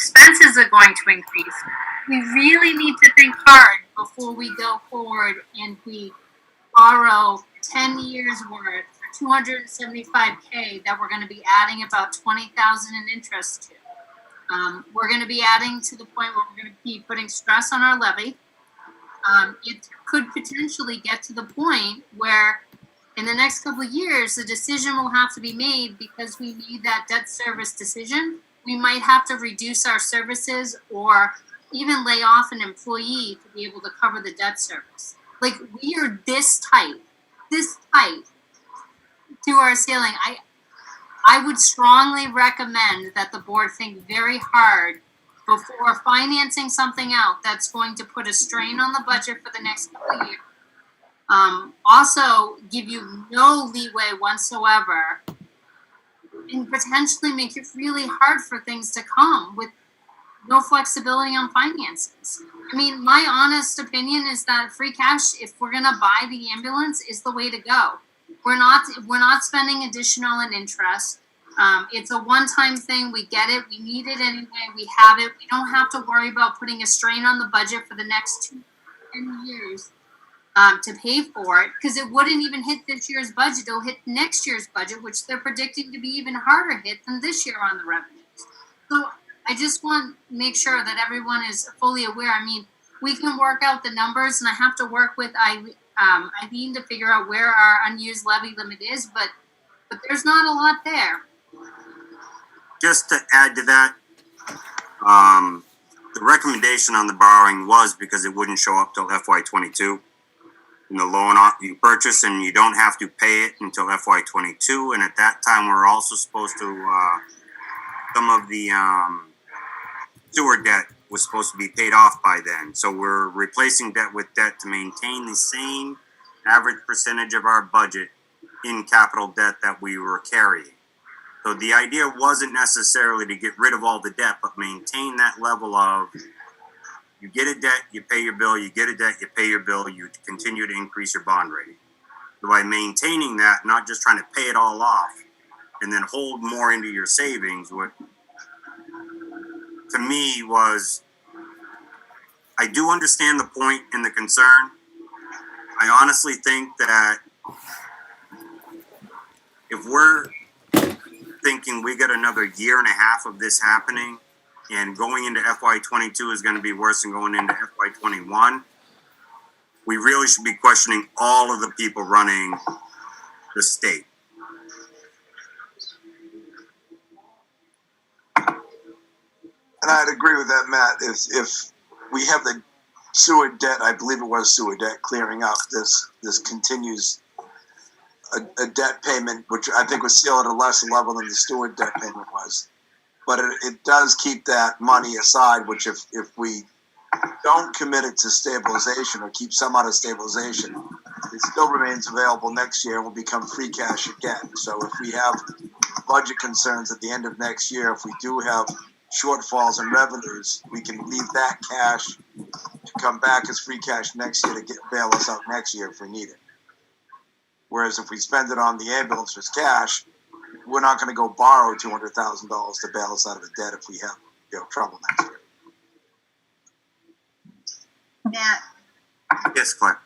expenses are going to increase. We really need to think hard before we go forward and we borrow 10 years worth for $275K that we're going to be adding about $20,000 in interest to. We're going to be adding to the point where we're going to be putting stress on our levy. It could potentially get to the point where in the next couple of years, the decision will have to be made because we need that debt service decision. We might have to reduce our services or even lay off an employee to be able to cover the debt service. Like, we are this tight to our ceiling. I would strongly recommend that the board think very hard before financing something out that's going to put a strain on the budget for the next couple of years. Also give you no leeway whatsoever and potentially make it really hard for things to come with no flexibility on finances. I mean, my honest opinion is that free cash, if we're gonna buy the ambulance, is the way to go. We're not spending additional in interest. It's a one-time thing. We get it. We need it anyway. We have it. We don't have to worry about putting a strain on the budget for the next 10 years to pay for it, because it wouldn't even hit this year's budget. It'll hit next year's budget, which they're predicting to be even harder hit than this year on the revenues. So I just want to make sure that everyone is fully aware. I mean, we can work out the numbers, and I have to work with Eileen to figure out where our unused levy limit is, but there's not a lot there. Just to add to that, the recommendation on the borrowing was because it wouldn't show up till FY22. And the loan you purchase, and you don't have to pay it until FY22. And at that time, we're also supposed to, some of the sewer debt was supposed to be paid off by then. So we're replacing debt with debt to maintain the same average percentage of our budget in capital debt that we were carrying. So the idea wasn't necessarily to get rid of all the debt, but maintain that level of, you get a debt, you pay your bill, you get a debt, you pay your bill, you continue to increase your bond rating. So by maintaining that, not just trying to pay it all off and then hold more into your savings, what to me was, I do understand the point and the concern. I honestly think that if we're thinking we got another year and a half of this happening, and going into FY22 is going to be worse than going into FY21, we really should be questioning all of the people running the state. And I'd agree with that, Matt. If we have the sewer debt, I believe it was sewer debt, clearing up, this continues a debt payment, which I think was still at a less level than the sewer debt payment was. But it does keep that money aside, which if we don't commit it to stabilization or keep some out of stabilization, it still remains available next year and will become free cash again. So if we have budget concerns at the end of next year, if we do have shortfalls in revenues, we can leave that cash to come back as free cash next year to bail us out next year if we need it. Whereas if we spend it on the ambulance as cash, we're not going to go borrow $200,000 to bail us out of the debt if we have trouble next year. Matt. Yes, Claire.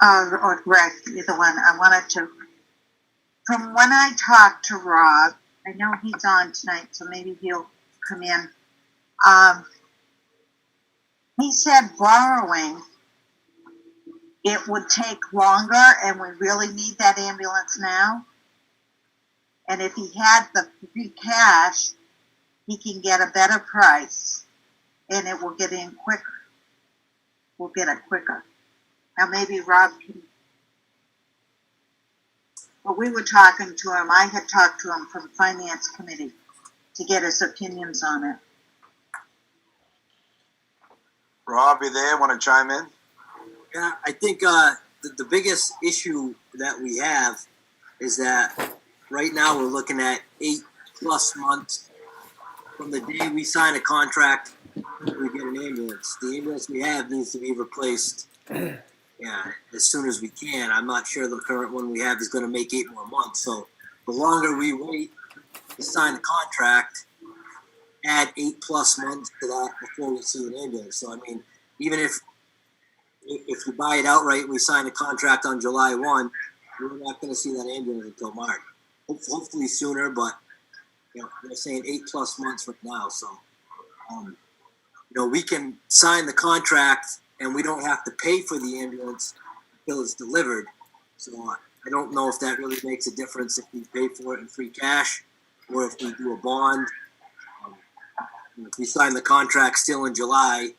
Or Greg, either one. I wanted to, from when I talked to Rob, I know he's on tonight, so maybe he'll come in. He said borrowing, it would take longer, and we really need that ambulance now. And if he had the free cash, he can get a better price, and it will get in quicker. We'll get it quicker. Now maybe Rob can. Well, we were talking to him. I had talked to him from Finance Committee to get his opinions on it. Rob, you there? Want to chime in? Yeah, I think the biggest issue that we have is that right now we're looking at 8+ months from the day we sign a contract, we get an ambulance. The ambulance we have needs to be replaced as soon as we can. I'm not sure the current one we have is going to make 8 more months. So the longer we wait to sign the contract add 8+ months to that before we see an ambulance. So I mean, even if you buy it outright, we sign a contract on July 1, we're not going to see that ambulance until March. Hopefully sooner, but they're saying 8+ months from now. So we can sign the contract and we don't have to pay for the ambulance until it's delivered. So I don't know if that really makes a difference if we pay for it in free cash or if we do a bond. If we sign the contract still in July,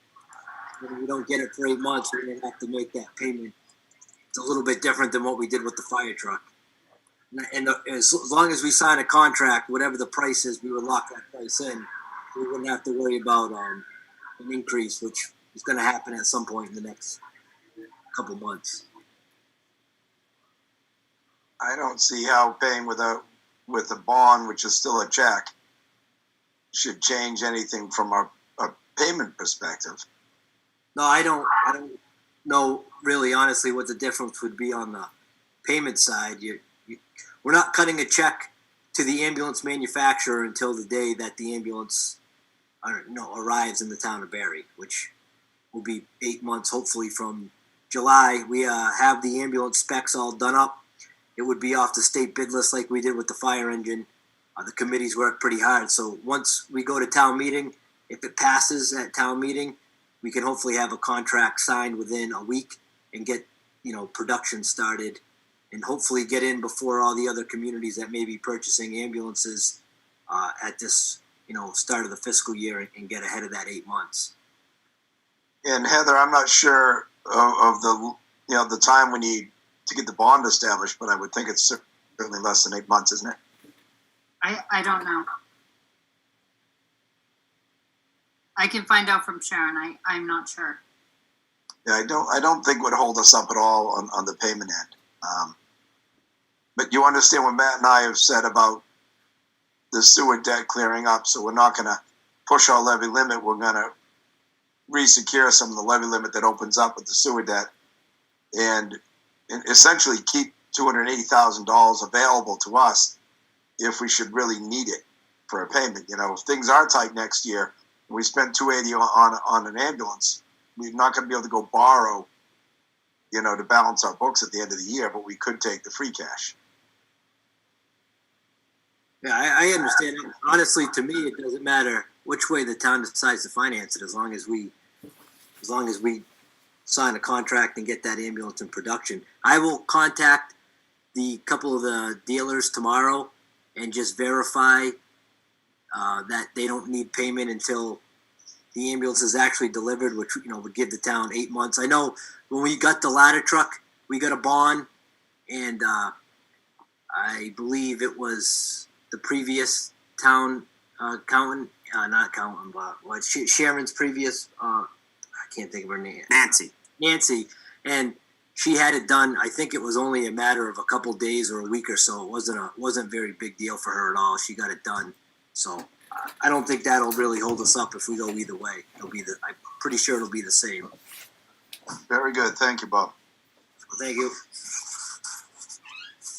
and we don't get it for 8 months, we're going to have to make that payment. It's a little bit different than what we did with the fire truck. And as long as we sign a contract, whatever the price is, we would lock that price in. We wouldn't have to worry about an increase, which is going to happen at some point in the next couple months. I don't see how paying with a bond, which is still a check, should change anything from a payment perspective. No, I don't know really honestly what the difference would be on the payment side. We're not cutting a check to the ambulance manufacturer until the day that the ambulance arrives in the town of Barre, which will be 8 months hopefully from July. We have the ambulance specs all done up. It would be off the state bid list like we did with the fire engine. The committees work pretty hard. So once we go to town meeting, if it passes at town meeting, we can hopefully have a contract signed within a week and get, production started and hopefully get in before all the other communities that may be purchasing ambulances at this, start of the fiscal year and get ahead of that 8 months. And Heather, I'm not sure of the time we need to get the bond established, but I would think it's certainly less than 8 months, isn't it? I don't know. I can find out from Sharon. I'm not sure. Yeah, I don't think would hold us up at all on the payment end. But you understand what Matt and I have said about the sewer debt clearing up, so we're not going to push our levy limit. We're going to resecure some of the levy limit that opens up with the sewer debt and essentially keep $280,000 available to us if we should really need it for a payment. If things are tight next year, we spend $280 on an ambulance, we're not going to be able to go borrow, to balance our books at the end of the year, but we could take the free cash. Yeah, I understand it. Honestly, to me, it doesn't matter which way the town decides to finance it, as long as we sign a contract and get that ambulance in production. I will contact the couple of the dealers tomorrow and just verify that they don't need payment until the ambulance is actually delivered, which would give the town 8 months. I know when we got the ladder truck, we got a bond, and I believe it was the previous town accountant, not accountant, but Sharon's previous. I can't think of her name. Nancy, and she had it done. I think it was only a matter of a couple days or a week or so. It wasn't a very big deal for her at all. She got it done, so I don't think that'll really hold us up if we go either way. I'm pretty sure it'll be the same. Very good. Thank you, Bob. Well, thank you.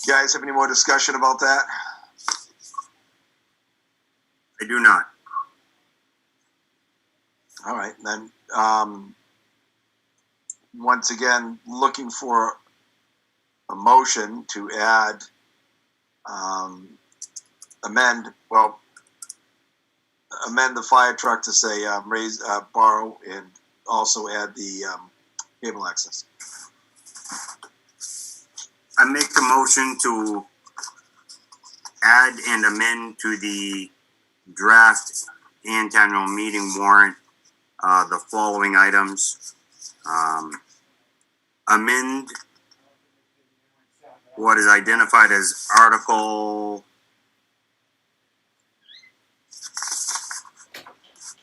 You guys have any more discussion about that? I do not. All right, then. Once again, looking for a motion to add, amend the fire truck to say borrow, and also add the cable access. I make a motion to add and amend to the draft and annual meeting warrant the following items. Amend what is identified as Article, I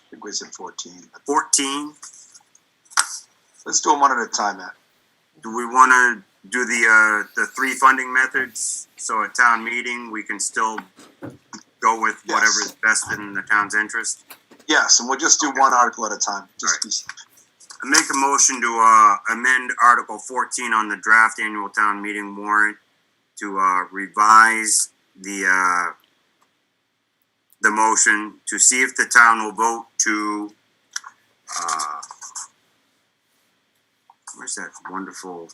think we said 14. 14. Let's do them one at a time, Matt. Do we want to do the three funding methods? So at town meeting, we can still go with whatever is best in the town's interest? Yes, and we'll just do one article at a time. I make a motion to amend Article 14 on the draft annual town meeting warrant to revise the the motion to see if the town will vote to, where's that wonderful,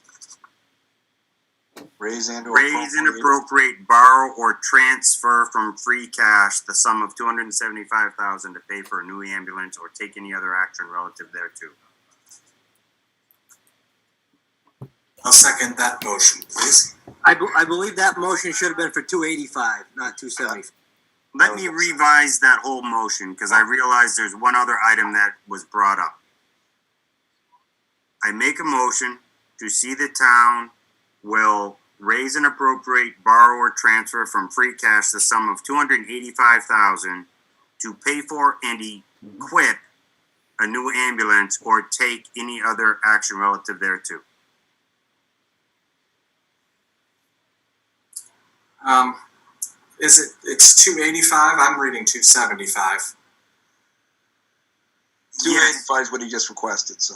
Raise and appropriate, borrow or transfer from free cash the sum of $275,000 to pay for a new ambulance or take any other action relative thereto. I'll second that motion, please. I believe that motion should have been for 285, not 275. Let me revise that whole motion because I realized there's one other item that was brought up. I make a motion to see the town will raise and appropriate, borrow or transfer from free cash the sum of $285,000 to pay for and equip a new ambulance or take any other action relative thereto. It's 285, I'm reading 275. 285 is what he just requested, so.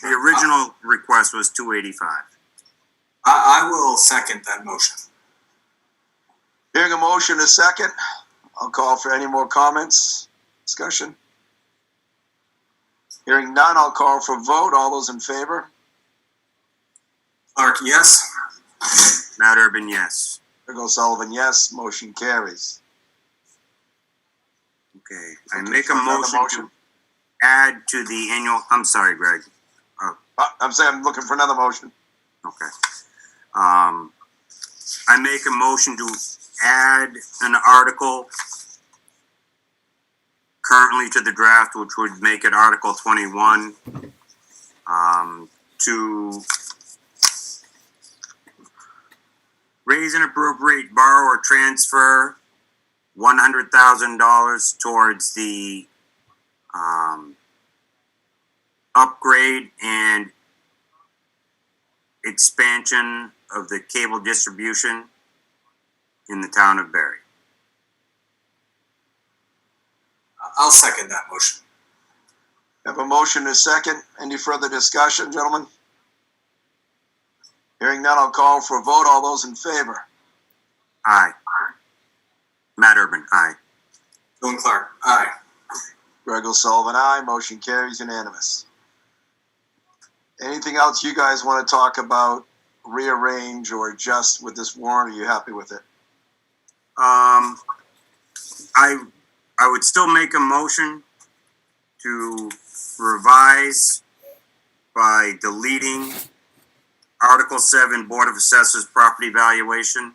The original request was 285. I will second that motion. Hearing a motion, a second. I'll call for any more comments, discussion. Hearing none, I'll call for a vote. All those in favor? Clark, yes. Matt Urban, yes. Greg O'Sullivan, yes. Motion carries. Okay, I make a motion to add to the annual, I'm sorry, Greg. I'm saying I'm looking for another motion. Okay. I make a motion to add an article currently to the draft, which would make it Article 21, to raise and appropriate, borrow or transfer $100,000 towards the upgrade and expansion of the cable distribution in the town of Barre. I'll second that motion. Have a motion, a second. Any further discussion, gentlemen? Hearing none, I'll call for a vote. All those in favor? Aye. Matt Urban, aye. Dylan Clark, aye. Greg O'Sullivan, aye. Motion carries unanimous. Anything else you guys want to talk about, rearrange, or adjust with this warrant? Are you happy with it? I would still make a motion to revise by deleting Article 7, Board of Assessors Property Valuation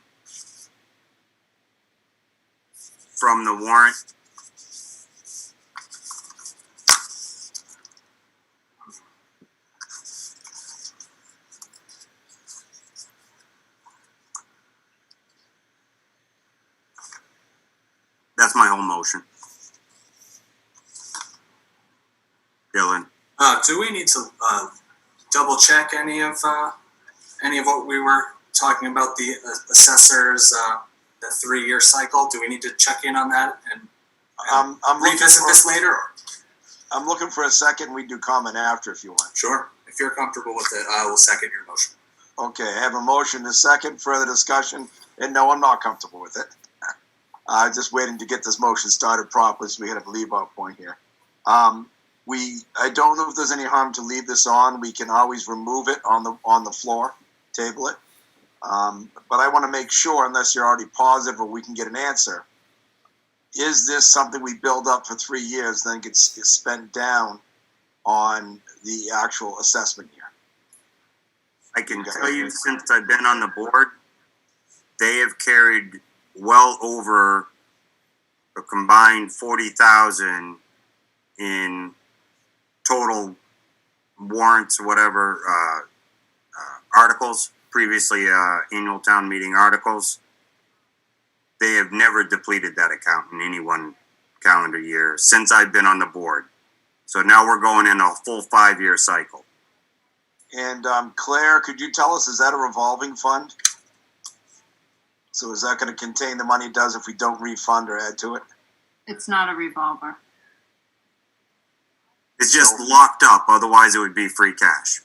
from the warrant. That's my whole motion. Dylan. Do we need to double check any of what we were talking about, the assessors, the 3-year cycle? Do we need to check in on that and I'm revisit this later? I'm looking for a second. We do comment after if you want. Sure. If you're comfortable with it, I will second your motion. Okay, I have a motion, a second, further discussion, and no, I'm not comfortable with it. Just waiting to get this motion started properly, so we had a leave-off point here. I don't know if there's any harm to leave this on. We can always remove it on the floor, table it. But I want to make sure, unless you're already positive or we can get an answer, is this something we build up for 3 years, then gets spent down on the actual assessment year? I can tell you, since I've been on the board, they have carried well over a combined 40,000 in total warrants, whatever, articles, previously annual town meeting articles. They have never depleted that account in any one calendar year since I've been on the board. So now we're going in a full 5-year cycle. And Claire, could you tell us, is that a revolving fund? So is that going to contain the money it does if we don't refund or add to it? It's not a revolver. It's just locked up, otherwise it would be free cash.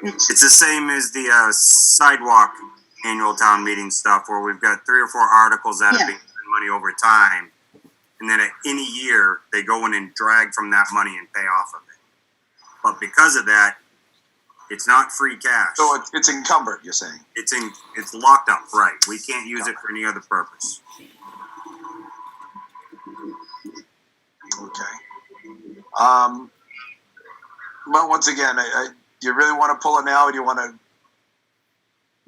It's It's the same as the sidewalk annual town meeting stuff where we've got 3 or 4 articles that have Yeah. been giving money over time. And then at any year, they go in and drag from that money and pay off of it. But because of that, it's not free cash. So it's encumbered, you're saying? It's locked up, right? We can't use it for any other purpose. Okay. But once again, do you really want to pull it now, or do you want to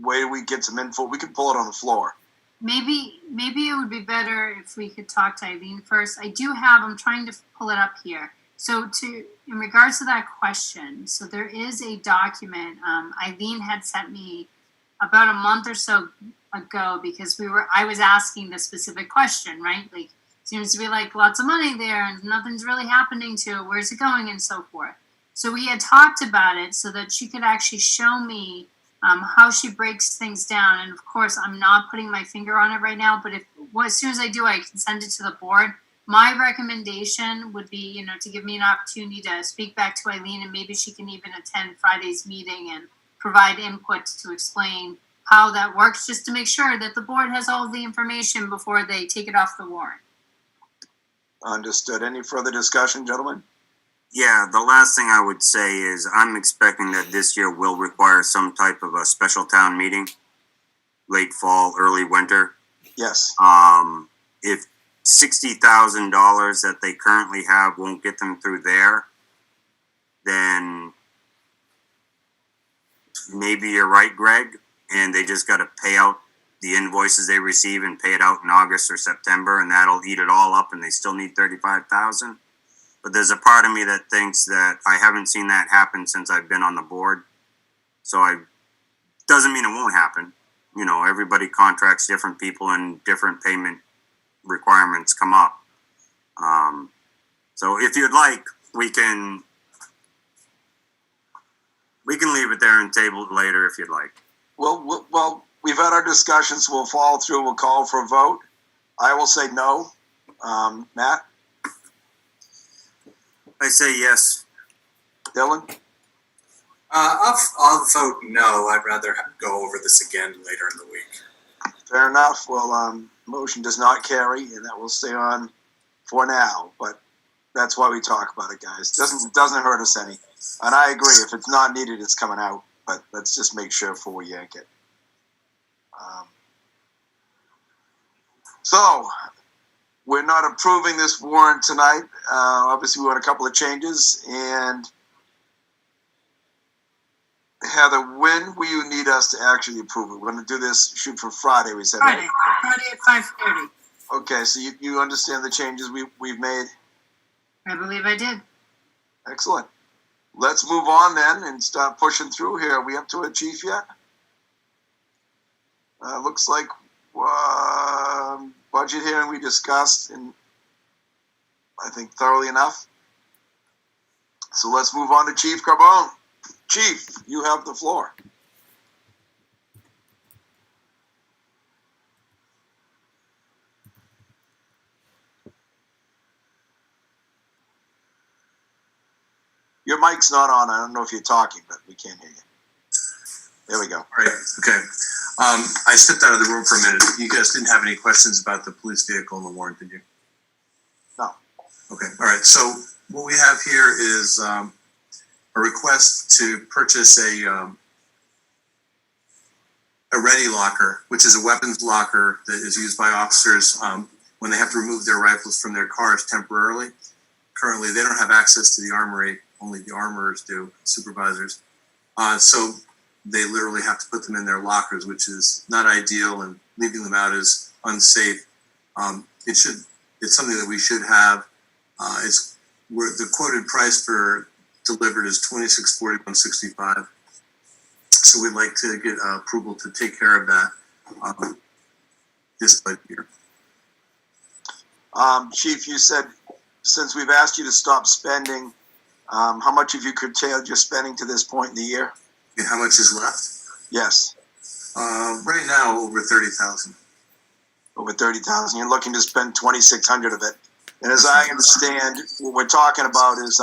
wait till we get some info? We can pull it on the floor. Maybe it would be better if we could talk to Eileen first. I'm trying to pull it up here. So in regards to that question, so there is a document Eileen had sent me about a month or so ago, because I was asking the specific question, right? Like, seems to be like lots of money there and nothing's really happening to it. Where's it going and so forth. So we had talked about it so that she could actually show me how she breaks things down. And of course, I'm not putting my finger on it right now, but as soon as I do, I can send it to the board. My recommendation would be, to give me an opportunity to speak back to Eileen, and maybe she can even attend Friday's meeting and provide input to explain how that works, just to make sure that the board has all the information before they take it off the warrant. Understood. Any further discussion, gentlemen? Yeah, the last thing I would say is I'm expecting that this year will require some type of a special town meeting, late fall, early winter. Yes. If $60,000 that they currently have won't get them through there, then maybe you're right, Greg, and they just got to pay out the invoices they receive and pay it out in August or September, and that'll eat it all up, and they still need $35,000. But there's a part of me that thinks that I haven't seen that happen since I've been on the board. So doesn't mean it won't happen. Everybody contracts different people and different payment requirements come up. So if you'd like, we can leave it there and table it later if you'd like. Well, we've had our discussions. We'll follow through. We'll call for a vote. I will say no. Matt? I say yes. Dylan? I'll vote no. I'd rather go over this again later in the week. Fair enough. Well, motion does not carry, and that will stay on for now. But that's why we talk about it, guys. Doesn't hurt us any. And I agree. If it's not needed, it's coming out. But let's just make sure before we yank it. So we're not approving this warrant tonight. Obviously, we want a couple of changes. And Heather, when will you need us to actually approve it? We're going to do this, shoot for Friday, we said, Friday right? at 5:30. Okay, so you understand the changes we've made? I believe I did. Excellent. Let's move on then and start pushing through here. Are we up to it, Chief, yet? Looks like budget hearing we discussed, and I think thoroughly enough. So let's move on to Chief Carbone. Chief, you have the floor. Your mic's not on. I don't know if you're talking, but we can't hear you. There we go. All right. Okay. I stepped out of the room for a minute. You guys didn't have any questions about the police vehicle and the warrant, did you? No. Okay. All right. So what we have here is a request to purchase a ready locker, which is a weapons locker that is used by officers when they have to remove their rifles from their cars temporarily. Currently, they don't have access to the armory. Only the armorers do, supervisors. So they literally have to put them in their lockers, which is not ideal, and leaving them out is unsafe. It's something that we should have. The quoted price for delivered is $2641.65. So we'd like to get approval to take care of that this budget year. Chief, you said since we've asked you to stop spending, how much have you curtailed your spending to this point in the year? And how much is left? Yes. Right now, over 30,000. Over 30,000. You're looking to spend 2,600 of it. And as I understand, what we're talking about is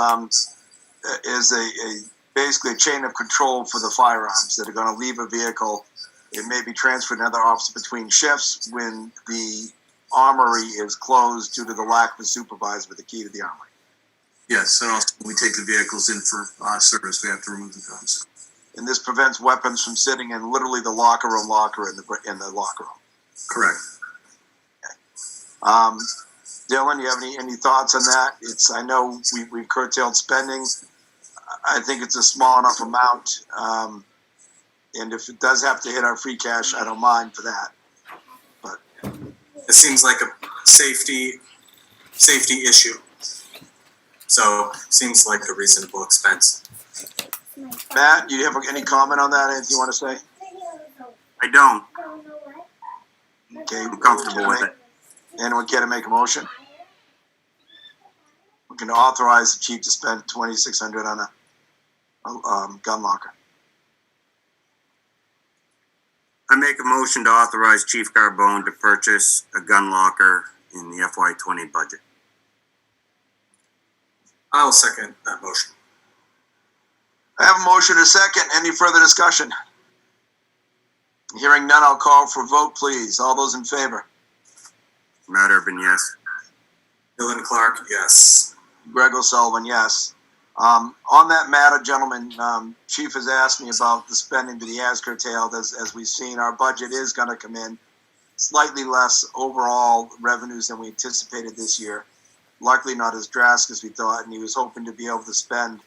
basically a chain of control for the firearms that are going to leave a vehicle it may be transferred to another office between shifts when the armory is closed due to the lack of a supervisor with the key to the armory. Yes, and also when we take the vehicles in for service, we have to remove the guns. And this prevents weapons from sitting in literally the locker in the locker room. Correct. Dylan, you have any thoughts on that? I know we've curtailed spending. I think it's a small enough amount. And if it does have to hit our free cash, I don't mind for that. It seems like a safety issue. So seems like a reasonable expense. Matt, you have any comment on that? Anything you want to say? I don't. Okay, I'm comfortable with it. Anyone care to make a motion? We can authorize the chief to spend $2,600 on a gun locker. I make a motion to authorize Chief Carbone to purchase a gun locker in the FY20 budget. I'll second that motion. I have a motion and a second. Any further discussion? Hearing none, I'll call for a vote, please. All those in favor? Matt Urban, yes. Dylan Clark, yes. Greg O'Sullivan, yes. On that matter, gentlemen, Chief has asked me about the spending that he has curtailed. As we've seen, our budget is going to come in slightly less overall revenues than we anticipated this year. Luckily, not as drastic as we thought, and he was hoping to be able to spend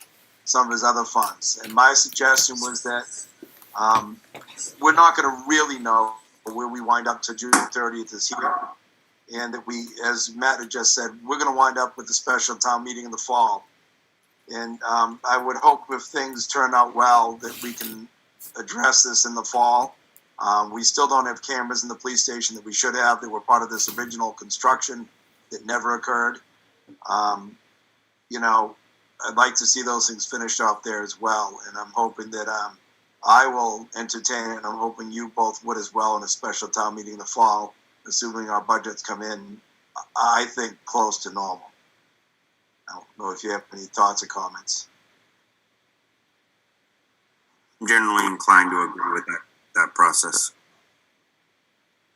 some of his other funds. And my suggestion was that we're not going to really know where we wind up to June 30th this year. And that we, as Matt had just said, we're going to wind up with a special town meeting in the fall. And I would hope if things turn out well that we can address this in the fall. We still don't have cameras in the police station that we should have. They were part of this original construction that never occurred. I'd like to see those things finished off there as well. And I'm hoping that I will entertain it, and I'm hoping you both would as well in a special town meeting in the fall, assuming our budgets come in, I think, close to normal. I don't know if you have any thoughts or comments. I'm generally inclined to agree with that process.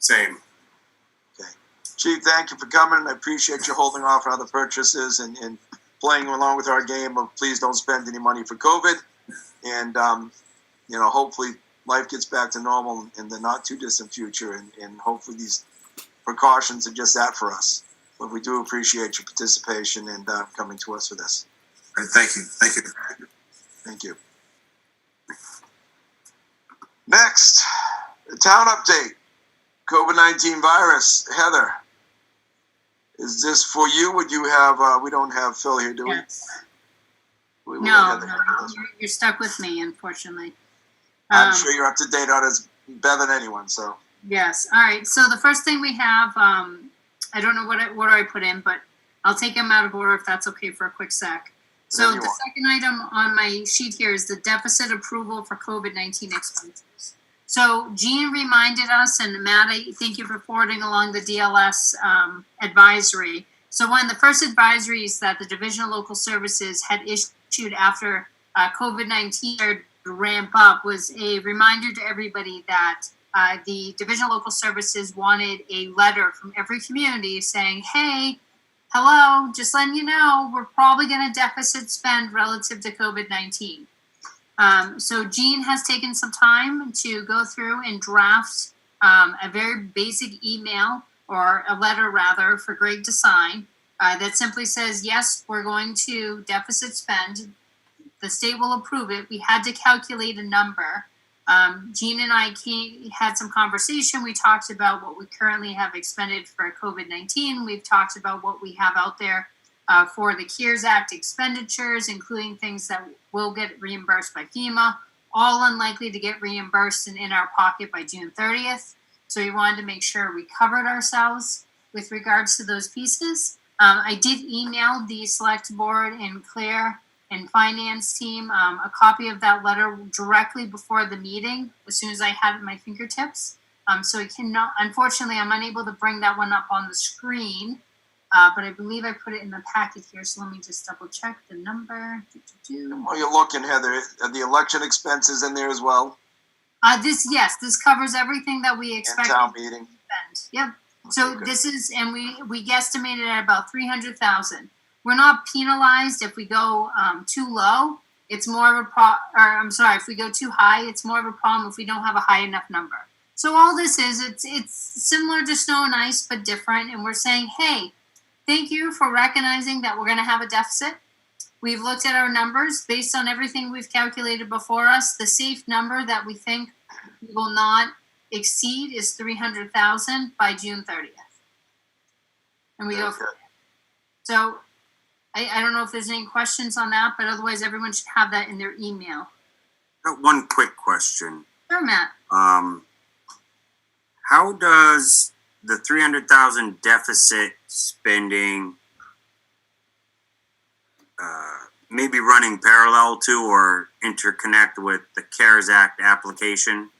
Same. Okay. Chief, thank you for coming. I appreciate you holding off on other purchases and playing along with our game of please don't spend any money for COVID. And, hopefully life gets back to normal in the not too distant future. And hopefully these precautions are just that for us. But we do appreciate your participation and coming to us for this. All right, thank you. Thank you. Thank you. Next, the town update. COVID-19 virus. Heather, is this for you? Would you have, we don't have Phil here, do we? Yes. We No, have Heather. you're stuck with me, unfortunately. I'm sure you're up to date on it better than anyone, so. Yes. All right. So the first thing we have, I don't know what I put in, but I'll take them out of order if that's okay for a quick sec. So Whatever you the want. second item on my sheet here is the deficit approval for COVID-19 expenditures. So Jean reminded us, and Matt, I thank you for forwarding along the DLS advisory. So one of the first advisories that the Division of Local Services had issued after COVID-19 started to ramp up was a reminder to everybody that the Division of Local Services wanted a letter from every community saying, hey, hello, just letting you know, we're probably going to deficit spend relative to COVID-19. So Jean has taken some time to go through and draft a very basic email, or a letter rather, for Greg to sign that simply says, yes, we're going to deficit spend. The state will approve it. We had to calculate a number. Jean and I had some conversation. We talked about what we currently have expended for COVID-19. We've talked about what we have out there for the CARES Act expenditures, including things that will get reimbursed by FEMA, all unlikely to get reimbursed and in our pocket by June 30th. So we wanted to make sure we covered ourselves with regards to those pieces. I did email the select board and Claire and finance team a copy of that letter directly before the meeting as soon as I had it at my fingertips. So I cannot, unfortunately, I'm unable to bring that one up on the screen, but I believe I put it in the packet here. So let me just double check the number. While you're looking, Heather, are the election expenses in there as well? This covers everything that we And expect town to meeting. spend. Yep. So Okay, good. this is, and we guesstimated at about 300,000. We're not penalized if we go too low. It's more of a if we go too high, it's more of a problem if we don't have a high enough number. So all this is, it's similar to snow and ice, but different. And we're saying, hey, thank you for recognizing that we're going to have a deficit. We've looked at our numbers based on everything we've calculated before us. The safe number that we think we will not exceed is 300,000 by June 30th. And we go from there. So I don't know if there's any questions on that, but otherwise everyone should have that in their email. Got one quick question. Sure, Matt. How does the 300,000 deficit spending maybe running parallel to or interconnect with the CARES Act application?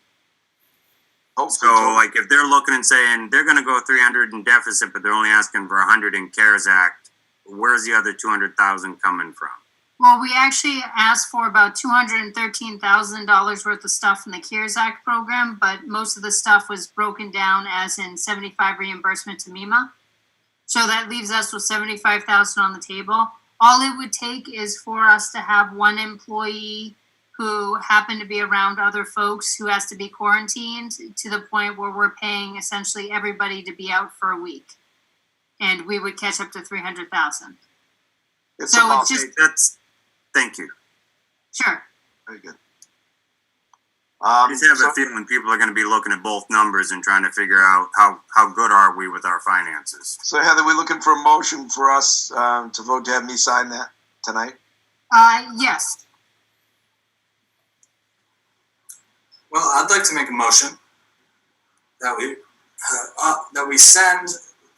So, like, if they're looking and saying they're going to go 300 in deficit, but they're only asking for 100 in CARES Act, where's the other 200,000 coming from? Well, we actually asked for about $213,000 worth of stuff in the CARES Act program, but most of the stuff was broken down as in 75 reimbursement to MEMA. So that leaves us with 75,000 on the table. All it would take is for us to have one employee who happened to be around other folks who has to be quarantined to the point where we're paying essentially everybody to be out for a week. And we would catch up to 300,000. It's So about, it's just, Thank you. sure. very good. I just have So- a feeling people are going to be looking at both numbers and trying to figure out how good are we with our finances. So Heather, we're looking for a motion for us to vote to have me sign that tonight. Yes. Well, I'd like to make a motion that we send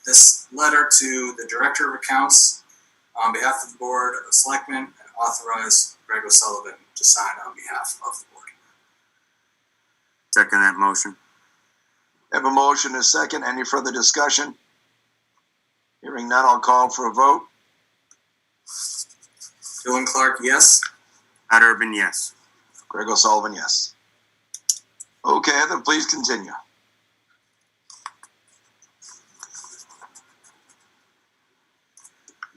this letter to the Director of Accounts on behalf of the Board of Selectmen and authorize Greg O'Sullivan to sign on behalf of the board. Second that motion. Have a motion, a second. Any further discussion? Hearing none, I'll call for a vote. Dylan Clark, yes. Matt Urban, yes. Greg O'Sullivan, yes. Okay, Heather, please continue.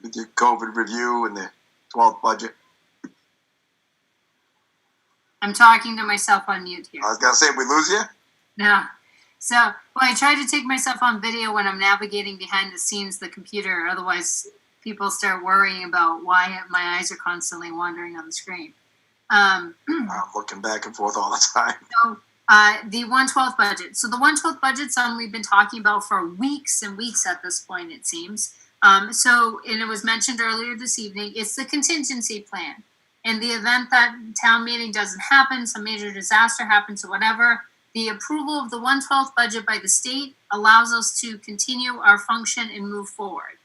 With your COVID review and the 12th budget. I'm talking to myself on mute here. I was gonna say, we lose you? No. So, well, I try to take myself on video when I'm navigating behind the scenes the computer. Otherwise, people start worrying about why my eyes are constantly wandering on the screen. I'm looking back and forth all the time. So, the 1/12 budget. So the 1/12 budget's something we've been talking about for weeks and weeks at this point, it seems. And it was mentioned earlier this evening, it's the contingency plan. In the event that town meeting doesn't happen, some major disaster happens or whatever, the approval of the 1/12 budget by the state allows us to continue our function and move forward.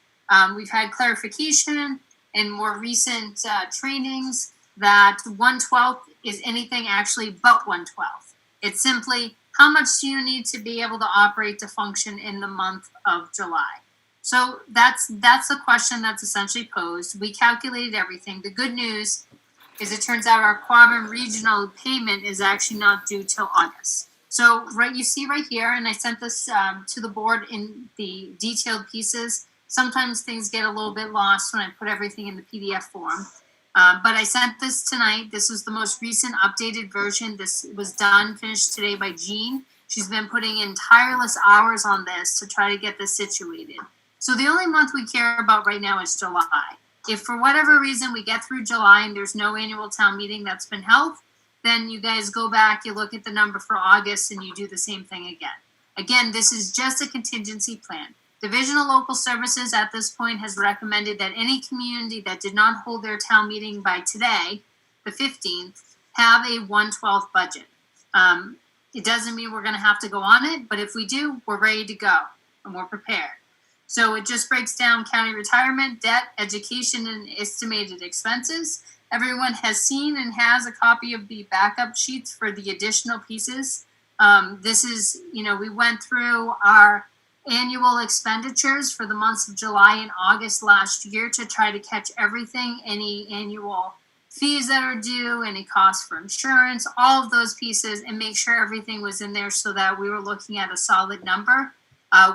We've had clarification in more recent trainings that 1/12 is anything actually but 1/12. It's simply how much do you need to be able to operate to function in the month of July. So that's the question that's essentially posed. We calculated everything. The good news is it turns out our Quabbin regional payment is actually not due till August. So you see right here, and I sent this to the board in the detailed pieces. Sometimes things get a little bit lost when I put everything in the PDF form. But I sent this tonight. This was the most recent updated version. This was finished today by Jean. She's been putting in tireless hours on this to try to get this situated. So the only month we care about right now is July. If for whatever reason we get through July and there's no annual town meeting that's been held, then you guys go back, you look at the number for August, and you do the same thing again. Again, this is just a contingency plan. Division of Local Services at this point has recommended that any community that did not hold their town meeting by today, the 15th, have a 1/12 budget. It doesn't mean we're going to have to go on it, but if we do, we're ready to go and we're prepared. So it just breaks down county retirement, debt, education, and estimated expenses. Everyone has seen and has a copy of the backup sheets for the additional pieces. This is, we went through our annual expenditures for the months of July and August last year to try to catch everything, any annual fees that are due, any costs for insurance, all of those pieces, and make sure everything was in there so that we were looking at a solid number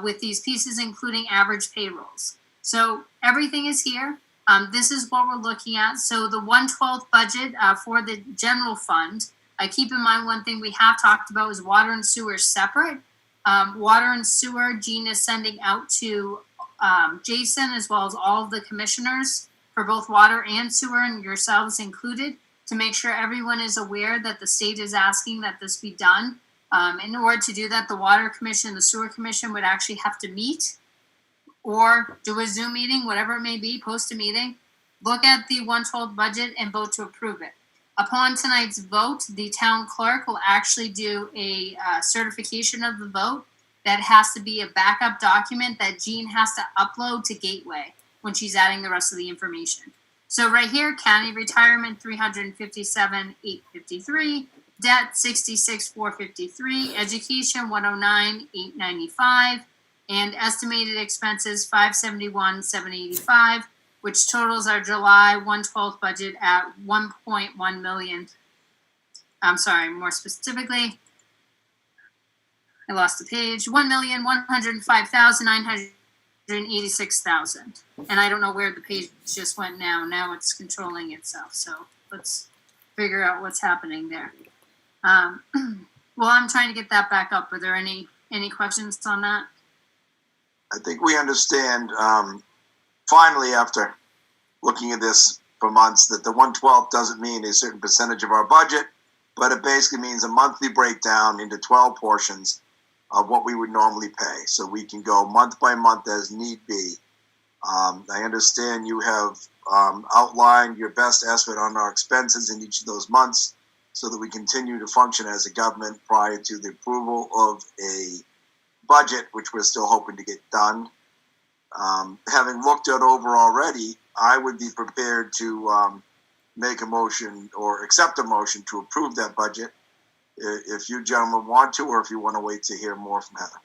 with these pieces, including average payrolls. So everything is here. This is what we're looking at. So the 1/12 budget for the general fund. Keep in mind one thing we have talked about is water and sewer separate. Water and sewer, Jean is sending out to Jason as well as all of the commissioners for both water and sewer and yourselves included to make sure everyone is aware that the state is asking that this be done. In order to do that, the water commission, the sewer commission would actually have to meet or do a Zoom meeting, whatever it may be, post a meeting, look at the 1/12 budget and vote to approve it. Upon tonight's vote, the town clerk will actually do a certification of the vote that has to be a backup document that Jean has to upload to Gateway when she's adding the rest of the information. So right here, county retirement, 357,853, debt, 66,453, education, 109,895, and estimated expenses, 571,785, which totals our July 1/12 budget at 1.1 million. I'm sorry, more specifically, I lost the page. 1,105,986,000. And I don't know where the page just went now. Now it's controlling itself. So let's figure out what's happening there. Well, I'm trying to get that back up. Are there any questions on that? I think we understand, finally, after looking at this for months, that the 1/12 doesn't mean a certain percentage of our budget, but it basically means a monthly breakdown into 12 portions of what we would normally pay. So we can go month by month as need be. I understand you have outlined your best estimate on our expenses in each of those months so that we continue to function as a government prior to the approval of a budget, which we're still hoping to get done. Having looked it over already, I would be prepared to make a motion or accept a motion to approve that budget if you gentlemen want to, or if you want to wait to hear more from Heather.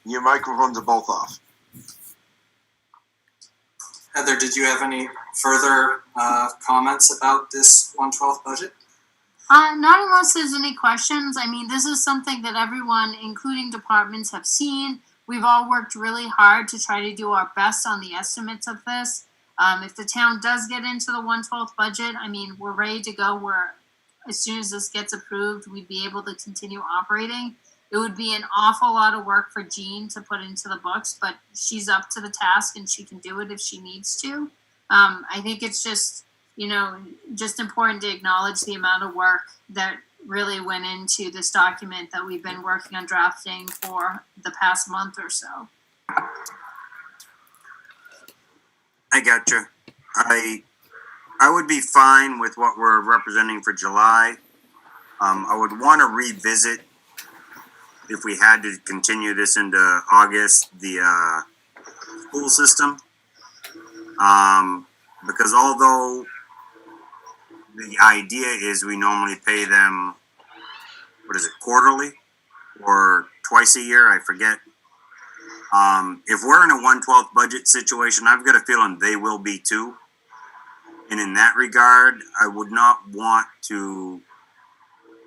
Your microphones are both off. Heather, did you have any further comments about this 1/12 budget? Not unless there's any questions. I mean, this is something that everyone, including departments, have seen. We've all worked really hard to try to do our best on the estimates of this. If the town does get into the 1/12 budget, I mean, we're ready to go. As soon as this gets approved, we'd be able to continue operating. It would be an awful lot of work for Jean to put into the books, but she's up to the task and she can do it if she needs to. I think it's just, just important to acknowledge the amount of work that really went into this document that we've been working on drafting for the past month or so. I gotcha. I would be fine with what we're representing for July. I would want to revisit, if we had to continue this into August, the school system. Because although the idea is we normally pay them, quarterly or twice a year, I forget. If we're in a 1/12 budget situation, I've got a feeling they will be too. And in that regard, I would not want to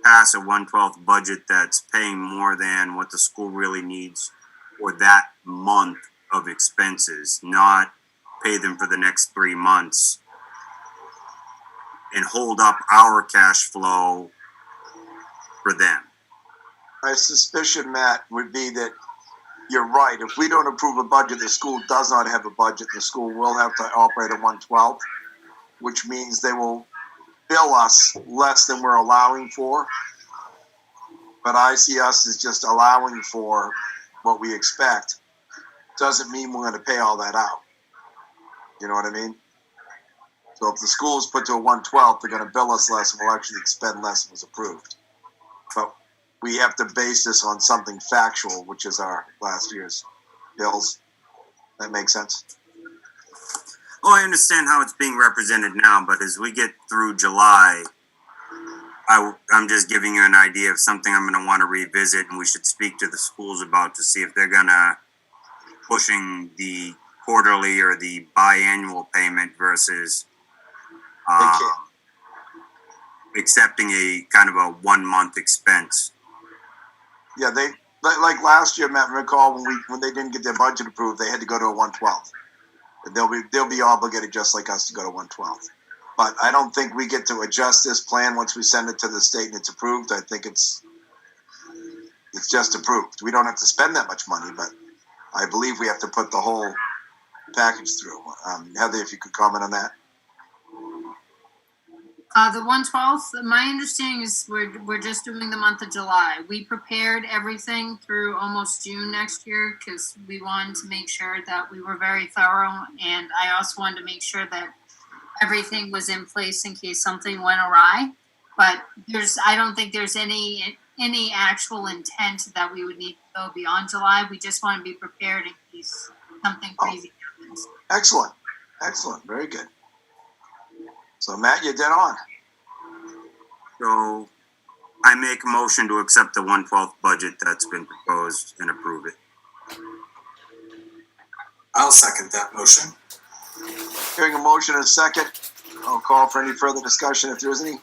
pass a 1/12 budget that's paying more than what the school really needs for that month of expenses, not pay them for the next 3 months and hold up our cash flow for them. My suspicion, Matt, would be that you're right. If we don't approve a budget, the school does not have a budget. The school will have to operate at 1/12, which means they will bill us less than we're allowing for. But I see us as just allowing for what we expect. Doesn't mean we're going to pay all that out. You know what I mean? So if the school is put to a 1/12, they're going to bill us less and we'll actually expend less than was approved. But we have to base this on something factual, which is our last year's bills. That makes sense? Oh, I understand how it's being represented now, but as we get through July, I'm just giving you an idea of something I'm going to want to revisit, and we should speak to the schools about to see if they're going to pushing the quarterly or the biannual payment versus They can't. accepting a kind of a 1 month expense. Yeah, they, like last year, Matt, recall when they didn't get their budget approved, they had to go to a 1/12. They'll be obligated just like us to go to 1/12. But I don't think we get to adjust this plan once we send it to the state and it's approved. I think it's just approved. We don't have to spend that much money, but I believe we have to put the whole package through. Heather, if you could comment on that. The 1/12th, my understanding is we're just doing the month of July. We prepared everything through almost June next year because we wanted to make sure that we were very thorough, and I also wanted to make sure that everything was in place in case something went awry. But I don't think there's any actual intent that we would need to go beyond July. We just want to be prepared in case something crazy happens. Excellent. Excellent. Very good. So, Matt, you're dead on. So I make a motion to accept the 1/12 budget that's been proposed and approve it. I'll second that motion. Hearing a motion and a second, I'll call for any further discussion if there is any.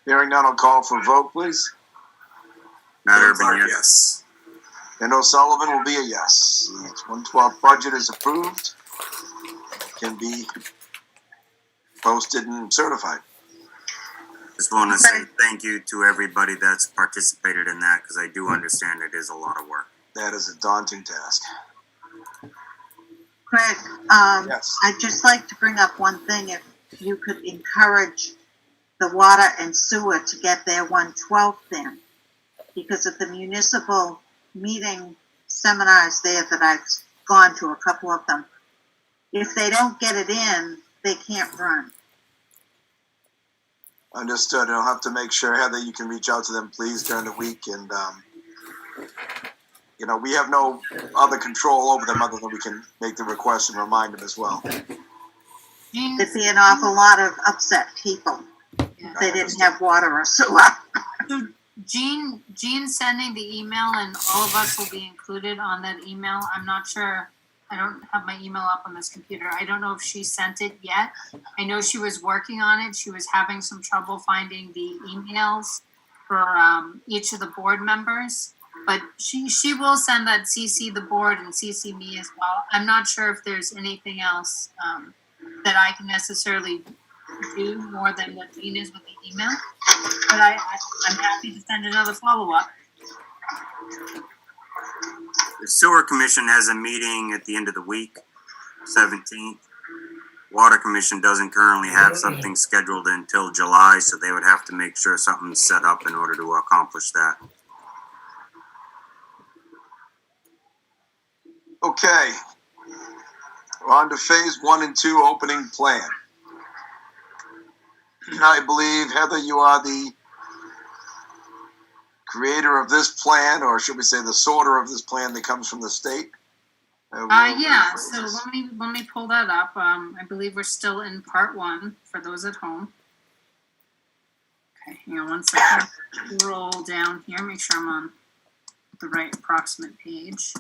Hearing none, I'll call for a vote, please. Matt Bill Urban, Clark, yes. yes. And O'Sullivan will be a yes. The 1/12 budget is approved. Can be posted and certified. Just want to say thank you to everybody that's participated in that because I do understand it is a lot of work. That is a daunting task. Craig, Yes. I'd just like to bring up one thing. If you could encourage the water and sewer to get their 1/12 in, because of the municipal meeting seminars there that I've gone to, a couple of them, if they don't get it in, they can't run. Understood. I'll have to make sure, Heather, you can reach out to them, please, during the week. And, we have no other control over them other than we can make the request and remind them as well. Jean, There'd be an awful lot of upset people if they didn't have water or sewer. Jean sending the email, and all of us will be included on that email. I'm not sure. I don't have my email up on this computer. I don't know if she sent it yet. I know she was working on it. She was having some trouble finding the emails for each of the board members. But she will send that, CC the board and CC me as well. I'm not sure if there's anything else that I can necessarily do more than what Jean is with the email. But I'm happy to send another follow-up. The Sewer Commission has a meeting at the end of the week, 17th. Water Commission doesn't currently have something scheduled until July, so they would have to make sure something's set up in order to accomplish that. Okay. We're on to phase 1 and 2 opening plan. I believe, Heather, you are the creator of this plan, or should we say the sorter of this plan that comes from the state? Yeah, so let me pull that up. I believe we're still in part 1 for those at home. Okay, hang on one second. Roll down here, make sure I'm on the right approximate page.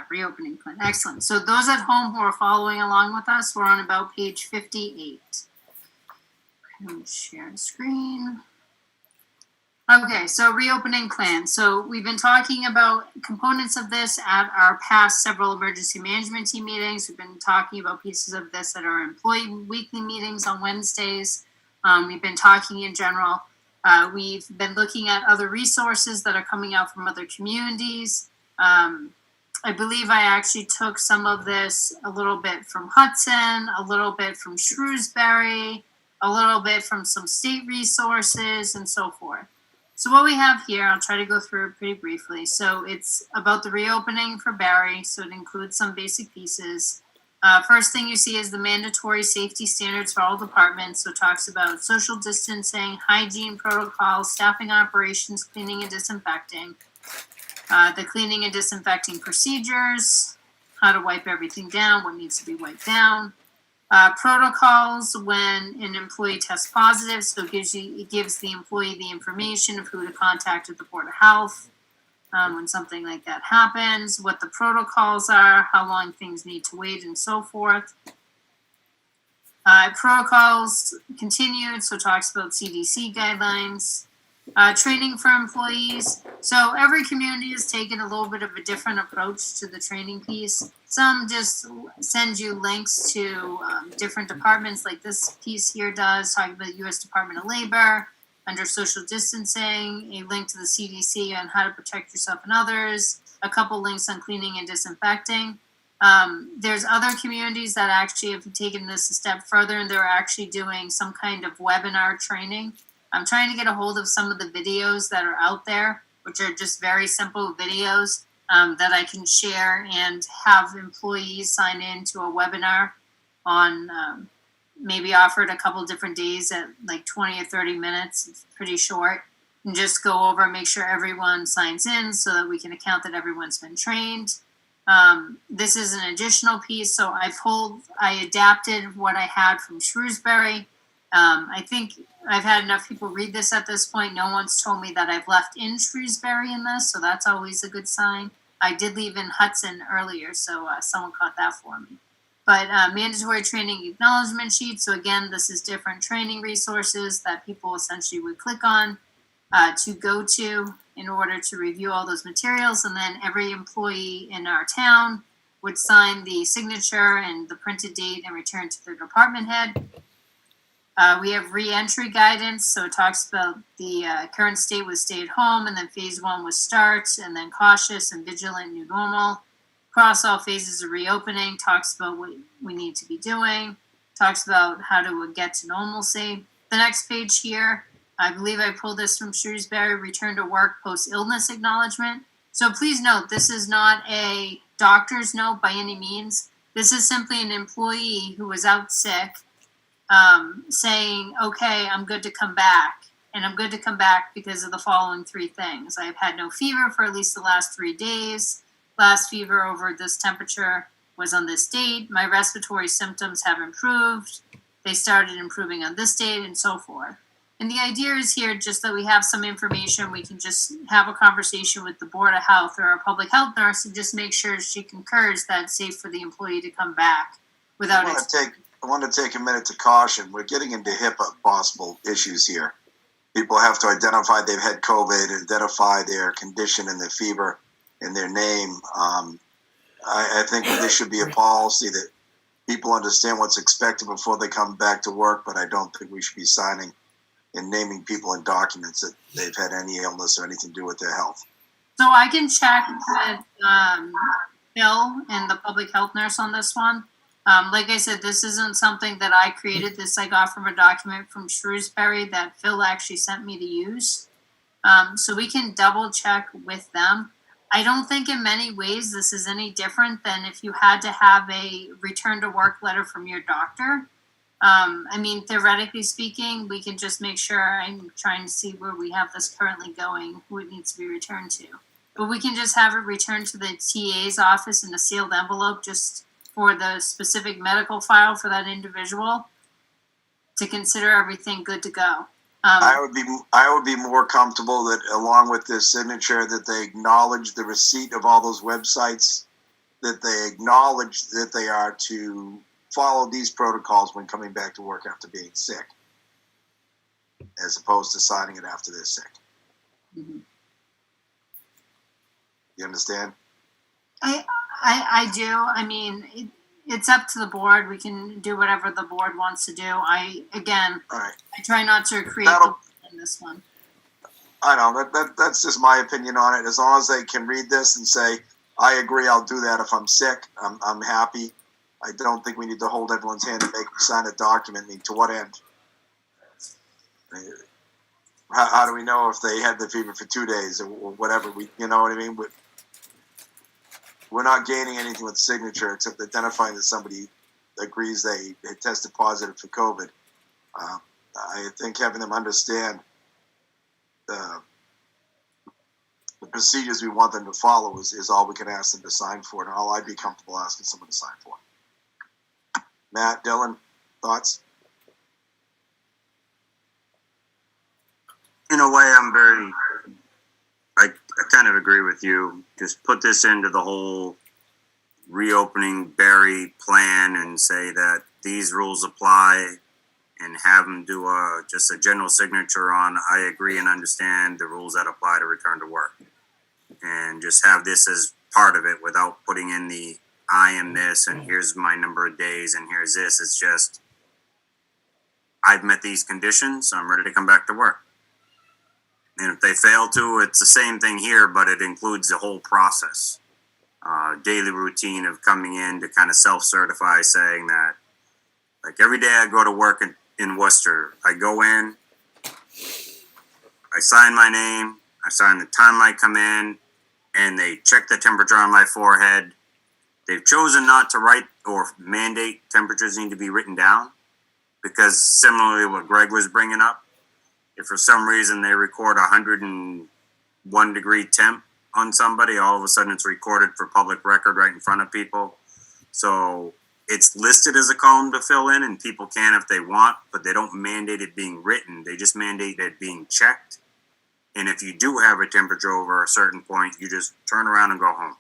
Reopening plan. Excellent. So those at home who are following along with us, we're on about page 58. Let me share the screen. Okay, so reopening plan. So we've been talking about components of this at our past several emergency management team meetings. We've been talking about pieces of this at our employee weekly meetings on Wednesdays. We've been talking in general. We've been looking at other resources that are coming out from other communities. I believe I actually took some of this a little bit from Hudson, a little bit from Shrewsbury, a little bit from some state resources, and so forth. So what we have here, I'll try to go through it pretty briefly. So it's about the reopening for Barre, so it includes some basic pieces. First thing you see is the mandatory safety standards for all departments. So it talks about social distancing, hygiene protocols, staffing operations, cleaning and disinfecting. The cleaning and disinfecting procedures, how to wipe everything down, what needs to be wiped down. Protocols when an employee tests positive, so it gives the employee the information of who to contact at the Board of Health when something like that happens, what the protocols are, how long things need to wait, and so forth. Protocols continued, so talks about CDC guidelines. Training for employees. So every community has taken a little bit of a different approach to the training piece. Some just send you links to different departments, like this piece here does, talking about the U.S. Department of Labor, under social distancing, a link to the CDC on how to protect yourself and others, a couple links on cleaning and disinfecting. There's other communities that actually have taken this a step further, and they're actually doing some kind of webinar training. I'm trying to get a hold of some of the videos that are out there, which are just very simple videos that I can share and have employees sign in to a webinar on maybe offered a couple different days at like 20 or 30 minutes. It's pretty short. And just go over and make sure everyone signs in so that we can account that everyone's been trained. This is an additional piece, so I adapted what I had from Shrewsbury. I think I've had enough people read this at this point. No one's told me that I've left in Shrewsbury in this, so that's always a good sign. I did leave in Hudson earlier, so someone caught that for me. But mandatory training acknowledgement sheet. So again, this is different training resources that people essentially would click on to go to in order to review all those materials. And then every employee in our town would sign the signature and the printed date and return to their department head. We have re-entry guidance, so it talks about the current state was stay at home, and then phase 1 was start, and then cautious and vigilant new normal. Across all phases of reopening, talks about what we need to be doing, talks about how to get to normalcy. The next page here, I believe I pulled this from Shrewsbury, return to work post-illness acknowledgement. So please note, this is not a doctor's note by any means. This is simply an employee who was out sick, saying, okay, I'm good to come back. And I'm good to come back because of the following 3 things. I've had no fever for at least the last 3 days. Last fever over this temperature was on this date. My respiratory symptoms have improved. They started improving on this date, and so forth. And the idea is here just that we have some information. We can just have a conversation with the Board of Health or our public health nurse and just make sure she concurs that it's safe for the employee to come back without I want to take a minute to caution. We're getting into HIPAA possible issues here. People have to identify they've had COVID, identify their condition and their fever in their name. I think there should be a policy that people understand what's expected before they come back to work, but I don't think we should be signing and naming people in documents that they've had any illness or anything to do with their health. So I can check with Bill and the public health nurse on this one. Like I said, this isn't something that I created. This I got from a document from Shrewsbury that Phil actually sent me to use. So we can double check with them. I don't think in many ways this is any different than if you had to have a return to work letter from your doctor. I mean, theoretically speaking, we can just make sure. I'm trying to see where we have this currently going, who it needs to be returned to. But we can just have it returned to the TA's office in a sealed envelope just for the specific medical file for that individual to consider everything good to go. I would be more comfortable that along with this signature that they acknowledge the receipt of all those websites, that they acknowledge that they are to follow these protocols when coming back to work after being sick, as opposed to signing it after they're sick. Mm-hmm. You understand? I do. I mean, it's up to the board. We can do whatever the board wants to do. All right. I try not to create in this one. I know that's just my opinion on it. As long as they can read this and say, I agree, I'll do that if I'm sick. I'm happy. I don't think we need to hold everyone's hand and make them sign a document. I mean, to what end? How do we know if they had the fever for 2 days or whatever? You know what I mean? We're not gaining anything with the signature except identifying that somebody agrees they tested positive for COVID. I think having them understand the procedures we want them to follow is all we can ask them to sign for, and all I'd be comfortable asking someone to sign for. Matt, Dylan, thoughts? In a way, I kind of agree with you. Just put this into the whole reopening Barre plan and say that these rules apply, and have them do just a general signature on I agree and understand the rules that apply to return to work. And just have this as part of it without putting in the I am this and here's my number of days and here's this. It's just I've met these conditions, so I'm ready to come back to work. And if they fail to, it's the same thing here, but it includes the whole process. Daily routine of coming in to kind of self-certify, saying that, like every day I go to work in Worcester, I go in, I sign my name, I sign the time I come in, and they check the temperature on my forehead. They've chosen not to write or mandate temperatures need to be written down, because similarly to what Greg was bringing up, if for some reason they record 101 degree temp on somebody, all of a sudden it's recorded for public record right in front of people. So it's listed as a column to fill in, and people can if they want, but they don't mandate it being written. They just mandate it being checked. And if you do have a temperature over a certain point, you just turn around and go home.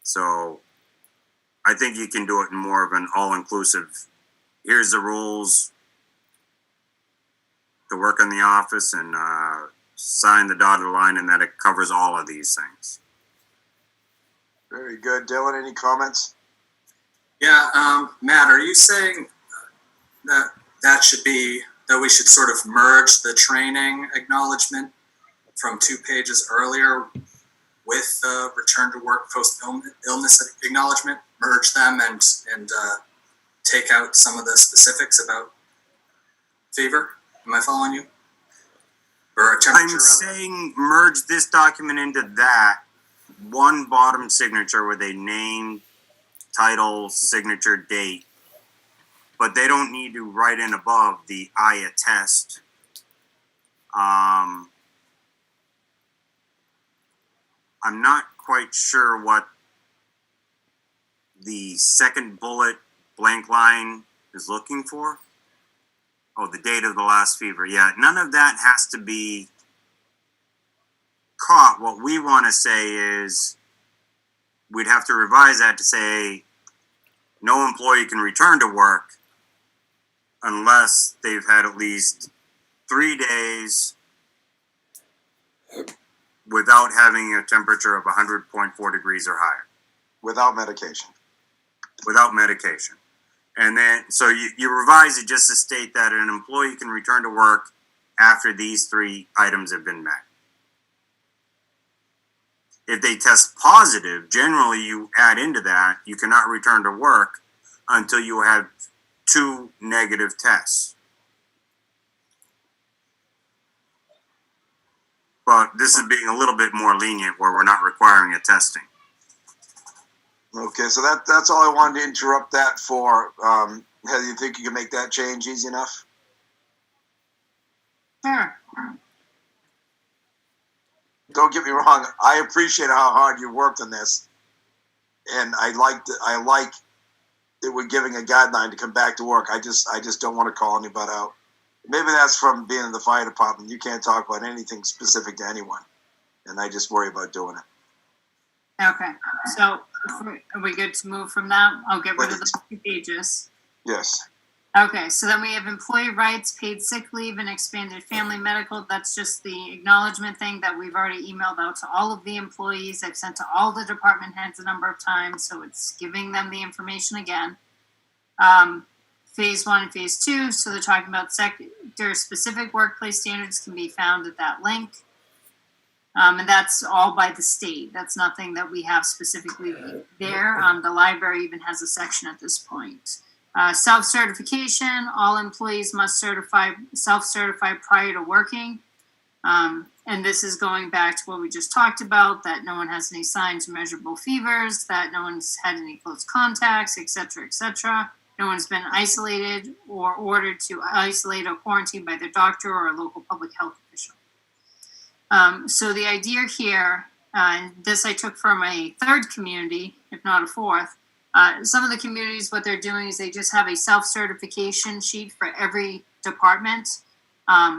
So I think you can do it in more of an all-inclusive, here's the rules to work in the office, and sign the dotted line, and that it covers all of these things. Very good. Dylan, any comments? Yeah, Matt, are you saying that should be, that we should sort of merge the training acknowledgement from 2 pages earlier with the return to work post illness acknowledgement, merge them and take out some of the specifics about fever? Am I following you? Or a temperature? I'm saying merge this document into that one bottom signature with a name, title, signature, date, but they don't need to write in above the I attest. I'm not quite sure what the second bullet blank line is looking for. Oh, the date of the last fever. Yeah, none of that has to be caught. What we want to say is we'd have to revise that to say no employee can return to work unless they've had at least 3 days without having a temperature of 100.4 degrees or higher. Without medication. Without medication. And then, so you revise it just to state that an employee can return to work after these 3 items have been met. If they test positive, generally you add into that, you cannot return to work until you have 2 negative tests. But this is being a little bit more lenient where we're not requiring a testing. Okay, so that's all I wanted to interrupt that for. Heather, you think you can make that change easy enough? Sure. Don't get me wrong. I appreciate how hard you worked on this, and I like that we're giving a guideline to come back to work. I just don't want to call anybody out. Maybe that's from being in the fire department. You can't talk about anything specific to anyone, and I just worry about doing it. Okay. So are we good to move from that? I'll get rid of the 2 pages. Yes. Okay, so then we have employee rights, paid sick leave, and expanded family medical. That's just the acknowledgement thing that we've already emailed out to all of the employees. I've sent to all the department heads a number of times, so it's giving them the information again. Phase 1 and Phase 2, so they're talking about sector-specific workplace standards can be found at that link. And that's all by the state. That's nothing that we have specifically there. The library even has a section at this point. Self-certification, all employees must self-certify prior to working. And this is going back to what we just talked about, that no one has any signs or measurable fevers, that no one's had any close contacts, et cetera, no one's been isolated or ordered to isolate or quarantine by their doctor or a local public health official. So the idea here, and this I took from a third community, if not a fourth. Some of the communities, what they're doing is they just have a self-certification sheet for every department.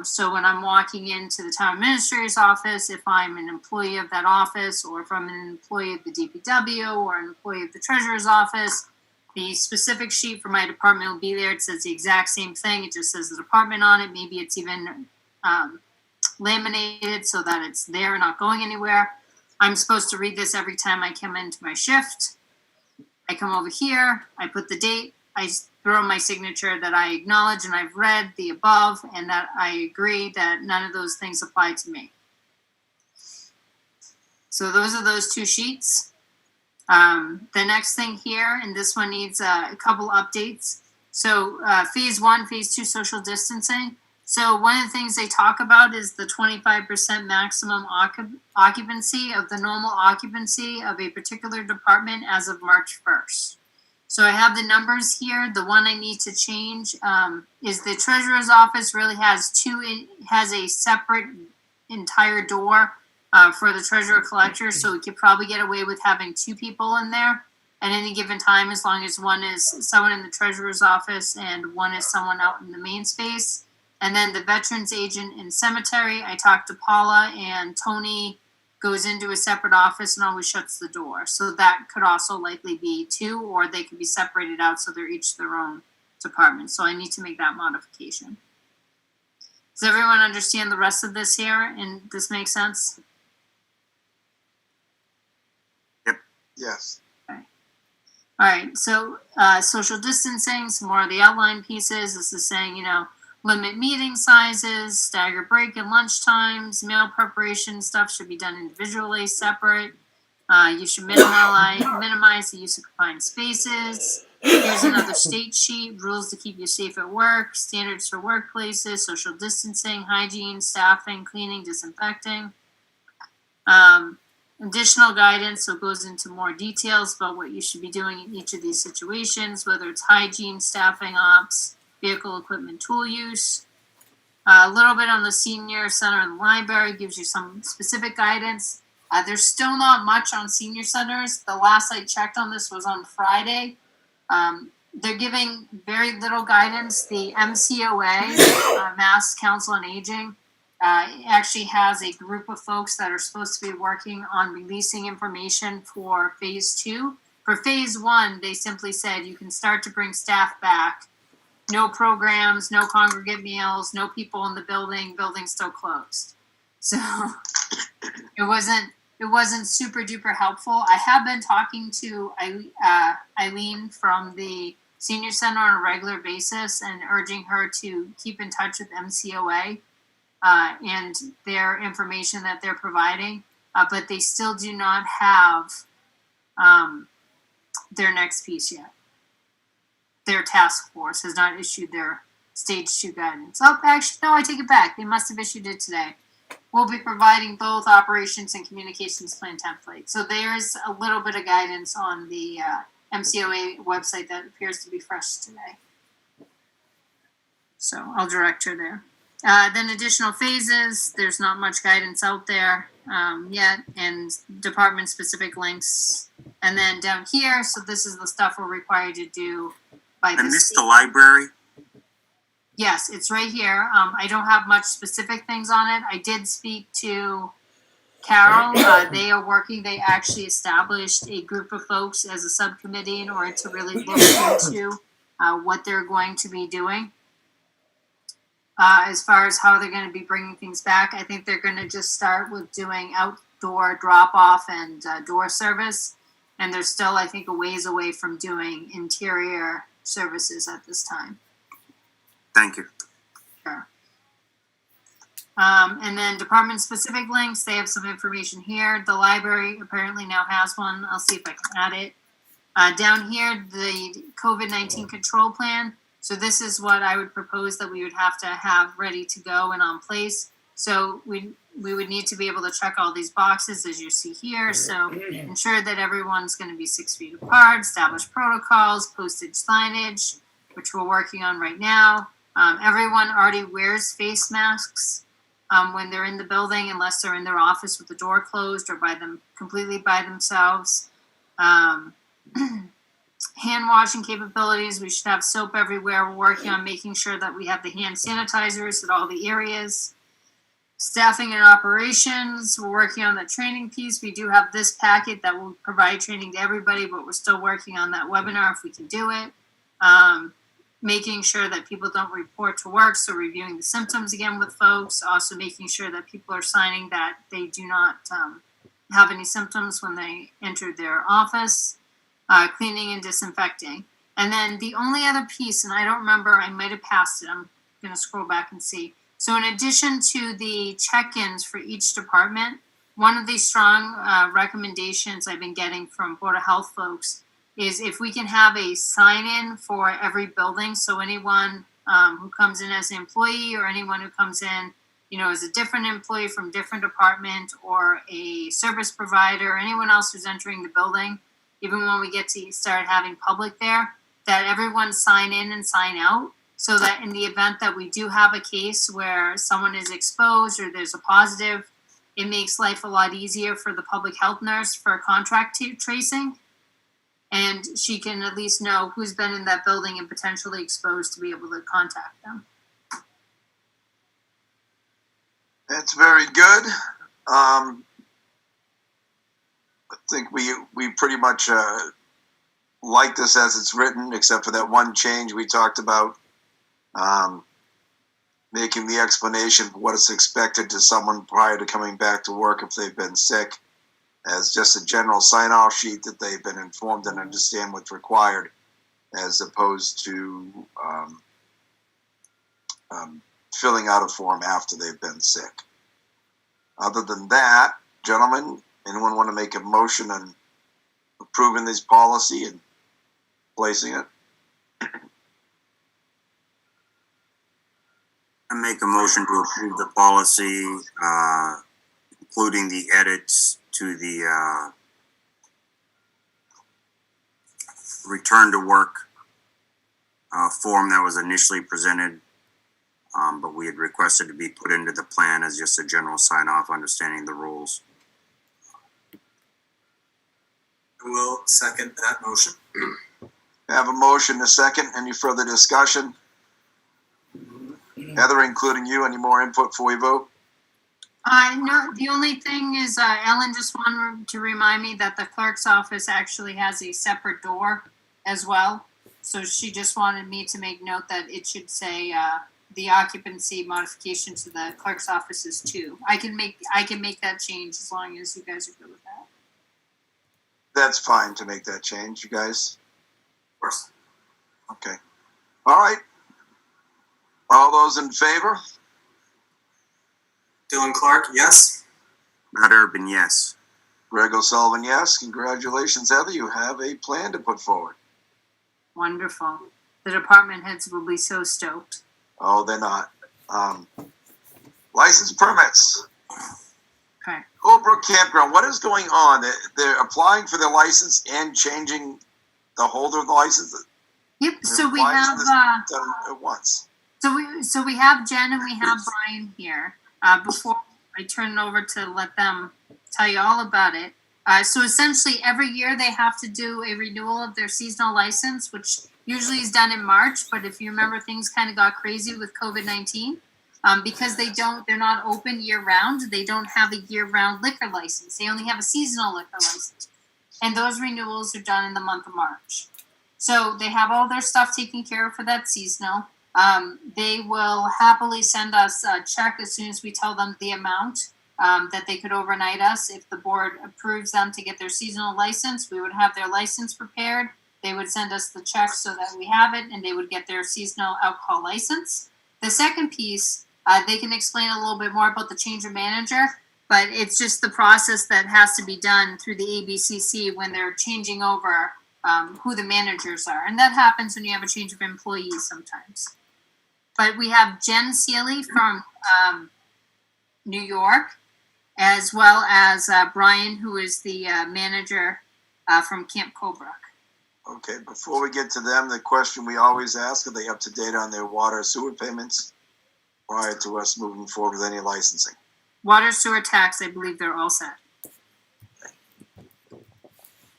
So when I'm walking into the town administrator's office, if I'm an employee of that office, or if I'm an employee of the DPW or an employee of the treasurer's office, the specific sheet for my department will be there. It says the exact same thing. It just says the department on it. Maybe it's even laminated so that it's there and not going anywhere. I'm supposed to read this every time I come into my shift. I come over here, I put the date, I throw my signature that I acknowledge and I've read the above and that I agree that none of those things apply to me. So those are those two sheets. The next thing here, and this one needs a couple updates. So phase 1, phase 2 social distancing. So one of the things they talk about is the 25% maximum occupancy of the normal occupancy of a particular department as of March 1st. So I have the numbers here. The one I need to change is the treasurer's office really has a separate entire door for the treasurer collector. So we could probably get away with having 2 people in there at any given time, as long as one is someone in the treasurer's office and one is someone out in the main space. And then the veterans agent in cemetery, I talked to Paula, and Tony goes into a separate office and always shuts the door. So that could also likely be 2, or they could be separated out so they're each their own department. So I need to make that modification. Does everyone understand the rest of this here? And this makes sense? Yes. All right, so social distancing, some more of the outline pieces. This is saying, limit meeting sizes, stagger break and lunch times, meal preparation stuff should be done individually, separate. You should minimize the use of confined spaces. Here's another state sheet, rules to keep you safe at work, standards for workplaces, social distancing, hygiene, staffing, cleaning, disinfecting. Additional guidance, so it goes into more details about what you should be doing in each of these situations, whether it's hygiene, staffing, ops, vehicle, equipment, tool use. A little bit on the senior center and the library gives you some specific guidance. There's still not much on senior centers. The last I checked on this was on Friday. They're giving very little guidance. The MCOA, Mass Council on Aging, actually has a group of folks that are supposed to be working on releasing information for phase 2. For phase 1, they simply said you can start to bring staff back. No programs, no congregate meals, no people in the building, building's still closed. So it wasn't super duper helpful. I have been talking to Eileen from the senior center on a regular basis and urging her to keep in touch with MCOA and their information that they're providing, but they still do not have their next piece yet. Their task force has not issued their stage 2 guidance. Oh, actually, no, I take it back. They must have issued it today. We'll be providing both operations and communications plan template. So there's a little bit of guidance on the MCOA website that appears to be fresh today. So I'll direct her there. Then additional phases, there's not much guidance out there yet, and department-specific links. And then down here, so this is the stuff we're required to do by the I missed state. the library. Yes, it's right here. I don't have much specific things on it. I did speak to Carol. They are working. They actually established a group of folks as a subcommittee in order to really look into what they're going to be doing. As far as how they're going to be bringing things back, I think they're going to just start with doing outdoor drop-off and door service. And they're still, I think, a ways away from doing interior services at this time. Thank you. Sure. And then department-specific links, they have some information here. The library apparently now has one. I'll see if I can add it. Down here, the COVID-19 control plan. So this is what I would propose that we would have to have ready to go and on place. So we would need to be able to check all these boxes as you see here. So ensure that everyone's going to be 6 feet apart, establish protocols, postage signage, which we're working on right now. Everyone already wears face masks. when they're in the building, unless they're in their office with the door closed or completely by themselves. Hand washing capabilities. We should have soap everywhere. We're working on making sure that we have the hand sanitizers at all the areas. Staffing and operations, we're working on the training piece. We do have this packet that will provide training to everybody, but we're still working on that webinar if we can do it. Making sure that people don't report to work, so reviewing the symptoms again with folks. Also making sure that people are signing that they do not have any symptoms when they enter their office. Cleaning and disinfecting. And then the only other piece, and I don't remember, I might have passed it. I'm going to scroll back and see. So in addition to the check-ins for each department, one of the strong recommendations I've been getting from Board of Health folks is if we can have a sign-in for every building. So anyone who comes in as an employee or anyone who comes in, as a different employee from different department or a service provider, or anyone else who's entering the building, even when we get to start having public there, that everyone sign in and sign out, so that in the event that we do have a case where someone is exposed or there's a positive, it makes life a lot easier for the public health nurse for contact tracing. And she can at least know who's been in that building and potentially exposed to be able to contact them. That's very good. I think we pretty much like this as it's written, except for that one change we talked about, making the explanation for what is expected to someone prior to coming back to work if they've been sick, as just a general sign-off sheet that they've been informed and understand what's required, as opposed to filling out a form after they've been sick. Other than that, gentlemen, anyone want to make a motion on approving this policy and placing it? I make a motion to approve the policy, including the edits to the return to work form that was initially presented, but we had requested to be put into the plan as just a general sign-off, understanding the rules. I will second that motion. I have a motion, a second. Any further discussion? Heather, including you, any more input before we vote? No, the only thing is Ellen just wanted to remind me that the clerk's office actually has a separate door as well. So she just wanted me to make note that it should say the occupancy modification to the clerk's office is 2. I can make that change as long as you guys are good with that. That's fine to make that change, you guys. Of course. Okay. All right. All those in favor? Dylan Clark, yes. Matt Urban, yes. Greg O'Sullivan, yes. Congratulations, Heather. You have a plan to put forward. Wonderful. The department heads will be so stoked. Oh, they're not. License permits. Okay. Overbrook Campground, what is going on? They're applying for their license and changing the holder of the license? Yep. So we Why have isn't this done at once? So we have Jen and we have Brian here. Before I turn it over to let them tell you all about it. So essentially every year they have to do a renewal of their seasonal license, which usually is done in March. But if you remember, things kind of got crazy with COVID-19 because they're not open year round. They don't have a year round liquor license. They only have a seasonal liquor license. And those renewals are done in the month of March. So they have all their stuff taken care of for that seasonal. They will happily send us a check as soon as we tell them the amount that they could overnight us. If the board approves them to get their seasonal license, we would have their license prepared. They would send us the check so that we have it, and they would get their seasonal alcohol license. The second piece, they can explain a little bit more about the change of manager, but it's just the process that has to be done through the ABCC when they're changing over who the managers are. And that happens when you have a change of employees sometimes. But we have Jen Seeley from New York, as well as Brian, who is the manager from Camp Colebrook. Okay, before we get to them, the question we always ask, are they up to date on their water sewer payments? prior to us moving forward with any licensing. Water, sewer, tax, I believe they're all set.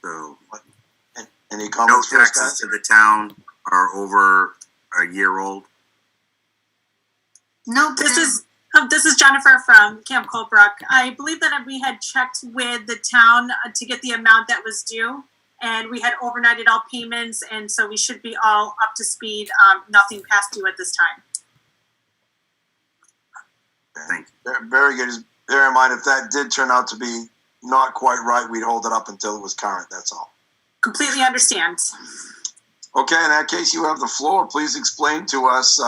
So Any no comments for us, taxes guys? to the town are over a year old. No, This is Jennifer from Camp Colebrook. I believe that we had checked with the town to get the amount that was due, and we had overnighted all payments, and so we should be all up to speed. Nothing past due at this time. Thank you. Very good. Just bear in mind, if that did turn out to be not quite right, we'd hold it up until it was current, that's all. Completely understand. Okay, in that case, you have the floor. Please explain to us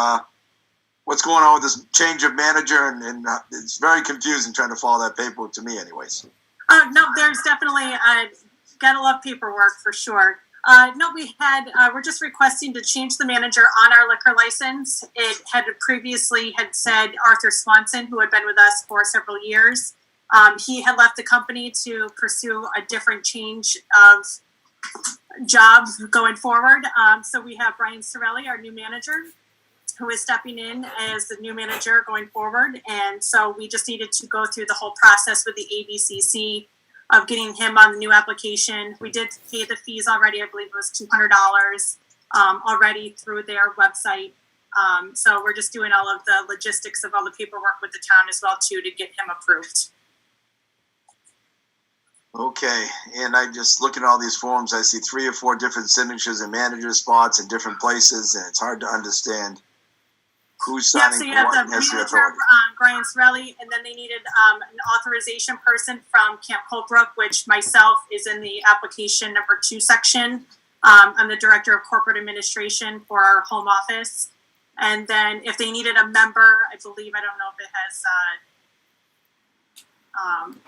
what's going on with this change of manager, and it's very confusing trying to follow that paperwork to me anyways. No, there's definitely gotta love paperwork for sure. No, we're just requesting to change the manager on our liquor license. It had previously had said Arthur Swanson, who had been with us for several years. He had left the company to pursue a different change of job going forward. So we have Brian Sorelli, our new manager, who is stepping in as the new manager going forward. And so we just needed to go through the whole process with the ABCC of getting him on the new application. We did pay the fees already. I believe it was $200 already through their website. So we're just doing all of the logistics of all the paperwork with the town as well too to get him approved. Okay, and I just look at all these forms, I see 3 or 4 different signatures and manager spots in different places, and it's hard to understand who's Yeah, signing so you for have what the and has the manager, authority. Brian Sorelli, and then they needed an authorization person from Camp Colebrook, which myself is in the application number 2 section. I'm the director of corporate administration for our home office. And then if they needed a member, I believe, I don't know if it has,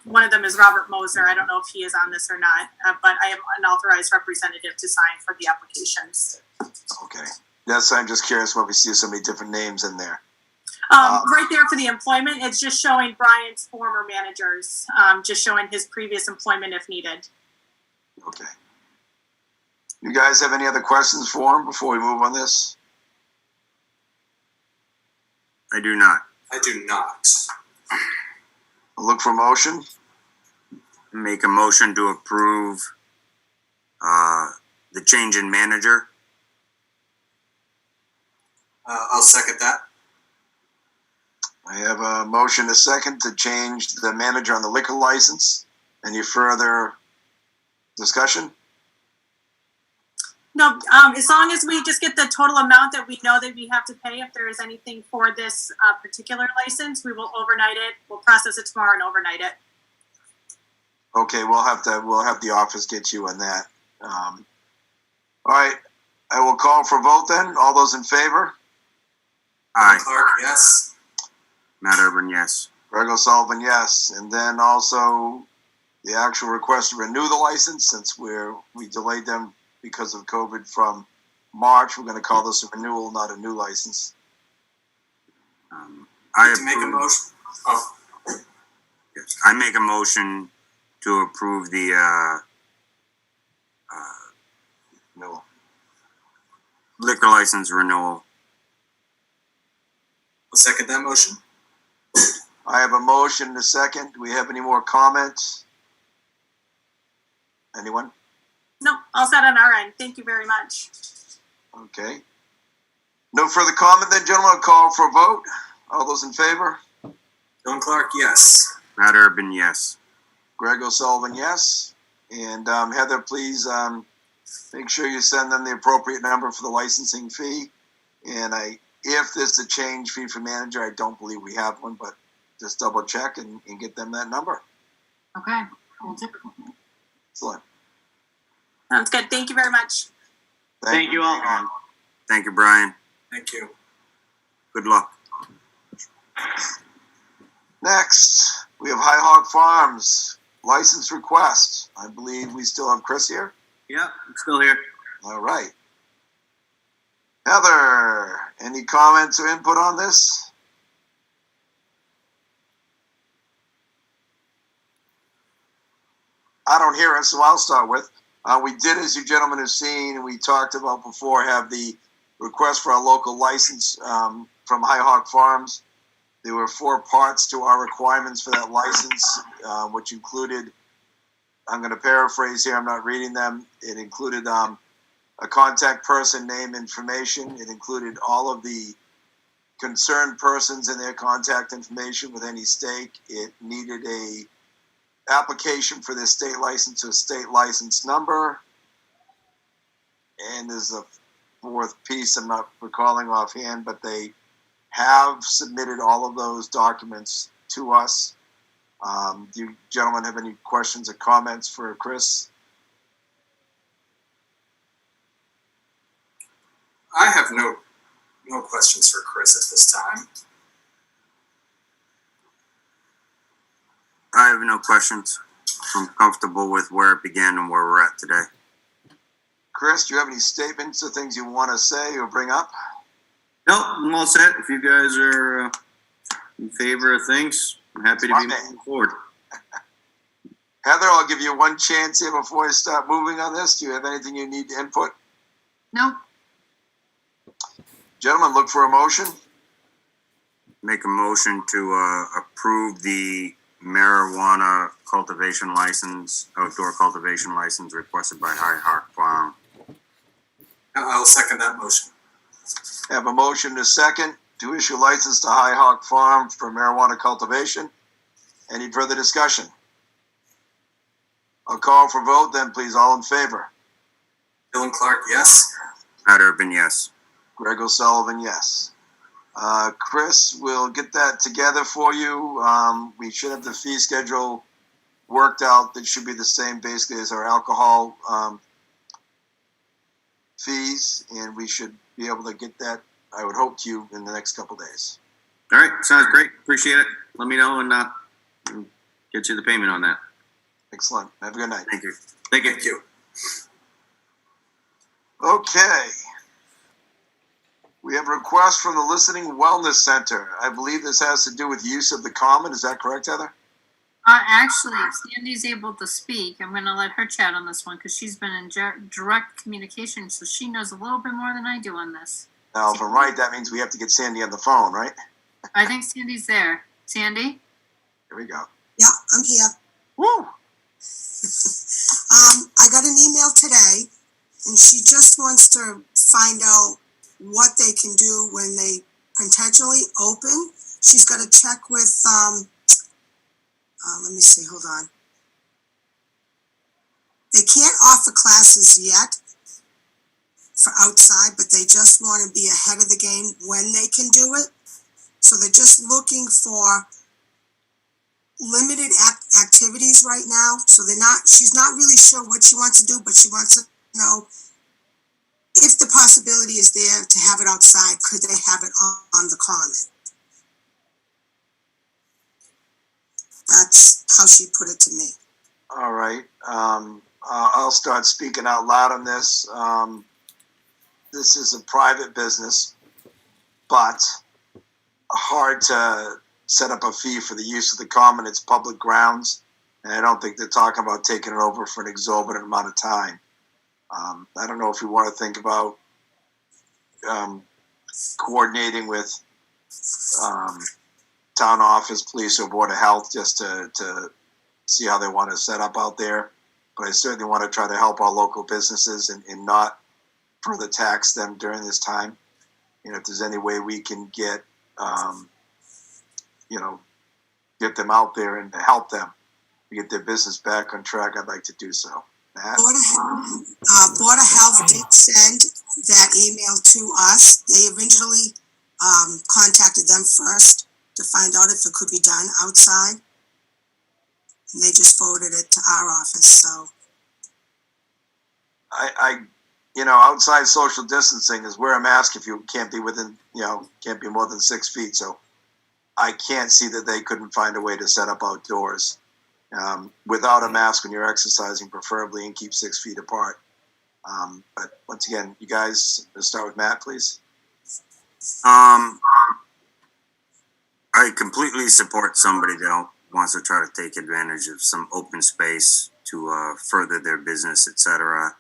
one of them is Robert Moser. I don't know if he is on this or not, but I am an authorized representative to sign for the applications. Okay, that's, I'm just curious why we see so many different names in there. Right there for the employment, it's just showing Brian's former managers, just showing his previous employment if needed. Okay. You guys have any other questions for him before we move on this? I do not. I do not. I'll look for motion. Make a motion to approve the change in manager. I'll second that. I have a motion, a second, to change the manager on the liquor license. Any further discussion? No, as long as we just get the total amount that we know that we have to pay, if there is anything for this particular license, we will overnight it. We'll process it tomorrow and overnight it. Okay, we'll have the office get you on that. All right, I will call for a vote then. All those in favor? Aye. Clark, yes. Matt Urban, yes. Greg O'Sullivan, yes. And then also the actual request to renew the license, since we delayed them because of COVID from March. We're going to call this a renewal, not a new license. I To make a motion. Oh, Yes, I make a motion to approve the Renewal. liquor license renewal. I'll second that motion. I have a motion and a second. Do we have any more comments? Anyone? No, all set on our end. Thank you very much. Okay. No further comment then, gentlemen. I'll call for a vote. All those in favor? Don Clark, yes. Matt Urban, yes. Greg O'Sullivan, yes. And Heather, please make sure you send them the appropriate number for the licensing fee. And if there's a change fee for manager, I don't believe we have one, but just double check and get them that number. Okay, we'll do. Excellent. Sounds good. Thank you very much. Thank you all. Thank you, Brian. Thank you. Good luck. Next, we have High Hog Farms license request. I believe we still have Chris here. Yeah, I'm still here. All right. Heather, any comments or input on this? I don't hear it, so I'll start with. We did, as you gentlemen have seen, and we talked about before, have the request for a local license from High Hog Farms. There were 4 parts to our requirements for that license, which included, I'm going to paraphrase here, I'm not reading them. It included a contact person, name, information. It included all of the concerned persons and their contact information with any stake. It needed a application for their state license or state license number. And there's a 4th piece I'm not recalling offhand, but they have submitted all of those documents to us. Do you gentlemen have any questions or comments for Chris? I have no questions for Chris at this time. I have no questions. I'm comfortable with where it began and where we're at today. Chris, do you have any statements or things you want to say or bring up? No, I'm all set. If you guys are in favor of things, I'm happy to be moving forward. Heather, I'll give you one chance here before I start moving on this. Do you have anything you need to input? No. Gentlemen, look for a motion. Make a motion to approve the marijuana cultivation license, outdoor cultivation license requested by High Hawk Farm. I'll second that motion. Have a motion and a second to issue license to High Hawk Farm for marijuana cultivation. Any further discussion? I'll call for vote then, please. All in favor? Dylan Clark, yes. Matt Urban, yes. Greg O'Sullivan, yes. Chris, we'll get that together for you. We should have the fee schedule worked out. That should be the same basically as our alcohol fees, and we should be able to get that, I would hope, to you in the next couple days. All right, sounds great. Appreciate it. Let me know and get you the payment on that. Excellent. Have a good night. Thank you. Thank you. Thank you. Okay. We have a request from the Listening Wellness Center. I believe this has to do with use of the common. Is that correct, Heather? Actually, Sandy's able to speak. I'm going to let her chat on this one because she's been in direct communication, so she knows a little bit more than I do on this. Now, if I'm right, that means we have to get Sandy on the phone, right? I think Sandy's there. Sandy? Here we go. Yeah, I'm here. Woo! I got an email today, and she just wants to find out what they can do when they potentially open. She's got to check with, let me see, hold on. They can't offer classes yet for outside, but they just want to be ahead of the game when they can do it. So they're just looking for limited activities right now. So she's not really sure what she wants to do, but she wants to know if the possibility is there to have it outside, could they have it on the common? That's how she put it to me. All right. I'll start speaking out loud on this. This is a private business, but hard to set up a fee for the use of the common. It's public grounds, and I don't think they're talking about taking it over for an exorbitant amount of time. I don't know if you want to think about coordinating with town office, police, or board of health just to see how they want to set up out there. But I certainly want to try to help our local businesses and not further tax them during this time. And if there's any way we can get, get them out there and to help them to get their business back on track, I'd like to do so. Matt? Board of Health did send that email to us. They originally contacted them first to find out if it could be done outside. And they just forwarded it to our office, so. Outside social distancing is wear a mask if you can't be within, can't be more than 6 feet. So I can't see that they couldn't find a way to set up outdoors without a mask when you're exercising, preferably, and keep 6 feet apart. But once again, you guys, let's start with Matt, please. I completely support somebody that wants to try to take advantage of some open space to further their business, etc.,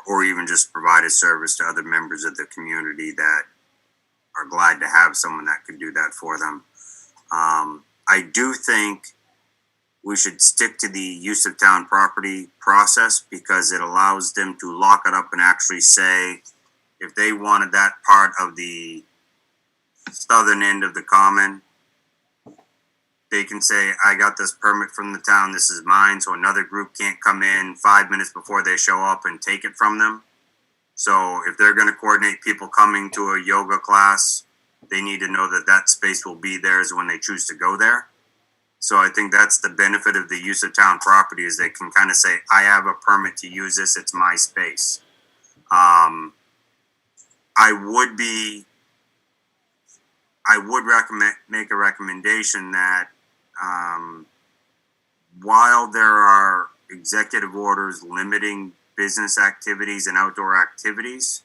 or even just provide a service to other members of the community that are glad to have someone that could do that for them. I do think we should stick to the use of town property process because it allows them to lock it up and actually say if they wanted that part of the southern end of the common, they can say, I got this permit from the town, this is mine, so another group can't come in 5 minutes before they show up and take it from them. So if they're gonna coordinate people coming to a yoga class, they need to know that that space will be theirs when they choose to go there. So I think that's the benefit of the use of town property is they can kind of say, I have a permit to use this, it's my space. I would make a recommendation that while there are executive orders limiting business activities and outdoor activities,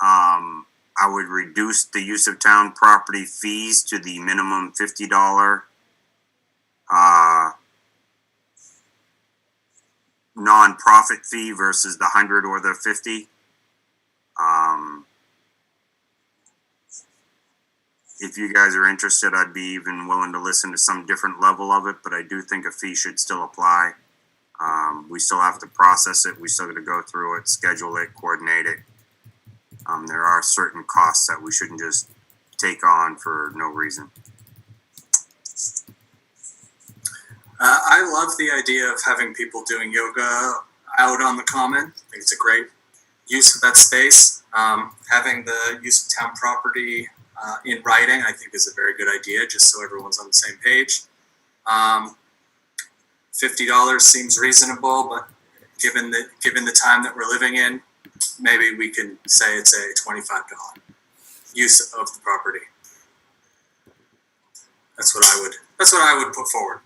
I would reduce the use of town property fees to the minimum $50 non-profit fee versus the 100 or the 50. If you guys are interested, I'd be even willing to listen to some different level of it, but I do think a fee should still apply. We still have to process it. We still got to go through it, schedule it, coordinate it. There are certain costs that we shouldn't just take on for no reason. I love the idea of having people doing yoga out on the common. I think it's a great use of that space. Having the use of town property in writing, I think, is a very good idea, just so everyone's on the same page. $50 seems reasonable, but given the time that we're living in, maybe we can say it's a $25 use of the property. That's what I would put forward.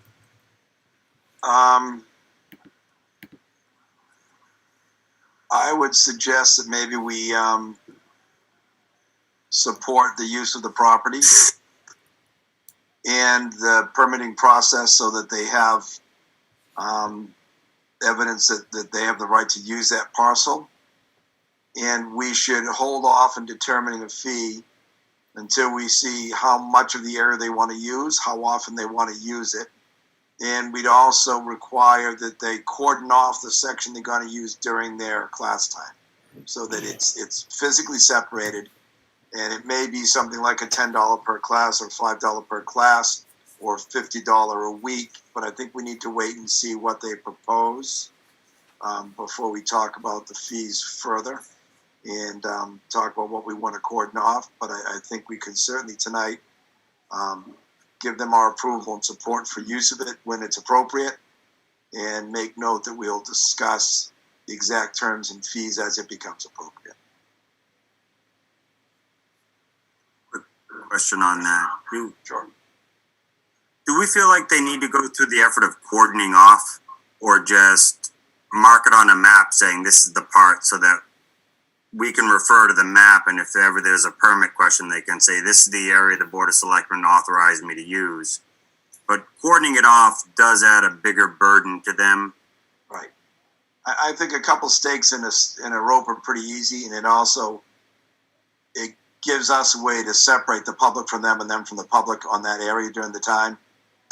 I would suggest that maybe we support the use of the property and the permitting process so that they have evidence that they have the right to use that parcel. And we should hold off in determining a fee until we see how much of the area they want to use, how often they want to use it. And we'd also require that they cordon off the section they're going to use during their class time so that it's physically separated. And it may be something like a $10 per class or $5 per class or $50 a week. But I think we need to wait and see what they propose before we talk about the fees further and talk about what we want to cordon off. But I think we can certainly tonight give them our approval and support for use of it when it's appropriate, and make note that we'll discuss the exact terms and fees as it becomes appropriate. Quick question on that. Sure. Do we feel like they need to go through the effort of cordoning off or just mark it on a map saying this is the part so that we can refer to the map, and if ever there's a permit question, they can say, this is the area the Board of Selectmen authorized me to use. But cordoning it off does add a bigger burden to them. Right. I think a couple stakes in a rope are pretty easy, and it gives us a way to separate the public from them and them from the public on that area during the time.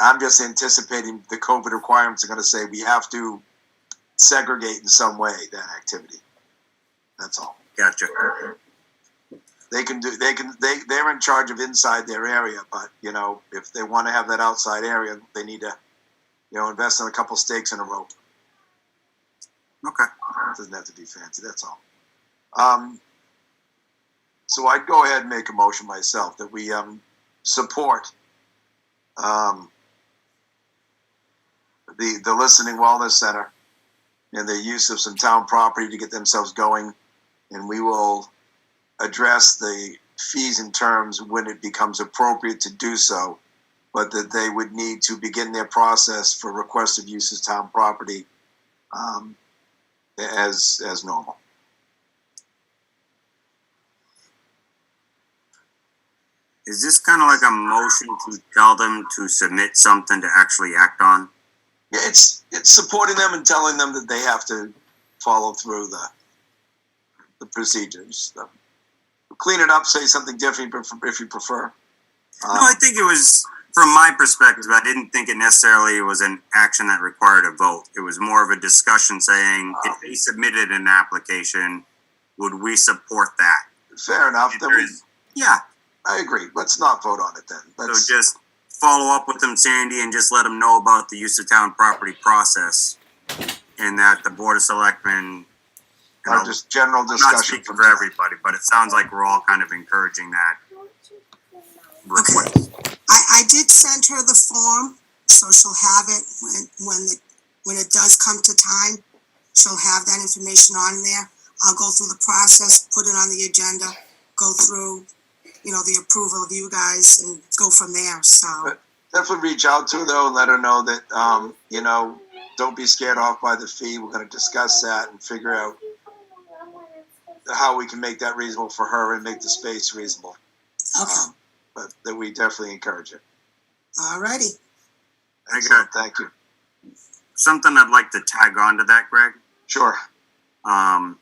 I'm just anticipating the COVID requirements are going to say we have to segregate in some way that activity. That's all. Gotcha. They're in charge of inside their area, but if they want to have that outside area, they need to invest in a couple stakes in a rope. Okay. It doesn't have to be fancy, that's all. So I'd go ahead and make a motion myself that we support the Listening Wellness Center and the use of some town property to get themselves going, and we will address the fees and terms when it becomes appropriate to do so, but that they would need to begin their process for request of use as town property as normal. Is this kind of like a motion to tell them to submit something to actually act on? Yeah, it's supporting them and telling them that they have to follow through the procedures. Clean it up, say something different if you prefer. No, I think it was from my perspective, I didn't think it necessarily was an action that required a vote. It was more of a discussion saying, if they submitted an application, would we support that? Fair enough. Then we, Yeah, I agree. Let's not vote on it then. so Let's, just follow up with them, Sandy, and just let them know about the use of town property process. And that the Board of Selectmen, you know, just general I'm not discussion. speaking for everybody, but it sounds like we're all kind of encouraging that request. I did send her the form, so she'll have it when it does come to time. She'll have that information on there. I'll go through the process, put it on the agenda, go through, the approval of you guys and go from there, so. Definitely reach out to her though and let her know that, don't be scared off by the fee. We're gonna discuss that and figure out how we can make that reasonable for her and make the space reasonable. Okay, But that we definitely encourage it. alrighty. Excellent, thank you. Something I'd like to tag on to that, Greg. Sure. I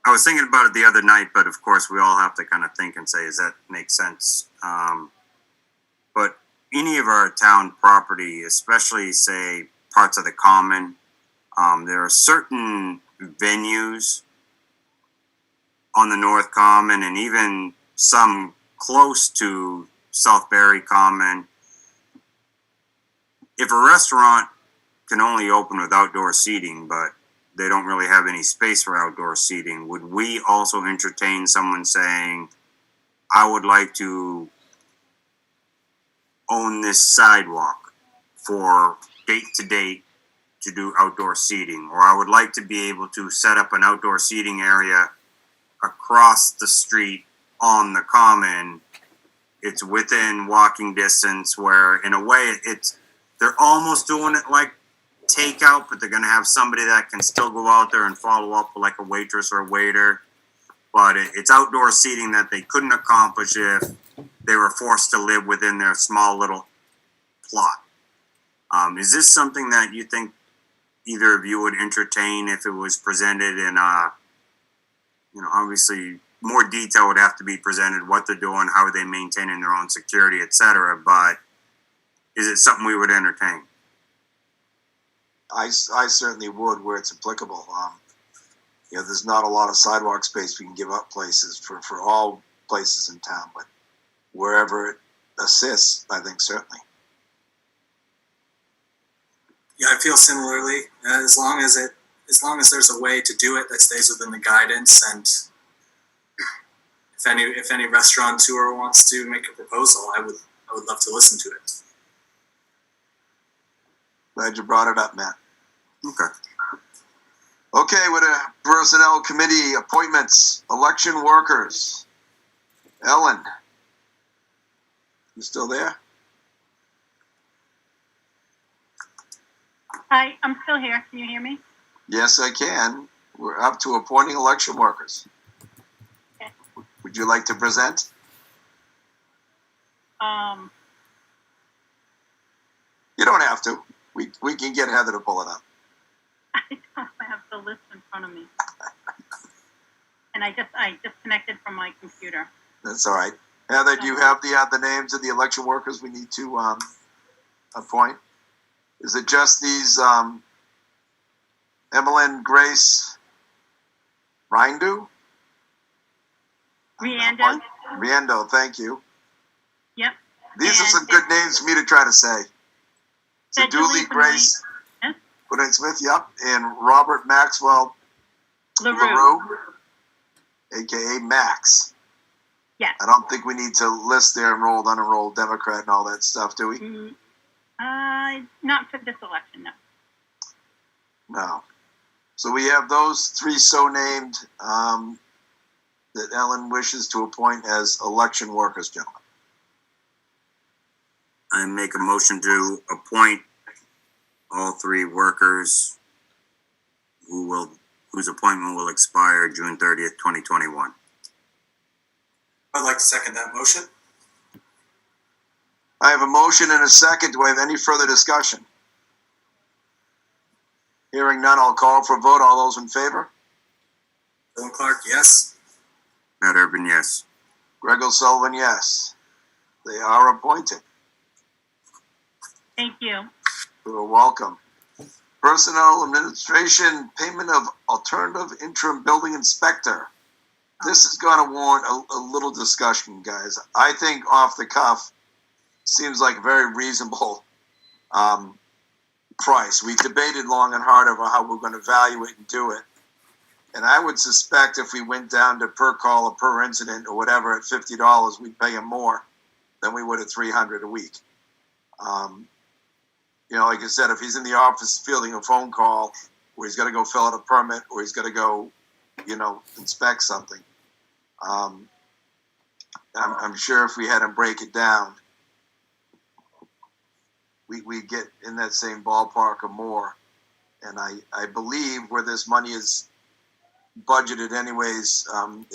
was thinking about it the other night, but of course we all have to kind of think and say, does that make sense? But any of our town property, especially say parts of the common, there are certain venues on the North Common and even some close to South Barry Common. If a restaurant can only open with outdoor seating, but they don't really have any space for outdoor seating, would we also entertain someone saying, I would like to own this sidewalk for date to date to do outdoor seating, or I would like to be able to set up an outdoor seating area across the street on the common. It's within walking distance, where in a way they're almost doing it like takeout, but they're going to have somebody that can still go out there and follow up with like a waitress or a waiter. But it's outdoor seating that they couldn't accomplish if they were forced to live within their small little plot. Is this something that you think either of you would entertain if it was presented in obviously more detail would have to be presented, what they're doing, how are they maintaining their own security, etc. But is it something we would entertain? I certainly would where it's applicable. There's not a lot of sidewalk space we can give up places for all places in town, but wherever it assists, I think certainly. Yeah, I feel similarly. As long as there's a way to do it that stays within the guidance, and if any restaurateur wants to make a proposal, I would love to listen to it. Glad you brought it up, Matt. Okay. Okay, with a personnel committee appointments, election workers. Ellen, you still there? Hi, I'm still here. Can you hear me? Yes, I can. We're up to appointing election workers. Okay. Would you like to present? You don't have to. We can get Heather to pull it up. I don't have the list in front of me. And I disconnected from my computer. That's all right. Heather, do you have the names of the election workers we need to appoint? Is it just these Evelyn Grace Rindu? Riendo, thank you. Yep. These are some good names for me to try to say. So Julie Grace Smith, yep, and Robert Maxwell LaRue, aka Max. Yeah. I don't think we need to list their enrolled, unenrolled, Democrat, and all that stuff, do we? Not for this election, no. No. So we have those three so named that Ellen wishes to appoint as election workers, gentlemen. I make a motion to appoint all three workers whose appointment will expire June 30th, 2021. I'd like to second that motion. I have a motion and a second. Do I have any further discussion? Hearing none, I'll call for a vote. All those in favor? Bill Clark, yes. Matt Urban, yes. Greg O'Sullivan, yes. They are appointed. Thank you. You're welcome. Personnel Administration, payment of alternative interim building inspector. This is going to warrant a little discussion, guys. I think off the cuff seems like a very reasonable price. We debated long and hard over how we're going to evaluate and do it. And I would suspect if we went down to per call or per incident or whatever at $50, we'd pay him more than we would at $300 a week. Like I said, if he's in the office fielding a phone call, or he's got to go fill out a permit, or he's got to go, inspect something, I'm sure if we had him break it down, we get in that same ballpark or more. And I believe where this money is budgeted anyways,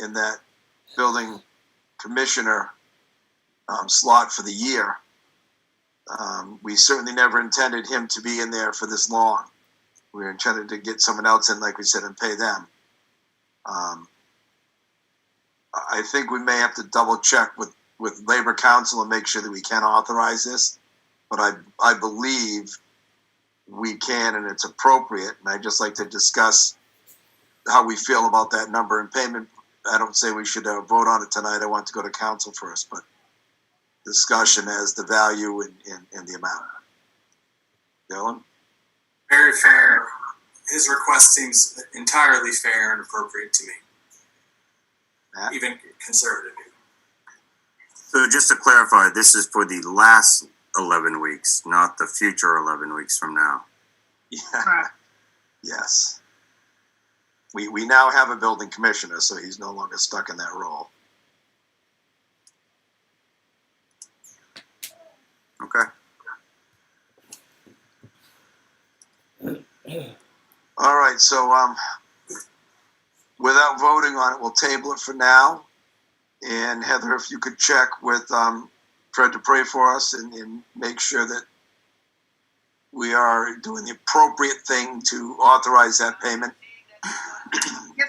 in that building commissioner slot for the year, we certainly never intended him to be in there for this long. We were intended to get someone else in, like we said, and pay them. I think we may have to double check with Labor Council and make sure that we can authorize this. But I believe we can, and it's appropriate. And I'd just like to discuss how we feel about that number and payment. I don't say we should vote on it tonight. I want to go to council first, but discussion as the value and the amount. Dylan? Very fair. His request seems entirely fair and appropriate to me, Matt? even conservative. So just to clarify, this is for the last 11 weeks, not the future 11 weeks from now. Yeah. Yes. We now have a building commissioner, so he's no longer stuck in that role. Okay. All right, so without voting on it, we'll table it for now. And Heather, if you could check with Fred to pray for us and make sure that we are doing the appropriate thing to authorize that payment. Yep.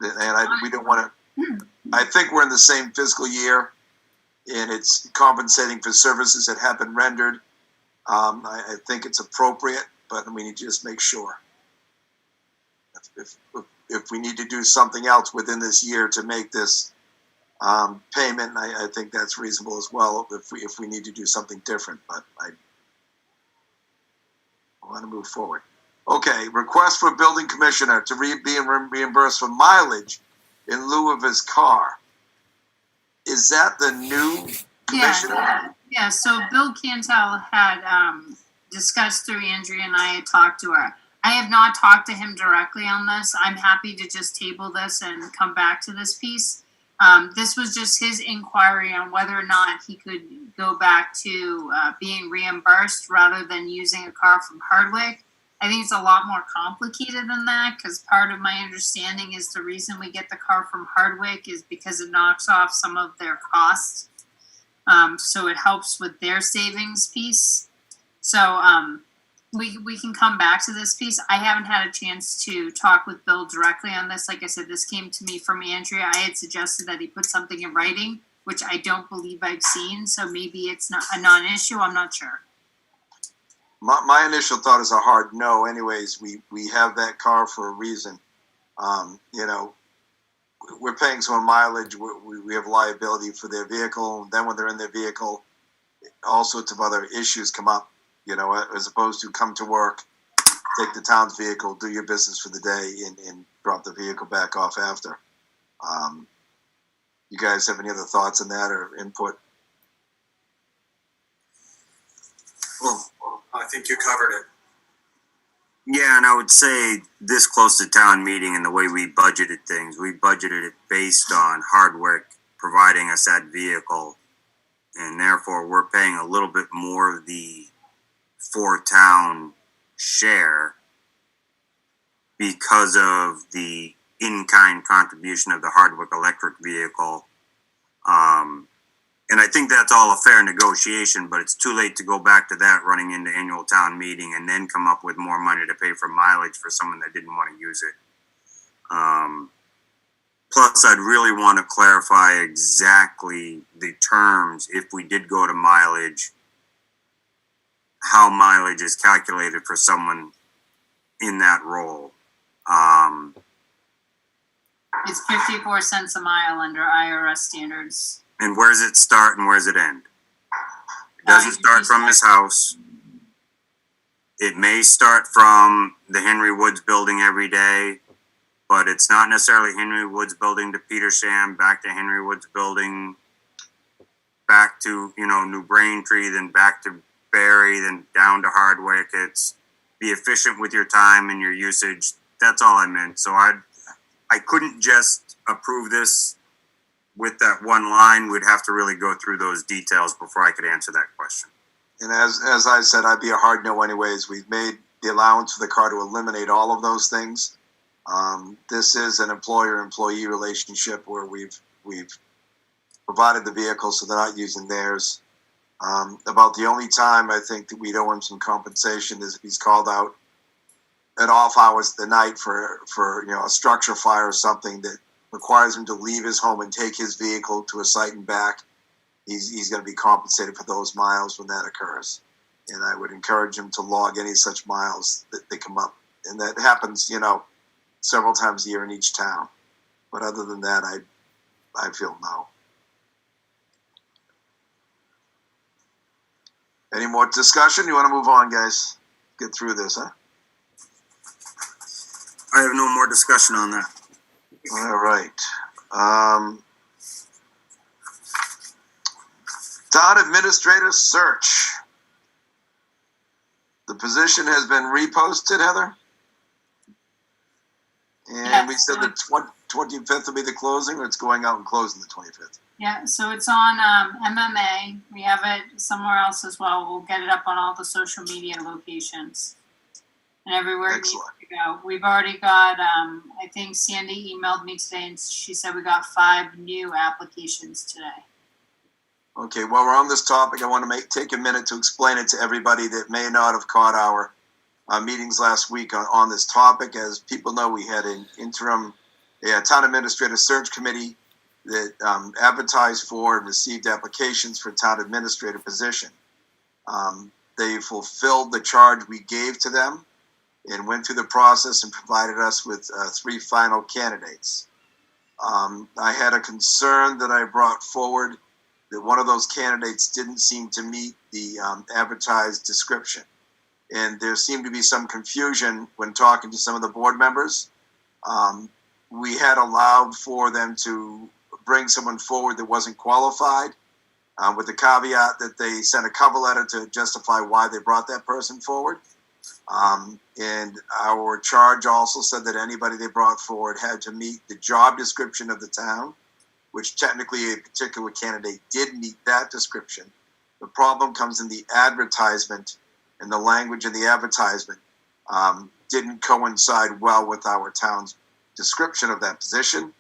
And we don't want to. I think we're in the same fiscal year, and it's compensating for services that have been rendered. I think it's appropriate, but we need to just make sure. If we need to do something else within this year to make this payment, I think that's reasonable as well. If we need to do something different, but I want to move forward. Okay, request for building commissioner to be reimbursed for mileage in lieu of his car. Is that the new commissioner? Yeah, so Bill Cantel had discussed through Andrea and I had talked to her. I have not talked to him directly on this. I'm happy to just table this and come back to this piece. This was just his inquiry on whether or not he could go back to being reimbursed rather than using a car from Hardwick. I think it's a lot more complicated than that, because part of my understanding is the reason we get the car from Hardwick is because it knocks off some of their costs. So it helps with their savings piece. So we can come back to this piece. I haven't had a chance to talk with Bill directly on this. Like I said, this came to me from Andrea. I had suggested that he put something in writing, which I don't believe I've seen. So maybe it's not a non-issue. I'm not sure. My initial thought is a hard no. Anyways, we have that car for a reason. We're paying some mileage. We have liability for their vehicle. Then when they're in their vehicle, all sorts of other issues come up. As opposed to come to work, take the town's vehicle, do your business for the day, and drop the vehicle back off after. You guys have any other thoughts on that or input? Well, I think you covered it. Yeah, and I would say this close to town meeting and the way we budgeted things, we budgeted it based on Hardwick providing us that vehicle, and therefore we're paying a little bit more of the for town share because of the in-kind contribution of the Hardwick electric vehicle. And I think that's all a fair negotiation, but it's too late to go back to that running into annual town meeting and then come up with more money to pay for mileage for someone that didn't want to use it. Plus, I'd really want to clarify exactly the terms if we did go to mileage how mileage is calculated for someone in that role. It's 54 cents a mile under IRS standards. And where does it start and where does it end? It doesn't start from his house. It may start from the Henry Woods building every day, but it's not necessarily Henry Woods building to Petersham, back to Henry Woods building, back to, New Braintree, then back to Barre, then down to Hardwick. It's be efficient with your time and your usage. That's all I meant. So I couldn't just approve this with that one line. We'd have to really go through those details before I could answer that question. And as I said, I'd be a hard no anyways. We've made the allowance for the car to eliminate all of those things. This is an employer-employee relationship where we've provided the vehicle, so they're not using theirs. About the only time I think that we'd owe him some compensation is if he's called out at off hours of the night for a structure fire or something that requires him to leave his home and take his vehicle to a site and back. He's going to be compensated for those miles when that occurs. And I would encourage him to log any such miles that they come up. And that happens, several times a year in each town. But other than that, I feel no. Any more discussion? You want to move on, guys? Get through this, huh? I have no more discussion on that. All right. Town administrator search. The position has been reposted, Heather? And Yes. we said the 25th will be the closing, or it's going out and closing the 25th? Yeah, so it's on MMA. We have it somewhere else as well. We'll get it up on all the social media locations and everywhere it needs Excellent. to go. We've already got, I think Sandy emailed me today and she said we got 5 new applications today. Okay, while we're on this topic, I want to take a minute to explain it to everybody that may not have caught our meetings last week on this topic. As people know, we had an interim town administrator search committee that advertised for and received applications for town administrator position. They fulfilled the charge we gave to them and went through the process and provided us with 3 final candidates. I had a concern that I brought forward that one of those candidates didn't seem to meet the advertised description. And there seemed to be some confusion when talking to some of the board members. We had allowed for them to bring someone forward that wasn't qualified, with the caveat that they sent a cover letter to justify why they brought that person forward. And our charge also said that anybody they brought forward had to meet the job description of the town, which technically a particular candidate did meet that description. The problem comes in the advertisement, and the language in the advertisement didn't coincide well with our town's description of that position,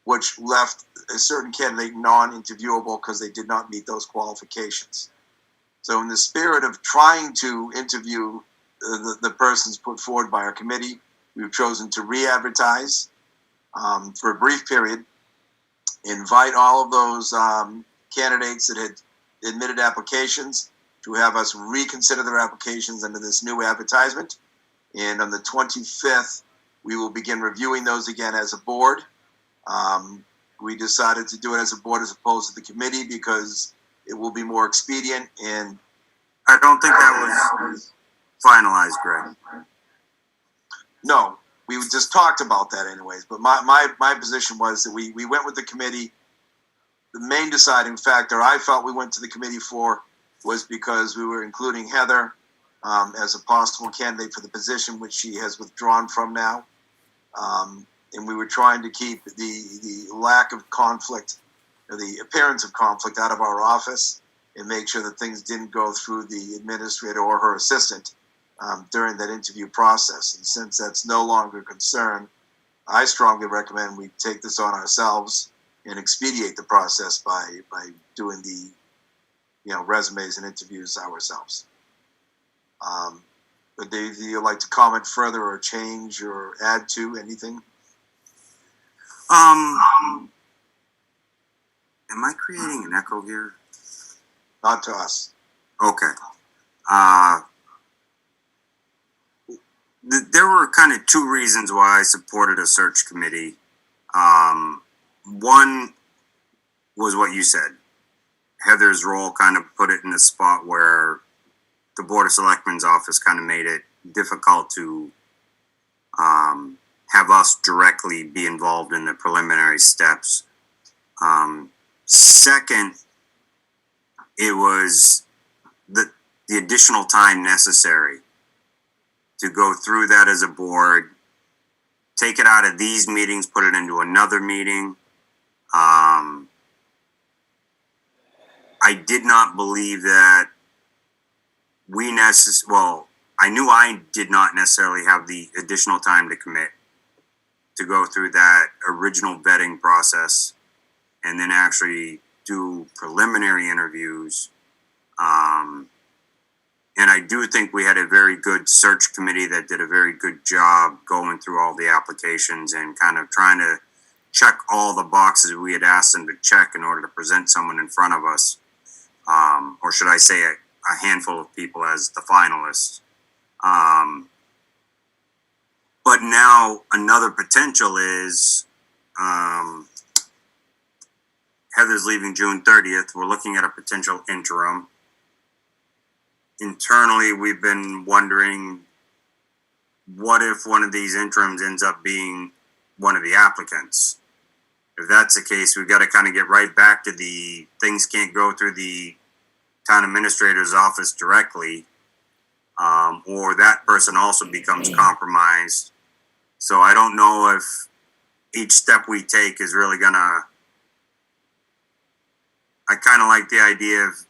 which left a certain candidate non-interviewable because they did not meet those qualifications. So in the spirit of trying to interview the persons put forward by our committee, we've chosen to re-advertise for a brief period, invite all of those candidates that had admitted applications to have us reconsider their applications under this new advertisement. And on the 25th, we will begin reviewing those again as a board. We decided to do it as a board as opposed to the committee because it will be more expedient. And I don't think that was finalized, Greg. No, we just talked about that anyways. But my position was that we went with the committee. The main deciding factor I felt we went to the committee for was because we were including Heather as a possible candidate for the position, which she has withdrawn from now. And we were trying to keep the lack of conflict, or the appearance of conflict, out of our office and make sure that things didn't go through the administrator or her assistant during that interview process. And since that's no longer a concern, I strongly recommend we take this on ourselves and expedite the process by doing the resumes and interviews ourselves. But do you like to comment further or change or add to anything? Am I creating an echo here? Not to us. Okay. There were kind of two reasons why I supported a search committee. One was what you said. Heather's role kind of put it in a spot where the Board of Selectmen's office kind of made it difficult to have us directly be involved in the preliminary steps. Second, it was the additional time necessary to go through that as a board, take it out of these meetings, put it into another meeting. I did not believe that I knew I did not necessarily have the additional time to commit to go through that original vetting process and then actually do preliminary interviews. And I do think we had a very good search committee that did a very good job going through all the applications and kind of trying to check all the boxes we had asked them to check in order to present someone in front of us. Or should I say a handful of people as the finalists. But now another potential is Heather's leaving June 30th. We're looking at a potential interim. Internally, we've been wondering, what if one of these interims ends up being one of the applicants? If that's the case, we've got to kind of get right back to the things can't go through the town administrator's office directly, or that person also becomes compromised. So I don't know if each step we take is really gonna, I kind of like the idea of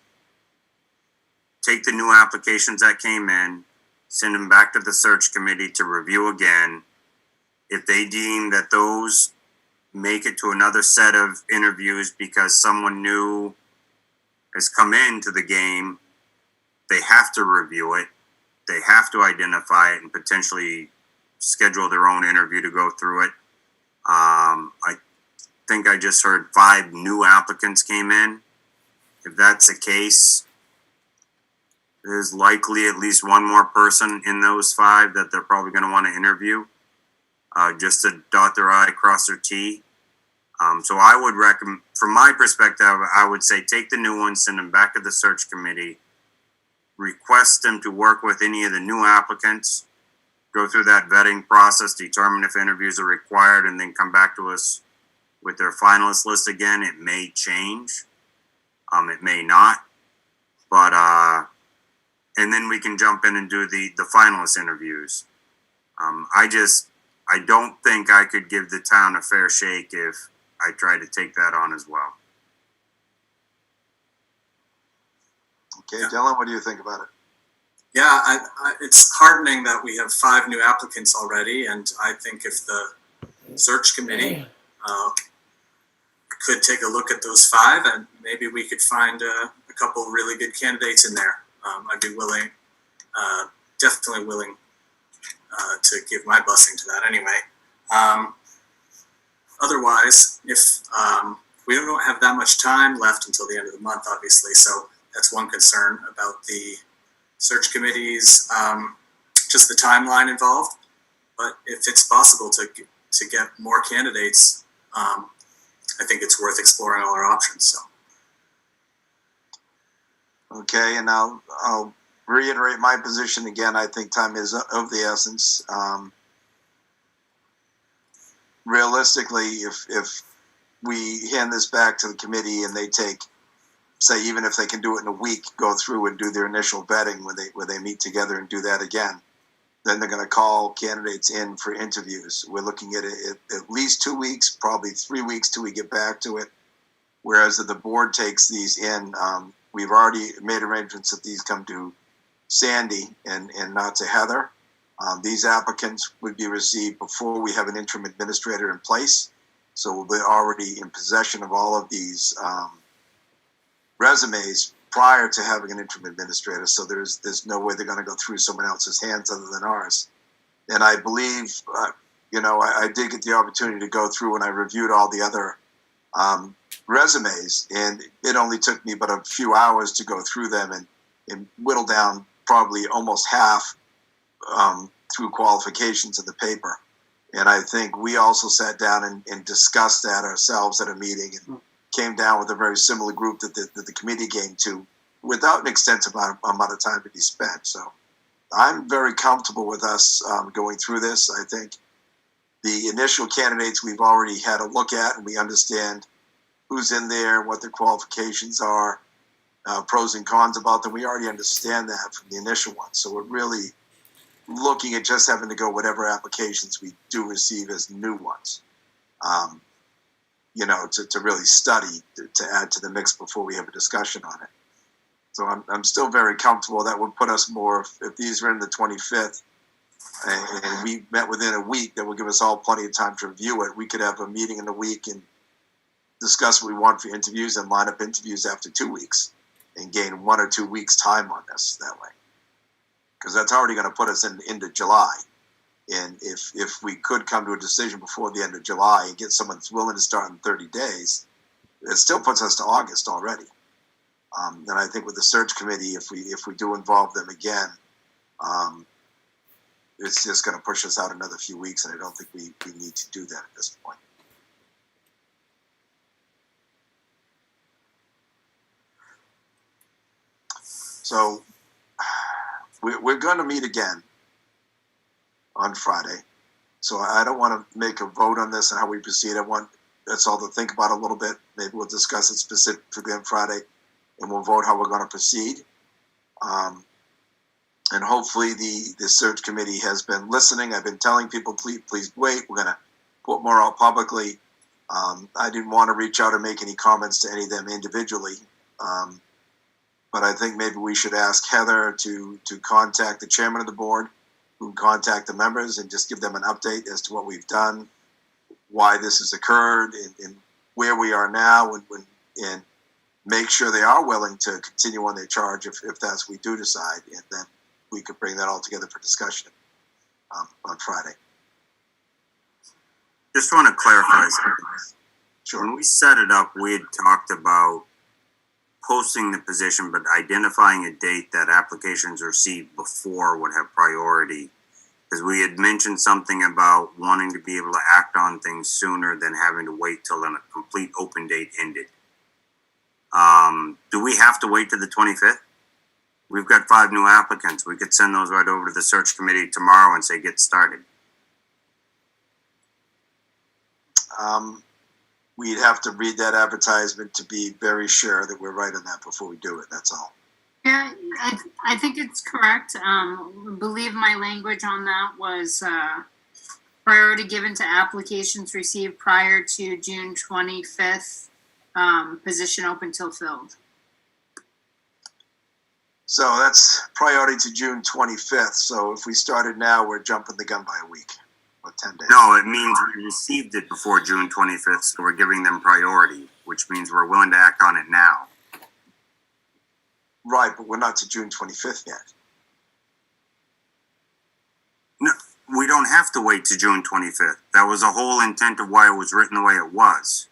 take the new applications that came in, send them back to the search committee to review again. If they deem that those make it to another set of interviews because someone new has come into the game, they have to review it. They have to identify it and potentially schedule their own interview to go through it. I think I just heard 5 new applicants came in. If that's the case, there's likely at least one more person in those 5 that they're probably going to want to interview, just to dot their I, cross their T. So I would recommend, from my perspective, I would say take the new ones, send them back to the search committee, request them to work with any of the new applicants, go through that vetting process, determine if interviews are required, and then come back to us with their finalist list again. It may change. It may not. But, and then we can jump in and do the finalist interviews. I don't think I could give the town a fair shake if I tried to take that on as well. Okay, Dylan, what do you think about it? Yeah, it's heartening that we have 5 new applicants already, and I think if the search committee could take a look at those 5, and maybe we could find a couple really good candidates in there. I'd be willing, definitely willing to give my blessing to that anyway. Otherwise, if we don't have that much time left until the end of the month, obviously, so that's one concern about the search committees, just the timeline involved. But if it's possible to get more candidates, I think it's worth exploring all our options. So. Okay, and I'll reiterate my position again. I think time is of the essence. Realistically, if we hand this back to the committee and they take, say, even if they can do it in a week, go through and do their initial vetting where they meet together and do that again, then they're going to call candidates in for interviews. We're looking at it at least 2 weeks, probably 3 weeks till we get back to it. Whereas if the board takes these in, we've already made arrangements that these come to Sandy and not to Heather. These applicants would be received before we have an interim administrator in place. So we'll be already in possession of all of these resumes prior to having an interim administrator. So there's no way they're going to go through someone else's hands other than ours. And I believe, I did get the opportunity to go through and I reviewed all the other resumes, and it only took me but a few hours to go through them and whittle down probably almost half through qualifications in the paper. And I think we also sat down and discussed that ourselves at a meeting and came down with a very similar group that the committee came to without an extensive amount of time to be spent. So I'm very comfortable with us going through this. I think the initial candidates we've already had a look at, and we understand who's in there, what their qualifications are, pros and cons about them. We already understand that from the initial one. So we're really looking at just having to go whatever applications we do receive as new ones, to really study, to add to the mix before we have a discussion on it. So I'm still very comfortable. That would put us more, if these are in the 25th, and we met within a week, that would give us all plenty of time to review it. We could have a meeting in a week and discuss what we want for interviews and line up interviews after 2 weeks and gain 1 or 2 weeks time on this that way. Because that's already going to put us into July. And if we could come to a decision before the end of July and get someone that's willing to start in 30 days, it still puts us to August already. And I think with the search committee, if we do involve them again, it's just going to push us out another few weeks, and I don't think we need to do that at this point. So we're going to meet again on Friday. So I don't want to make a vote on this and how we proceed. I want us all to think about it a little bit. Maybe we'll discuss it specifically on Friday, and we'll vote how we're going to proceed. And hopefully the search committee has been listening. I've been telling people, please wait. We're going to put more out publicly. I didn't want to reach out or make any comments to any of them individually. But I think maybe we should ask Heather to contact the chairman of the board, who can contact the members and just give them an update as to what we've done, why this has occurred, and where we are now, and make sure they are willing to continue on their charge if that's what we do decide, and then we could bring that all together for discussion on Friday. Just want to clarify something. Sure. When we set it up, we had talked about posting the position, but identifying a date that applications received before would have priority. Because we had mentioned something about wanting to be able to act on things sooner than having to wait till a complete open date ended. Do we have to wait to the 25th? We've got 5 new applicants. We could send those right over to the search committee tomorrow and say, get started. We'd have to read that advertisement to be very sure that we're right on that before we do it. That's all. Yeah, I think it's correct. I believe my language on that was priority given to applications received prior to June 25th, position open till filled. So that's priority to June 25th. So if we started now, we're jumping the gun by a week or 10 days. No, it means we received it before June 25th, so we're giving them priority, which means we're willing to act on it now. Right, but we're not to June 25th yet. No, we don't have to wait to June 25th. That was the whole intent of why it was written the way it was.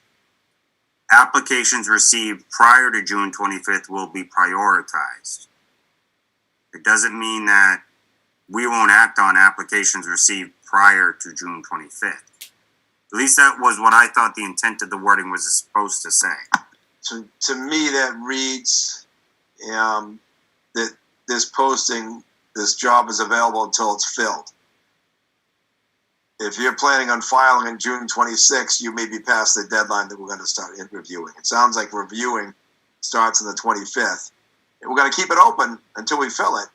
Applications received prior to June 25th will be prioritized. It doesn't mean that we won't act on applications received prior to June 25th. At least that was what I thought the intent of the wording was supposed to say. To me, that reads that this posting, this job is available until it's filled. If you're planning on filing on June 26th, you may be past the deadline that we're going to start reviewing. It sounds like reviewing starts on the 25th. And we're going to keep it open until we fill it,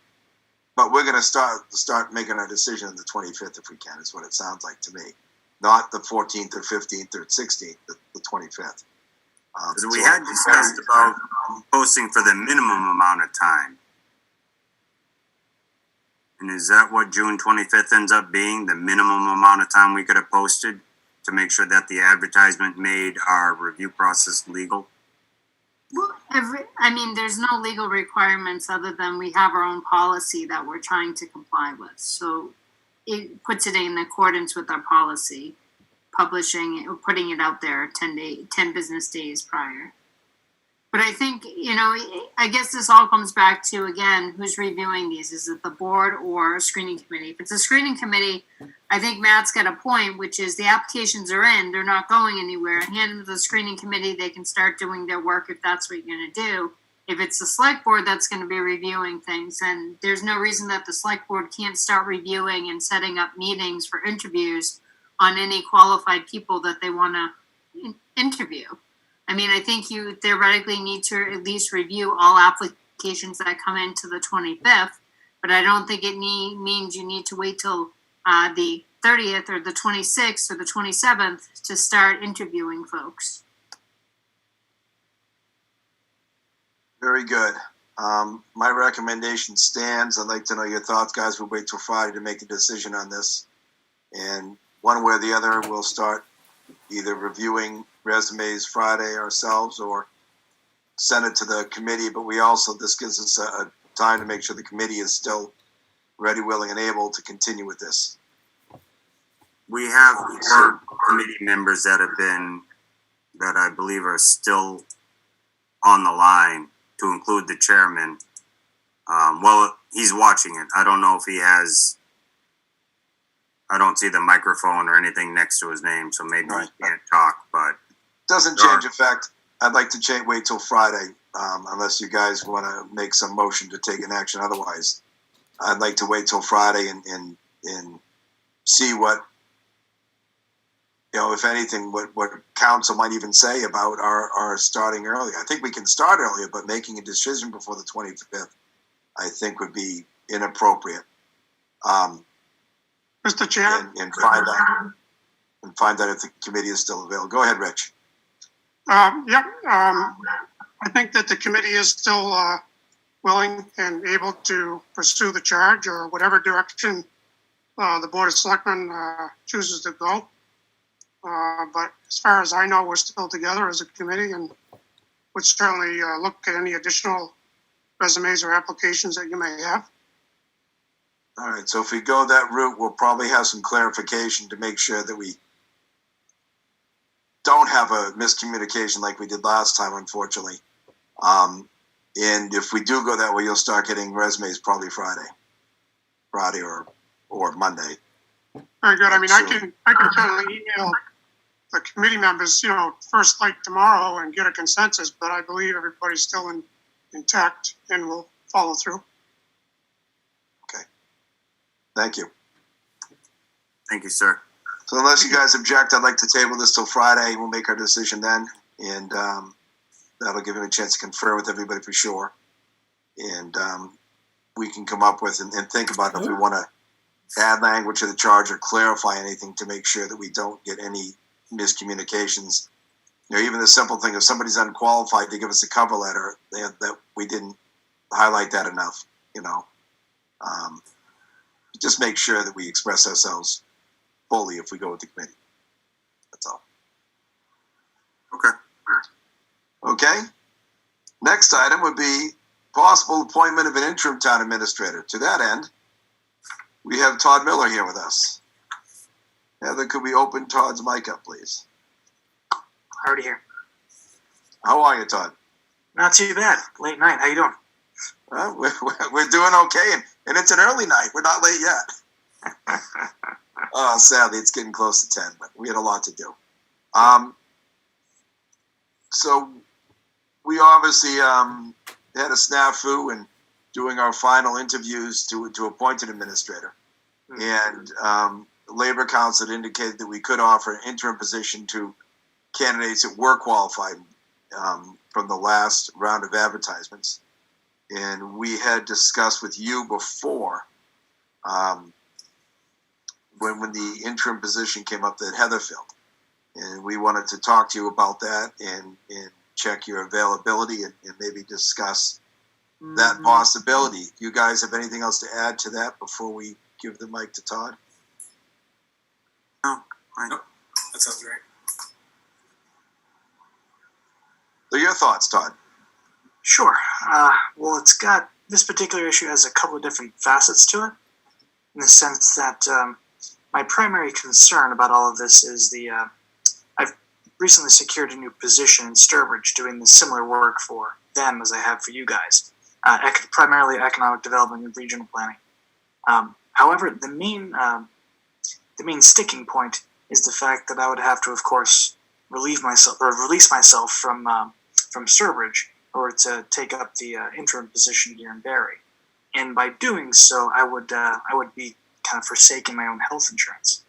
but we're going to start making our decision on the 25th if we can, is what it sounds like to me. Not the 14th or 15th or 16th, the 25th. So we had discussed about posting for the minimum amount of time. And is that what June 25th ends up being, the minimum amount of time we could have posted to make sure that the advertisement made our review process legal? Well, there's no legal requirements other than we have our own policy that we're trying to comply with. So it puts it in accordance with our policy, publishing it, putting it out there 10 business days prior. But I think, I guess this all comes back to, again, who's reviewing these? Is it the board or a screening committee? If it's a screening committee, I think Matt's got a point, which is the applications are in, they're not going anywhere. Hand them to the screening committee, they can start doing their work if that's what you're going to do. If it's the select board that's going to be reviewing things, and there's no reason that the select board can't start reviewing and setting up meetings for interviews on any qualified people that they want to interview. I mean, I think you theoretically need to at least review all applications that come into the 25th, but I don't think it means you need to wait till the 30th or the 26th or the 27th to start interviewing folks. Very good. My recommendation stands. I'd like to know your thoughts, guys. We'll wait till Friday to make a decision on this. And one way or the other, we'll start either reviewing resumes Friday ourselves or send it to the committee. But this gives us a time to make sure the committee is still ready, willing, and able to continue with this. We have 4 committee members that I believe are still on the line, to include the chairman. He's watching it. I don't know if he has. I don't see the microphone or anything next to his name, so maybe he can't talk. But doesn't change the fact. I'd like to wait till Friday, unless you guys want to make some motion to take an action. Otherwise, I'd like to wait till Friday and see what, if anything, what council might even say about our starting early. I think we can start earlier, but making a decision before the 25th, I think, would be inappropriate. Mr. Chair? And find out if the committee is still available. Go ahead, Rich. I think that the committee is still willing and able to pursue the charge or whatever direction the Board of Selectmen chooses to go. But as far as I know, we're still together as a committee and would certainly look at any additional resumes or applications that you may have. All right, so if we go that route, we'll probably have some clarification to make sure that we don't have a miscommunication like we did last time, unfortunately. And if we do go that way, you'll start getting resumes probably Friday or Monday. Very good. I mean, I can certainly email the committee members, first like tomorrow and get a consensus, but I believe everybody's still intact and will follow through. Okay. Thank you. Thank you, sir. So unless you guys object, I'd like to table this till Friday. We'll make our decision then, and that'll give him a chance to confer with everybody for sure. And we can come up with and think about if we want to add language to the charge or clarify anything to make sure that we don't get any miscommunications. Even the simple thing, if somebody's unqualified to give us a cover letter, that we didn't highlight that enough, just make sure that we express ourselves fully if we go with the committee. That's all. Okay. Next item would be possible appointment of an interim town administrator. To that end, we have Todd Miller here with us. Heather, could we open Todd's mic up, please? Already here. How are you, Todd? Not too bad. Late night. How you doing? We're doing okay, and it's an early night. We're not late yet. Sadly, it's getting close to 10, but we had a lot to do. So we obviously had a snafu in doing our final interviews to appoint an administrator. And Labor Council had indicated that we could offer an interim position to candidates that were qualified from the last round of advertisements. And we had discussed with you before when the interim position came up that Heather filled. And we wanted to talk to you about that and check your availability and maybe discuss that possibility. You guys have anything else to add to that before we give the mic to Todd? No. Nope. That sounds great. So your thoughts, Todd? Sure. Well, this particular issue has a couple of different facets to it, in the sense that my primary concern about all of this is recently secured a new position in Sturbridge doing the similar work for them as I have for you guys, primarily economic development and regional planning. However, the main sticking point is the fact that I would have to, of course, release myself from Sturbridge in order to take up the interim position here in Barre. And by doing so, I would be kind of forsaking my own health insurance.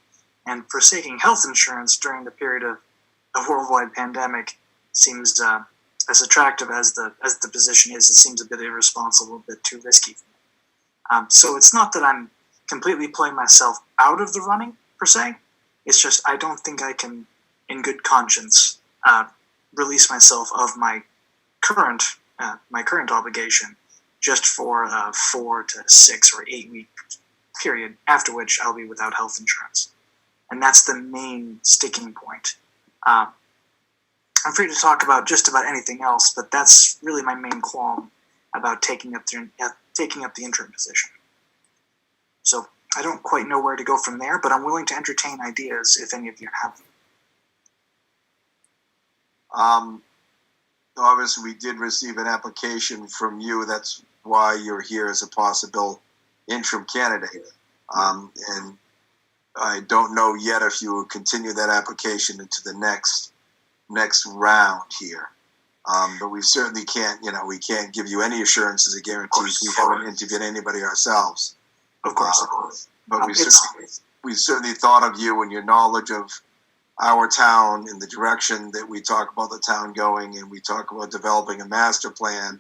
And forsaking health insurance during the period of a worldwide pandemic seems as attractive as the position is. It seems a bit irresponsible, a bit too risky for me. So it's not that I'm completely pulling myself out of the running per se. It's just I don't think I can, in good conscience, release myself of my current obligation just for a 4 to 6 or 8 week period, after which I'll be without health insurance. And that's the main sticking point. I'm free to talk about just about anything else, but that's really my main qualm about taking up the interim position. So I don't quite know where to go from there, but I'm willing to entertain ideas if any of you have them. Obviously, we did receive an application from you. That's why you're here as a possible interim candidate. And I don't know yet if you will continue that application into the next round here. But we certainly can't, we can't give you any assurances or guarantees. We haven't interviewed anybody ourselves. Of course. But we certainly thought of you and your knowledge of our town in the direction that we talk about the town going, and we talk about developing a master plan,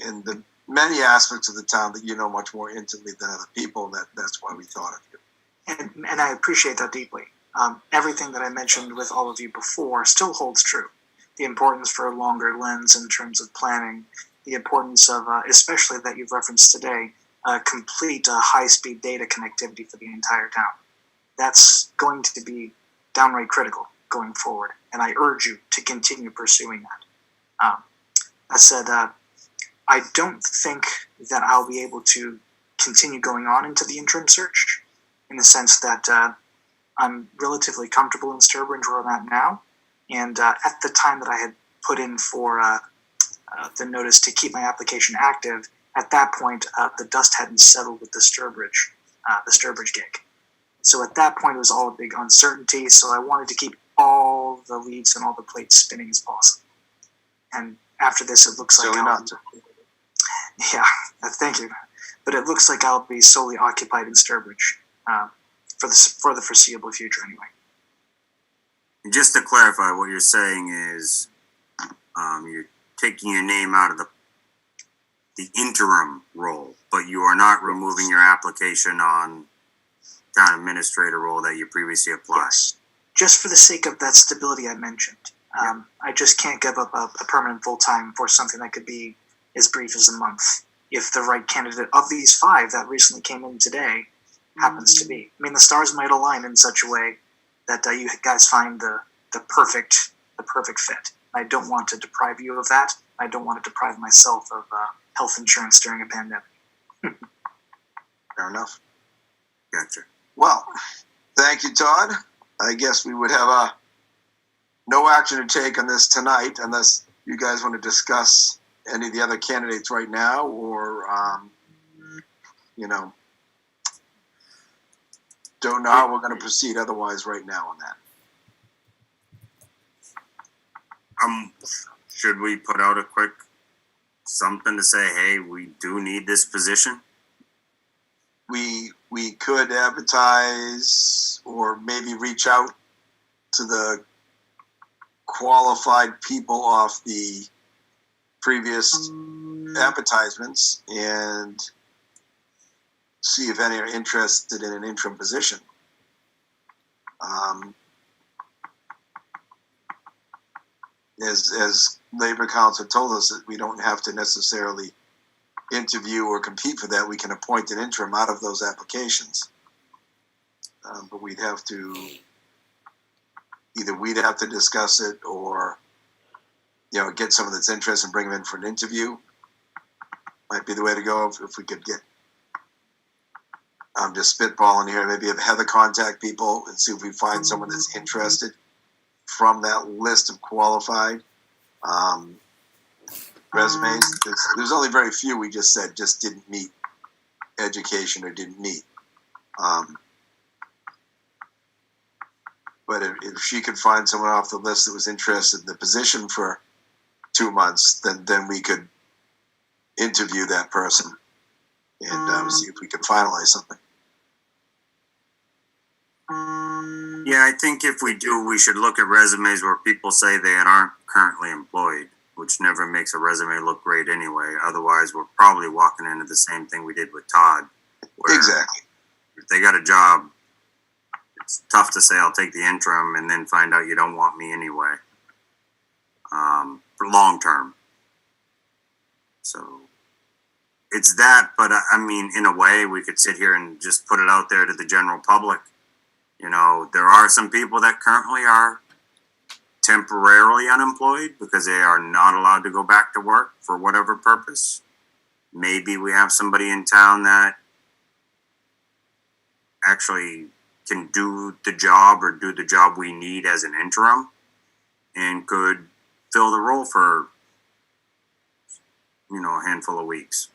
in the many aspects of the town that you know much more intimately than other people. That's why we thought of you. And I appreciate that deeply. Everything that I mentioned with all of you before still holds true. The importance for a longer lens in terms of planning, the importance of, especially that you've referenced today, complete high-speed data connectivity for the entire town. That's going to be downright critical going forward, and I urge you to continue pursuing that. That said, I don't think that I'll be able to continue going on into the interim search, in the sense that I'm relatively comfortable in Sturbridge where I'm at now, and at the time that I had put in for the notice to keep my application active, at that point the dust hadn't settled with the Sturbridge gig. So at that point it was all a big uncertainty, so I wanted to keep all the leads and all the plates spinning as possible. And after this it looks like yeah, thank you. But it looks like I'll be solely occupied in Sturbridge for the foreseeable future anyway. And just to clarify, what you're saying is you're taking your name out of the interim role, but you are not removing your application on town administrator role that you previously applied. Yes. Just for the sake of that stability I mentioned. I just can't give up a permanent full-time for something that could be as brief as a month, if the right candidate of these 5 that recently came in today happens to be. I mean, the stars might align in such a way that you guys find the perfect fit. I don't want to deprive you of that. I don't want to deprive myself of health insurance during a pandemic. Fair enough. Gotcha. Well, thank you, Todd. I guess we would have no action to take on this tonight, unless you guys want to discuss any of the other candidates right now, or don't know how we're going to proceed otherwise right now on that. Should we put out a quick something to say, hey, we do need this position? We could advertise, or maybe reach out to the qualified people off the previous advertisements and see if any are interested in an interim position. As Labor Council told us, that we don't have to necessarily interview or compete for that. We can appoint an interim out of those applications. But we'd have to discuss it, or get someone that's interested and bring them in for an interview. Might be the way to go if we could get. I'm just spitballing here. Maybe have Heather contact people and see if we find someone that's interested. from that list of qualified resumes. There's only very few we just said just didn't meet education or didn't meet. But if she could find someone off the list that was interested in the position for 2 months, then we could interview that person and see if we can finalize something. Yeah, I think if we do, we should look at resumes where people say they aren't currently employed, which never makes a resume look great anyway. Otherwise, we're probably walking into the same thing we did with Todd. Exactly. If they got a job, it's tough to say I'll take the interim and then find out you don't want me anyway. For long term. So it's that, but I mean, in a way, we could sit here and just put it out there to the general public. You know, there are some people that currently are temporarily unemployed because they are not allowed to go back to work for whatever purpose. Maybe we have somebody in town that actually can do the job or do the job we need as an interim and could fill the role for, you know, a handful of weeks.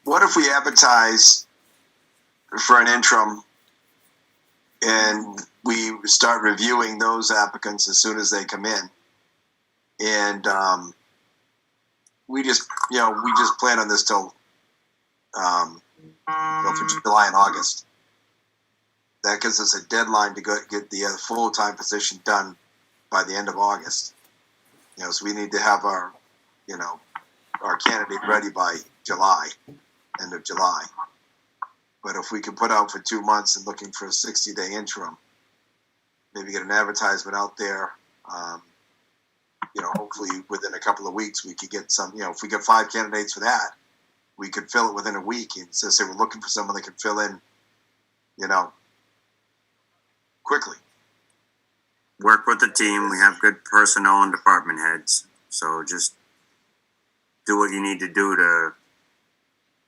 What if we advertise for an interim and we start reviewing those applicants as soon as they come in, and we just plan on this till for July and August. That gives us a deadline to get the full-time position done by the end of August. You know, so we need to have our candidate ready by July, end of July. But if we can put out for 2 months and looking for a 60-day interim, maybe get an advertisement out there. Hopefully within a couple of weeks we could get some. You know, if we get 5 candidates for that, we could fill it within a week. And so say we're looking for someone that can fill in, quickly. Work with the team. We have good personnel and department heads. So just do what you need to do to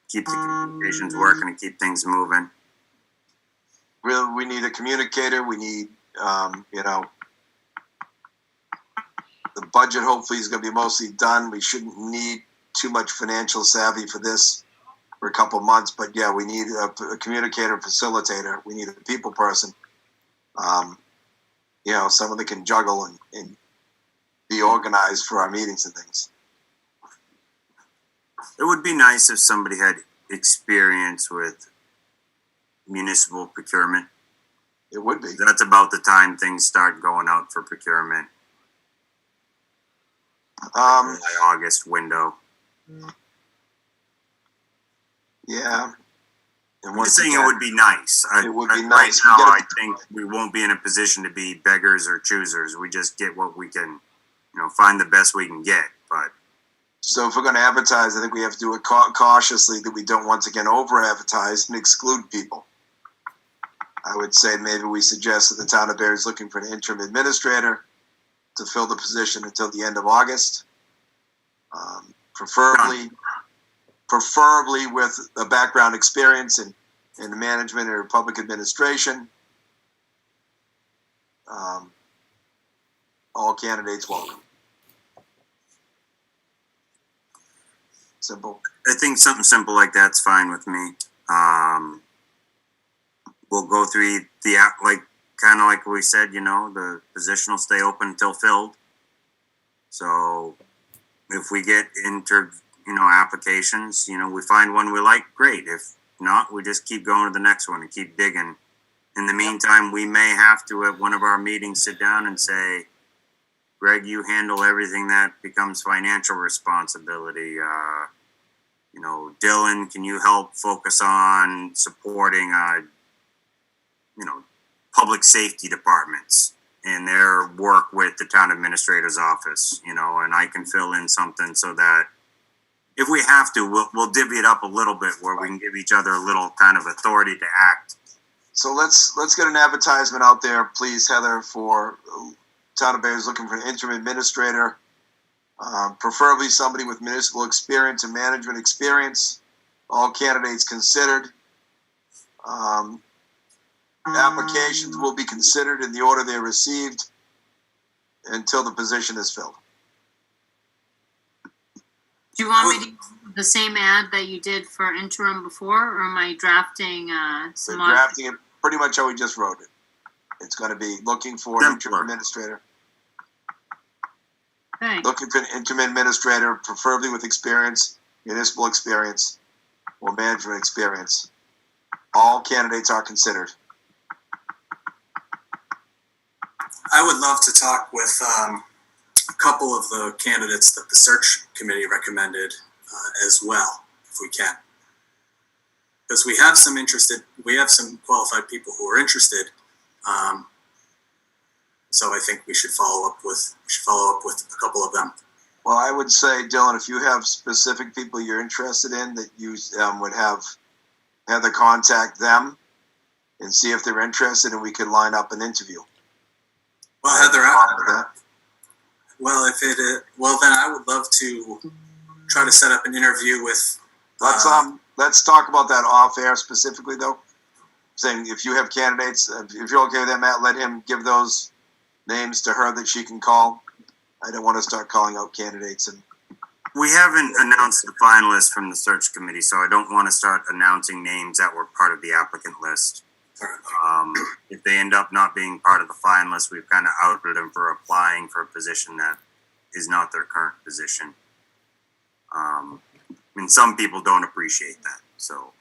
keep the communications working and keep things moving. Really, we need a communicator. We need, the budget hopefully is going to be mostly done. We shouldn't need too much financial savvy for this for a couple months. But yeah, we need a communicator, facilitator. We need a people person. Someone that can juggle and be organized for our meetings and things. It would be nice if somebody had experience with municipal procurement. It would be. That's about the time things start going out for procurement. July, August window. Yeah. I'm just saying it would be nice. It would be nice. Right now, I think we won't be in a position to be beggars or choosers. We just get what we can, find the best we can get. But so if we're going to advertise, I think we have to do it cautiously, that we don't once again over-advertise and exclude people. I would say maybe we suggest that the town of Barre is looking for an interim administrator to fill the position until the end of August. Preferably with a background experience in management or public administration. All candidates welcome. Simple. I think something simple like that's fine with me. We'll go through kind of like we said, the position will stay open until filled. So if we get applications, we find one we like, great. If not, we just keep going to the next one and keep digging. In the meantime, we may have to, at one of our meetings, sit down and say, Greg, you handle everything that becomes financial responsibility. Dylan, can you help focus on supporting, public safety departments and their work with the town administrator's office, and I can fill in something so that if we have to, we'll divvy it up a little bit where we can give each other a little kind of authority to act. So let's get an advertisement out there, please, Heather, for town of Barre is looking for an interim administrator, preferably somebody with municipal experience and management experience. All candidates considered. Applications will be considered in the order they're received until the position is filled. Do you want me to do the same ad that you did for interim before, or am I drafting We're some? drafting it pretty much how we just wrote it. It's going to be looking for an interim Simpler. administrator, Okay. looking for an interim administrator, preferably with experience, municipal experience, or management experience. All candidates are considered. I would love to talk with a couple of the candidates that the search committee recommended as well, if we can. Because we have some qualified people who are interested. So I think we should follow up with a couple of them. Well, I would say, Dylan, if you have specific people you're interested in, that you would have Heather contact them and see if they're interested, and we could line up an interview. Well, Heather, then I would love to try to set up an interview with. Let's talk about that off air specifically, though. Saying if you have candidates, if you're okay with that, Matt, let him give those names to her that she can call. I don't want to start calling out candidates. And We haven't announced the finalists from the search committee, so I don't want to start announcing names that were part of the applicant list. If they end up not being part of the finalists, we've kind of outed them for applying for a position that is not their current position. Some people don't appreciate that. So,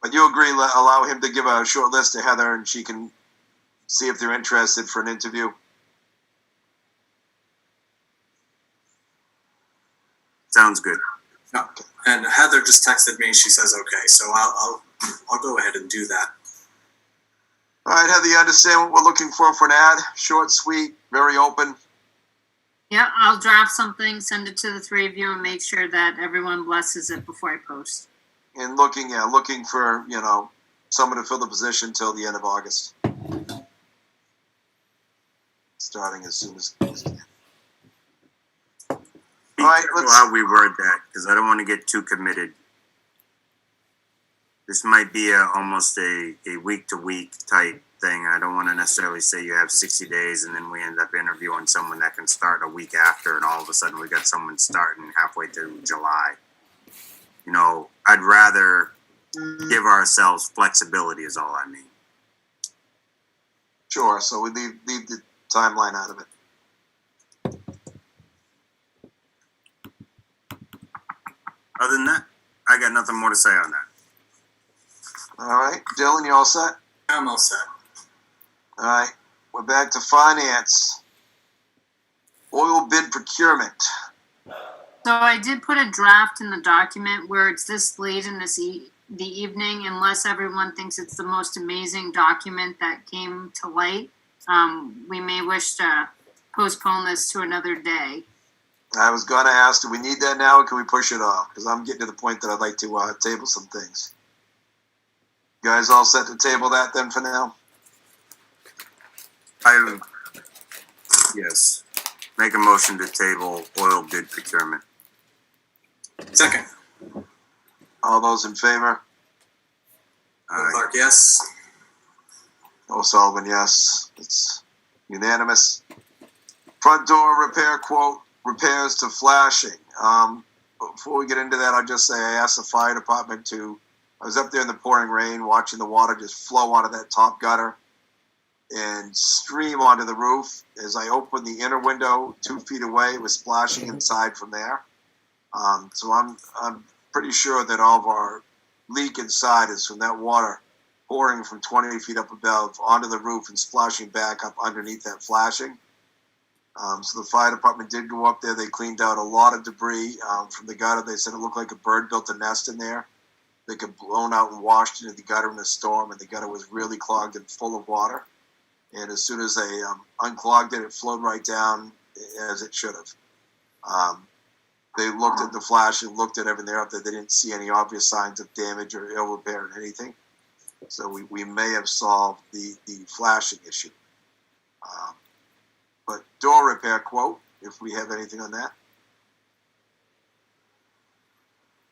but you agree, allow him to give a short list to Heather, and she can see if they're interested for an interview. sounds good. No. And Heather just texted me. She says okay, so I'll go ahead and do that. All right, Heather, you understand what we're looking for an ad? Short, sweet, very open. Yeah, I'll draft something, send it to the three of you, and make sure that everyone blesses it before I post. And looking for, someone to fill the position till the end of August. Starting as soon as can. Be All right, careful how we word that, because I don't want to get too committed. This might be almost a week-to-week type thing. I don't want to necessarily say you have 60 days and then we end up interviewing someone that can start a week after, and all of a sudden we got someone starting halfway through July. I'd rather give ourselves flexibility is all I mean. Sure, so we leave the timeline out of it. Other than that, I got nothing more to say on that. All right, Dylan, you all set? I'm all set. All right, we're back to finance. Oil bid procurement. So I did put a draft in the document where it's this late in the evening, unless everyone thinks it's the most amazing document that came to light. We may wish to postpone this to another day. I was going to ask, do we need that now, or can we push it off? Because I'm getting to the point that I'd like to table some things. You guys all set to table that then for now? Yes. Make a motion to table oil bid procurement. Second. All those in favor? Clark, yes. O'Sullivan, yes. It's unanimous. Front door repair quote, repairs to flashing. Before we get into that, I'll just say I asked the fire department I was up there in the pouring rain watching the water just flow out of that top gutter and stream onto the roof. As I opened the inner window 2 feet away, it was splashing inside from there. So I'm pretty sure that all of our leak inside is from that water pouring from 20 feet up above onto the roof and splashing back up underneath that flashing. So the fire department did go up there. They cleaned out a lot of debris from the gutter. They said it looked like a bird built a nest in there. They got blown out and washed into the gutter in a storm, and the gutter was really clogged and full of water. And as soon as they unclogged it, it flowed right down as it should have. They looked at the flash and looked at everything up there. They didn't see any obvious signs of damage or ill repair or anything. So we may have solved the flashing issue. But door repair quote, if we have anything on that.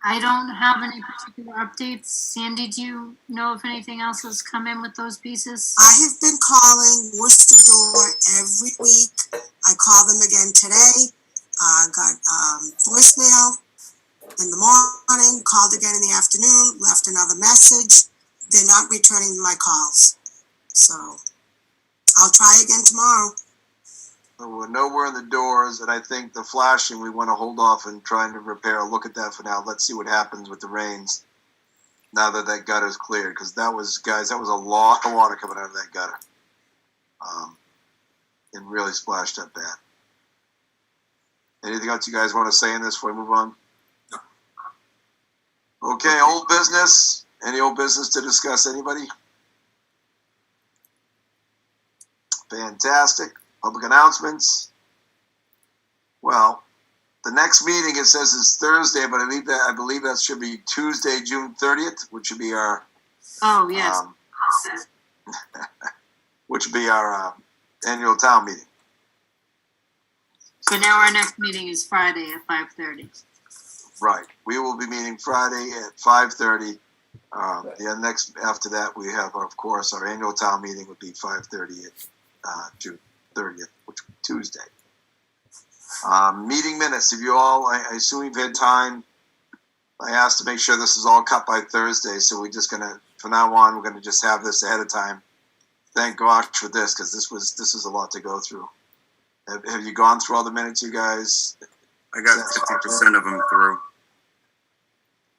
I don't have any particular updates. Sandy, do you know if anything else has come in with those pieces? I have been calling Worcester Door every week. I called them again today. Got voicemail in the morning, called again in the afternoon, left another message. They're not returning my calls. So I'll try again tomorrow. We're nowhere in the doors, and I think the flashing, we want to hold off and trying to repair. Look at that for now. Let's see what happens with the rains now that that gutter's cleared, because that was, guys, that was a lot of water coming out of that gutter. It really splashed up bad. Anything else you guys want to say in this before we move on? No. Okay, old business. Any old business to discuss? Anybody? Fantastic. Public announcements. Well, the next meeting, it says, is Thursday, but I believe that should be Tuesday, June 30th, which would be our Oh, yes. which would be our annual town meeting. So now our next meeting is Friday at 5:30. Right. We will be meeting Friday at 5:30. The next after that, we have, of course, our annual town meeting would be 5:30 at June 30th, which would be Tuesday. Meeting minutes. If you all, I assume you've had time. I asked to make sure this is all cut by Thursday, so we're just gonna, from now on, we're gonna just have this ahead of time. Thank gosh for this, because this was a lot to go through. Have you gone through all the minutes, you guys? I got 50% of them through.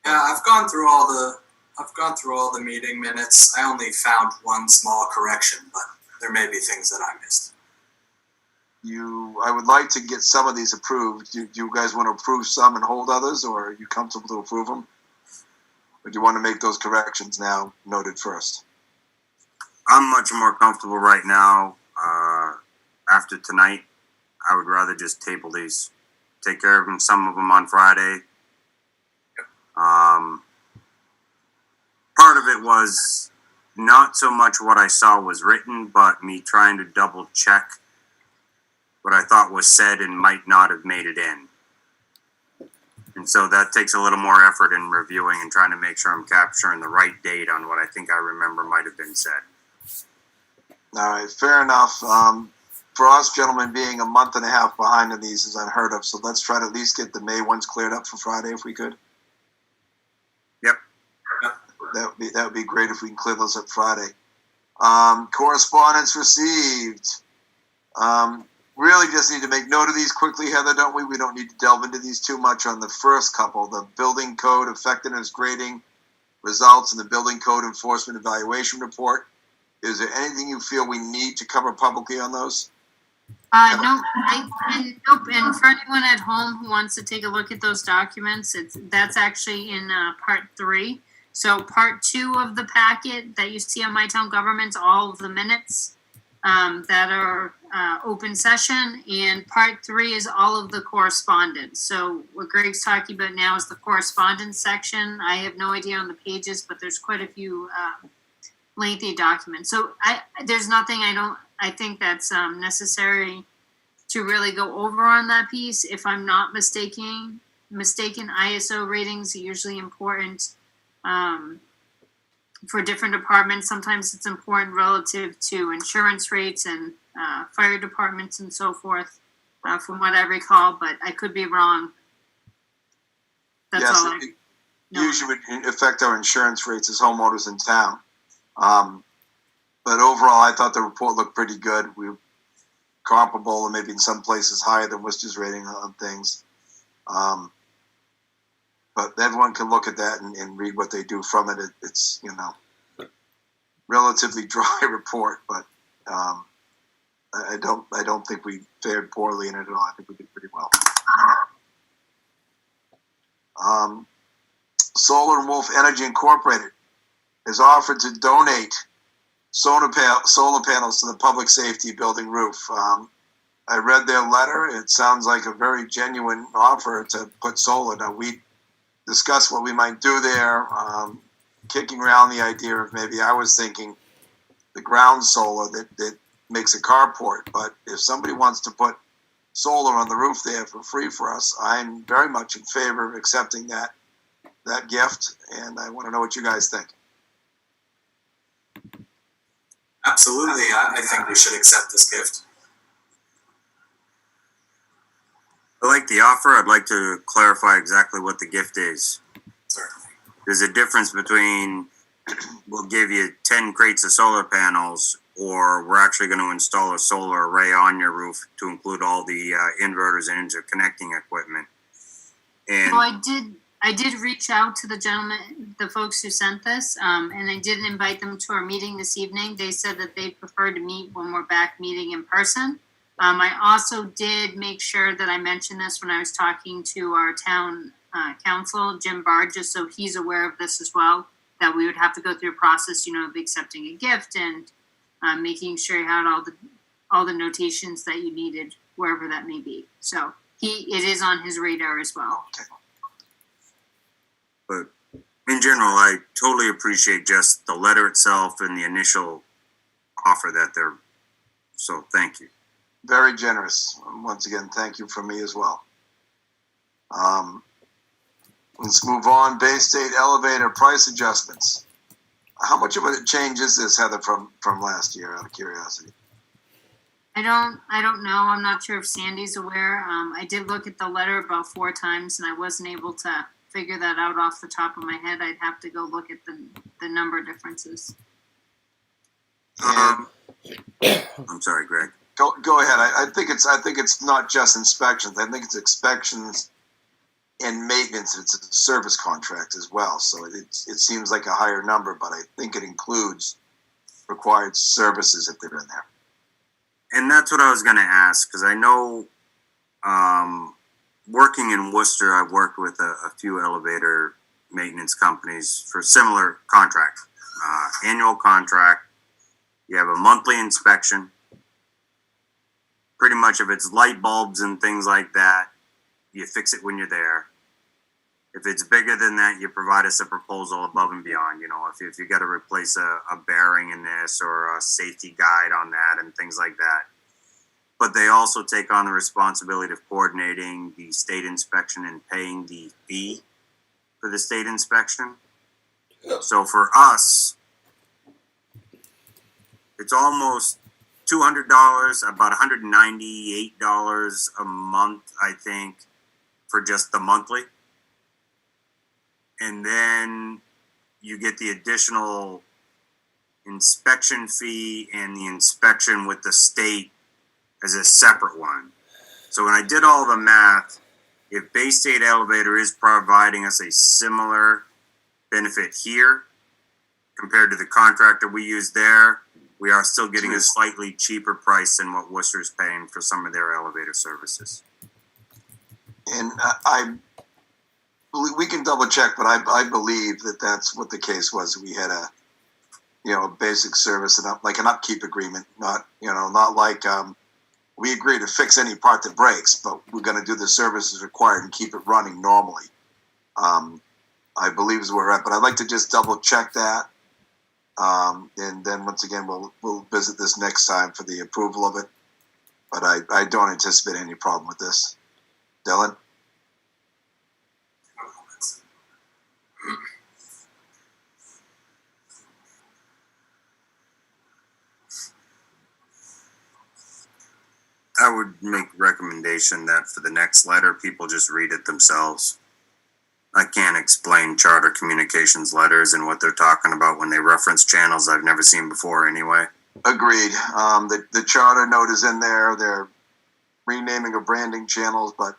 Yeah, I've gone through all the meeting minutes. I only found one small correction, but there may be things that I missed. I would like to get some of these approved. Do you guys want to approve some and hold others, or are you comfortable to approve them? Or do you want to make those corrections now noted first? I'm much more comfortable right now. After tonight, I would rather just table these. Take care of them, some of them on Friday. Part of it was not so much what I saw was written, but me trying to double check what I thought was said and might not have made it in. And so that takes a little more effort in reviewing and trying to make sure I'm capturing the right date on what I think I remember might have been said. All right, fair enough. For us, gentlemen, being a month and a half behind on these is unheard of, so let's try to at least get the May ones cleared up for Friday if we could. Yep. That would be great if we can clear those up Friday. Correspondence received. Really just need to make note of these quickly, Heather, don't we? We don't need to delve into these too much on the first couple. The building code effectiveness grading results in the building code enforcement evaluation report. Is there anything you feel we need to cover publicly on those? Nope. Nope. And for anyone at home who wants to take a look at those documents, that's actually in part 3. So part 2 of the packet that you see on My Town Government, all of the minutes that are open session, and part 3 is all of the correspondence. So what Greg's talking about now is the correspondence section. I have no idea on the pages, but there's quite a few lengthy documents. So there's nothing I think that's necessary to really go over on that piece. If I'm not mistaken, ISO ratings are usually important for different departments. Sometimes it's important relative to insurance rates and fire departments and so forth, from what I recall, but I could be wrong. That's yes, all it usually would affect our insurance rates as homeowners in town. But overall, I thought the report looked pretty good. We were comparable and maybe in some places higher than Worcester's rating on things. But everyone can look at that and read what they do from it. It's, relatively dry report, but I don't think we fared poorly in it at all. I think we did pretty well. Solar and Wolf Energy Incorporated has offered to donate solar panels to the public safety building roof. I read their letter. It sounds like a very genuine offer to put solar. Now, we discussed what we might do there, kicking around the idea of maybe I was thinking the ground solar that makes a carport. But if somebody wants to put solar on the roof there for free for us, I'm very much in favor of accepting that that gift, and I want to know what you guys think. Absolutely, I think we should accept this gift. I like the offer. I'd like to clarify exactly what the gift is. Certainly. There's a difference between we'll give you 10 crates of solar panels, or we're actually going to install a solar array on your roof to include all the inverters and interconnecting equipment. And So I did reach out to the gentleman, the folks who sent this, and I did invite them to our meeting this evening. They said that they prefer to meet when we're back meeting in person. I also did make sure that I mentioned this when I was talking to our town council, Jim Barre, just so he's aware of this as well, that we would have to go through a process, of accepting a gift and making sure you had all the notations that you needed, wherever that may be. So it is on his radar as well. But in general, I totally appreciate just the letter itself and the initial offer that they're, so thank you. Very generous. Once again, thank you from me as well. Let's move on. Bay State elevator price adjustments. How much of a change is this, Heather, from last year, out of curiosity? I don't know. I'm not sure if Sandy's aware. I did look at the letter about 4 times, and I wasn't able to figure that out off the top of my head. I'd have to go look at the number differences. I'm sorry, Greg. Go ahead. I think it's not just inspections. I think it's inspections and maintenance. It's a service contract as well. So it seems like a higher number, but I think it includes required services if they're in there. And that's what I was going to ask, because I know working in Worcester, I've worked with a few elevator maintenance companies for similar contract, annual contract. You have a monthly inspection. Pretty much if it's light bulbs and things like that, you fix it when you're there. If it's bigger than that, you provide us a proposal above and beyond. If you got to replace a bearing in this or a safety guide on that and things like that. But they also take on the responsibility of coordinating the state inspection and paying the fee for the state inspection. So for us, it's almost $200, about $198 a month, I think, for just the monthly. And then you get the additional inspection fee and the inspection with the state as a separate one. So when I did all the math, if Bay State Elevator is providing us a similar benefit here compared to the contractor we use there, we are still getting a slightly cheaper price than what Worcester's paying for some of their elevator services. And we can double check, but I believe that that's what the case was. We had a basic service and like an upkeep agreement, not like we agree to fix any part that breaks, but we're going to do the services required and keep it running normally. I believe is where we're at, but I'd like to just double check that. And then once again, we'll visit this next time for the approval of it. But I don't anticipate any problem with this. Dylan? I would make a recommendation that for the next letter, people just read it themselves. I can't explain Charter Communications letters and what they're talking about when they reference channels I've never seen before anyway. Agreed. The charter note is in there. They're renaming or branding channels, but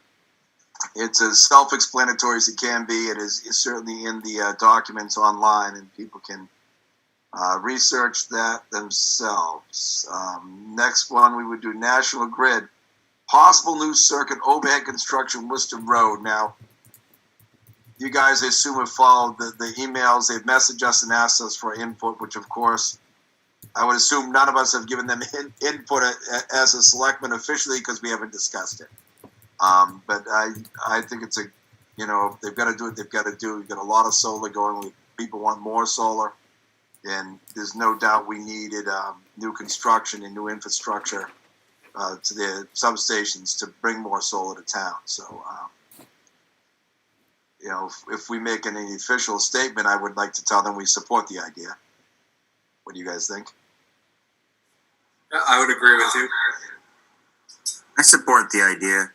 it's as self-explanatory as it can be. It is certainly in the documents online, and people can research that themselves. Next one, we would do National Grid. Possible new circuit overhead construction, Worcester Road. Now, you guys, I assume, have followed the emails. They've messaged us and asked us for input, which, of course, I would assume none of us have given them input as a selectman officially because we haven't discussed it. But I think it's if they've got to do it, they've got to do. We've got a lot of solar going. People want more solar. And there's no doubt we needed new construction and new infrastructure to the substations to bring more solar to town. So you know, if we make any official statement, I would like to tell them we support the idea. What do you guys think? Yeah, I would agree with you. I support the idea,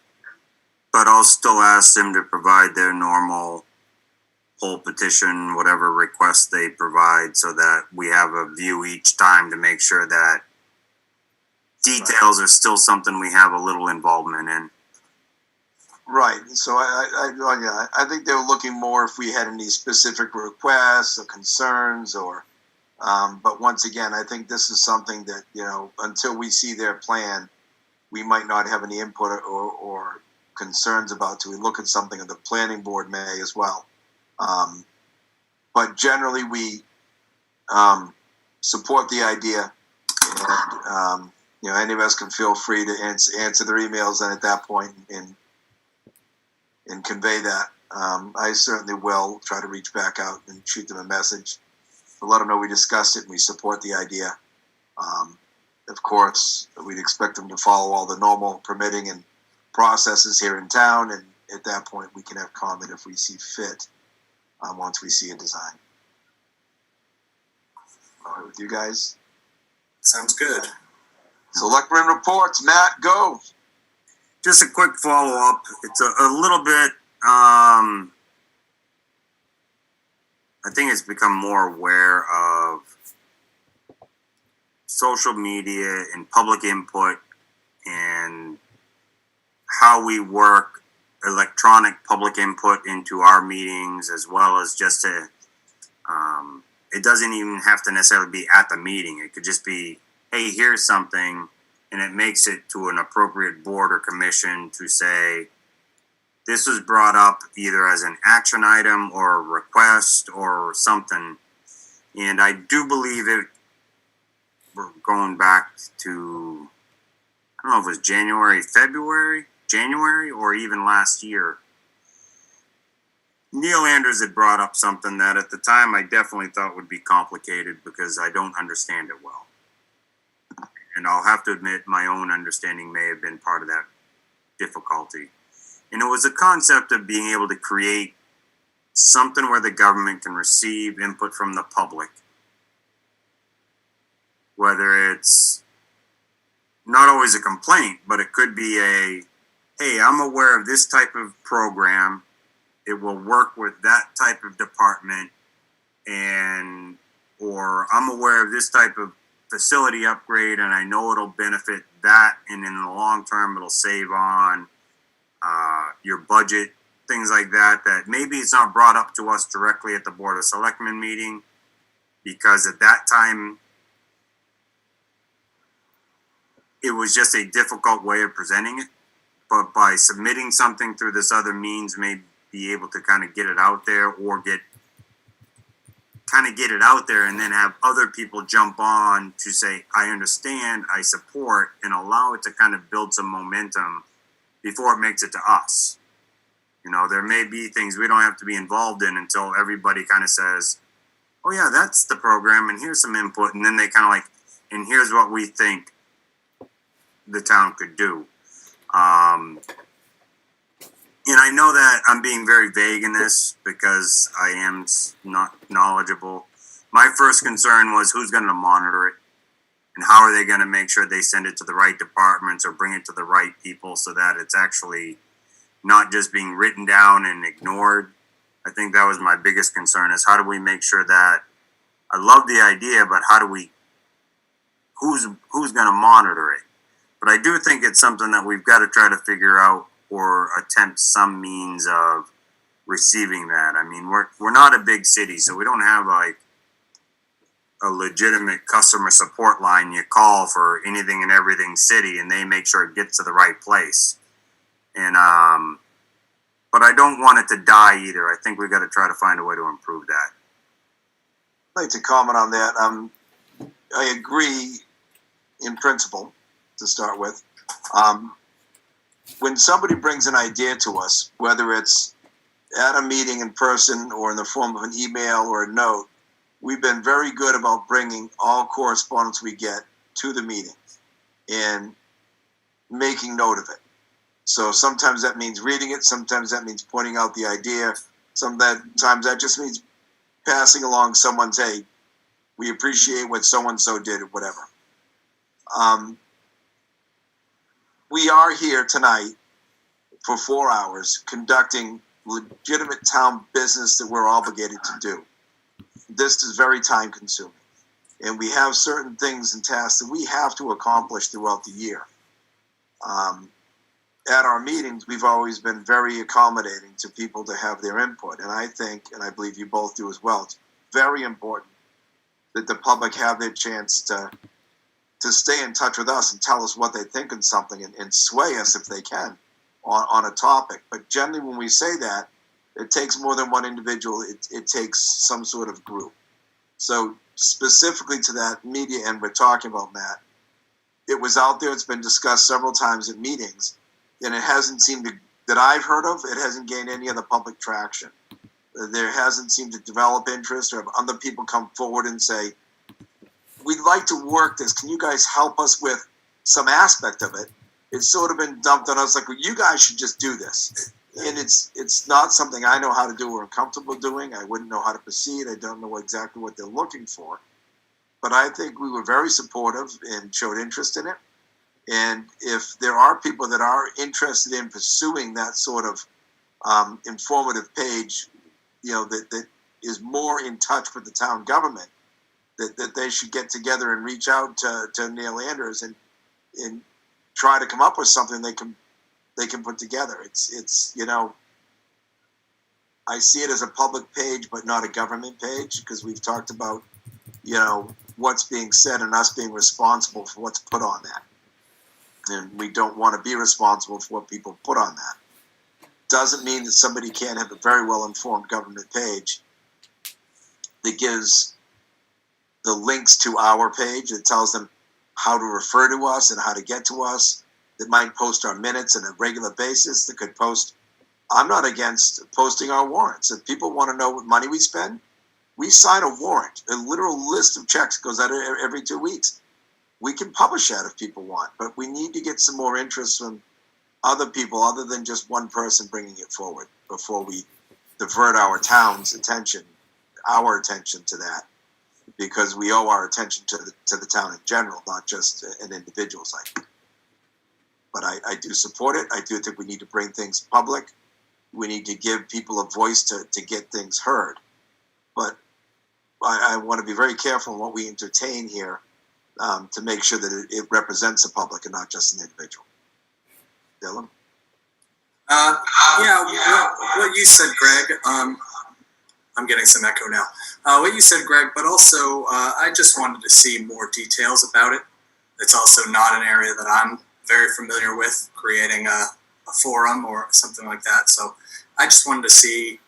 but I'll still ask them to provide their normal poll petition, whatever request they provide, so that we have a view each time to make sure that details are still something we have a little involvement in. Right. So I think they were looking more if we had any specific requests or concerns or, but once again, I think this is something that, you know, until we see their plan, we might not have any input or concerns about till we look at something that the planning board may as well. But generally we, support the idea and, you know, any of us can feel free to answer their emails and at that point and convey that. I certainly will try to reach back out and shoot them a message to let them know we discussed it and we support the idea. Of course, we'd expect them to follow all the normal permitting and processes here in town, and at that point we can have comment if we see fit once we see a design. All right with you guys? Sounds good. Selectmen reports. Matt, go. Just a quick follow-up. It's a little bit, I think it's become more aware of social media and public input and how we work electronic public input into our meetings, as well as just to, it doesn't even have to necessarily be at the meeting. It could just be, hey, here's something, and it makes it to an appropriate board or commission to say, this was brought up either as an action item or a request or something. And I do believe it, we're going back to, I don't know if it was January, or even last year. Neil Anders had brought up something that at the time I definitely thought would be complicated because I don't understand it well. And I'll have to admit my own understanding may have been part of that difficulty. And it was a concept of being able to create something where the government can receive input from the public. Whether it's not always a complaint, but it could be a, hey, I'm aware of this type of program. It will work with that type of department, and, or I'm aware of this type of facility upgrade and I know it'll benefit that, and in the long term it'll save on your budget, things like that, that maybe it's not brought up to us directly at the Board of Selectmen meeting because at that time it was just a difficult way of presenting it. But by submitting something through this other means, may be able to kind of get it out there, or get it out there and then have other people jump on to say, I understand, I support, and allow it to kind of build some momentum before it makes it to us. You know, there may be things we don't have to be involved in until everybody kind of says, oh yeah, that's the program and here's some input. And then they kind of like, and here's what we think the town could do. And I know that I'm being very vague in this because I am not knowledgeable. My first concern was who's going to monitor it and how are they going to make sure they send it to the right departments or bring it to the right people so that it's actually not just being written down and ignored. I think that was my biggest concern, is how do we make sure that, I love the idea, but how do we, who's going to monitor it? But I do think it's something that we've got to try to figure out or attempt some means of receiving that. I mean, we're not a big city, so we don't have like a legitimate customer support line you call for anything and everything city, and they make sure it gets to the right place. And but I don't want it to die either. I think we've got to try to find a way to improve that. I'd like to comment on that. I agree in principle to start with. When somebody brings an idea to us, whether it's at a meeting in person or in the form of an email or a note, we've been very good about bringing all correspondence we get to the meeting and making note of it. So sometimes that means reading it, sometimes that means pointing out the idea, Sometimes that just means passing along someone's, hey, we appreciate what so-and-so did or whatever. We are here tonight for 4 hours conducting legitimate town business that we're obligated to do. This is very time consuming. And we have certain things and tasks that we have to accomplish throughout the year. At our meetings, we've always been very accommodating to people to have their input. And I think, and I believe you both do as well, it's very important that the public have their chance to stay in touch with us and tell us what they think on something and sway us if they can on a topic. But generally when we say that, it takes more than one individual. It takes some sort of group. So specifically to that media end we're talking about, Matt, it was out there. It's been discussed several times at meetings, and it hasn't seemed to, that I've heard of, it hasn't gained any other public traction. There hasn't seemed to develop interest or have other people come forward and say, we'd like to work this. Can you guys help us with some aspect of it? It's sort of been dumped on us like, well, you guys should just do this. And it's not something I know how to do or am comfortable doing. I wouldn't know how to proceed. I don't know exactly what they're looking for. But I think we were very supportive and showed interest in it. And if there are people that are interested in pursuing that sort of informative page, that is more in touch with the town government, that they should get together and reach out to Neil Anders and try to come up with something they can put together. It's I see it as a public page, but not a government page, because we've talked about, what's being said and us being responsible for what's put on that. And we don't want to be responsible for what people put on that. Doesn't mean that somebody can't have a very well-informed government page that gives the links to our page, that tells them how to refer to us and how to get to us, that might post our minutes on a regular basis, that could post. I'm not against posting our warrants. If people want to know what money we spend, we sign a warrant. A literal list of checks goes out every 2 weeks. We can publish that if people want, but we need to get some more interest from other people other than just one person bringing it forward before we divert our town's attention, to that, because we owe our attention to the town in general, not just an individual site. But I do support it. I do think we need to bring things public. We need to give people a voice to get things heard. But I want to be very careful in what we entertain here, to make sure that it represents the public and not just an individual. Dylan? What you said, Greg, I'm getting some echo now. What you said, Greg, but also I just wanted to see more details about it. It's also not an area that I'm very familiar with, creating a forum or something like that. So I just wanted to see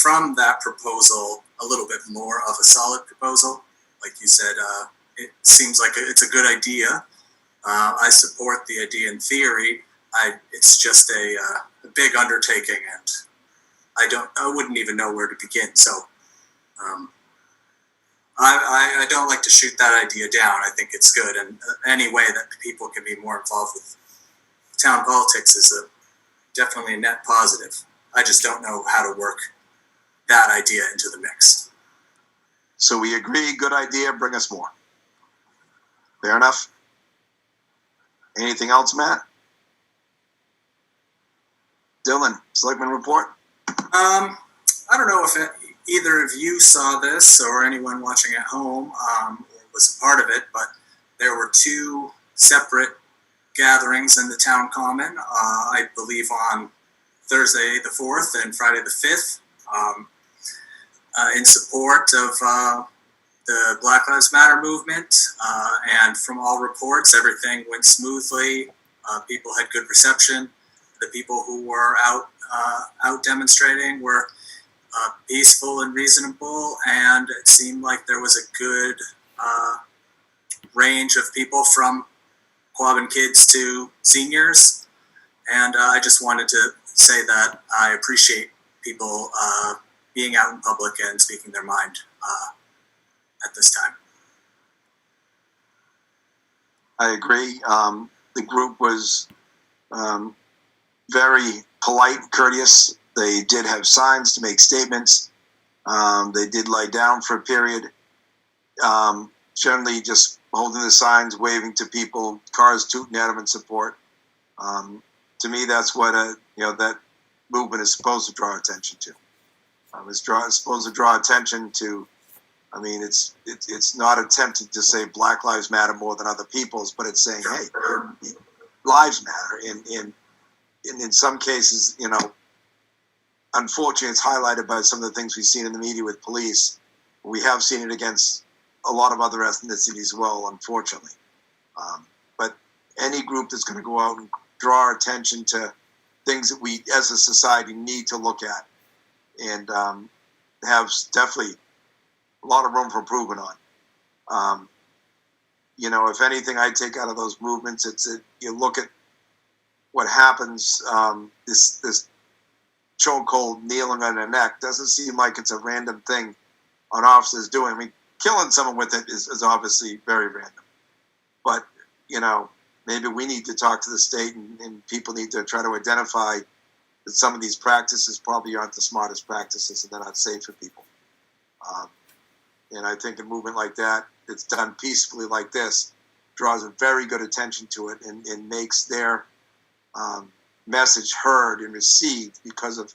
from that proposal a little bit more of a solid proposal. Like you said, it seems like it's a good idea. I support the idea in theory. It's just a big undertaking, and I wouldn't even know where to begin. So I don't like to shoot that idea down. I think it's good, and any way that people can be more involved with town politics is definitely a net positive. I just don't know how to work that idea into the mix. So we agree, good idea, bring us more. Fair enough? Anything else, Matt? Dylan, Selectmen report? I don't know if either of you saw this or anyone watching at home or was a part of it, but there were two separate gatherings in the town common, I believe on Thursday the 4th and Friday the 5th, in support of the Black Lives Matter movement, and from all reports, everything went smoothly. People had good reception. The people who were out demonstrating were peaceful and reasonable, and it seemed like there was a good range of people from Quabbin kids to seniors. And I just wanted to say that I appreciate people being out in public and speaking their mind at this time. I agree. The group was very polite, courteous, They did have signs to make statements. They did lie down for a period. Generally just holding the signs, waving to people, cars tooting at them in support. To me, that's what that movement is supposed to draw attention to. It's supposed to draw attention to. I mean, it's not attempting to say Black Lives Matter more than other people's, but it's saying, hey, lives matter. And in some cases, unfortunately, it's highlighted by some of the things we've seen in the media with police. We have seen it against a lot of other ethnicities as well, unfortunately. But any group that's going to go out and draw attention to things that we as a society need to look at and have definitely a lot of room for improvement on. If anything I take out of those movements, you look at what happens, this chokehold kneeling on their neck doesn't seem like it's a random thing on officers doing. I mean, killing someone with it is obviously very random. But, maybe we need to talk to the state and people need to try to identify that some of these practices probably aren't the smartest practices and they're not safe for people. And I think a movement like that, that's done peacefully like this, draws a very good attention to it and makes their message heard and received because of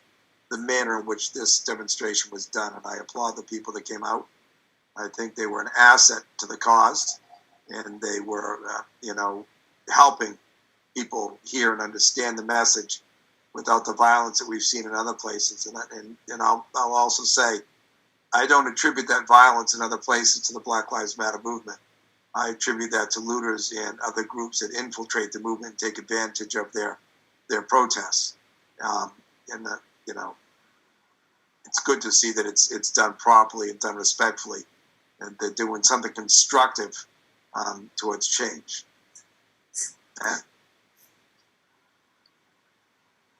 the manner in which this demonstration was done. And I applaud the people that came out. I think they were an asset to the cause, and they were, helping people hear and understand the message without the violence that we've seen in other places. And I'll also say, I don't attribute that violence in other places to the Black Lives Matter movement. I attribute that to looters and other groups that infiltrate the movement and take advantage of their protests. It's good to see that it's done properly and done respectfully, and they're doing something constructive towards change.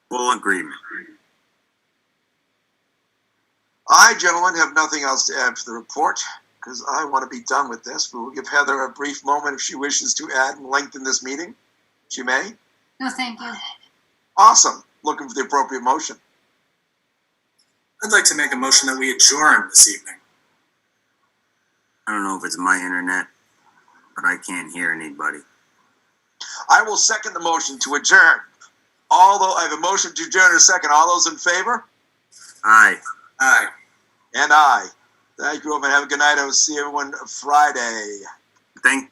Full agreement. I, gentlemen, have nothing else to add for the report because I want to be done with this. But we'll give Heather a brief moment if she wishes to add and lengthen this meeting. She may. No, thank you. Awesome. Looking for the appropriate motion. I'd like to make a motion that we adjourn this evening. I don't know if it's my internet, but I can't hear anybody. I will second the motion to adjourn. Although I have a motion to adjourn in a second. All those in favor? Aye. Aye. And aye. Thank you, everyone. Have a good night. I will see everyone Friday. Thank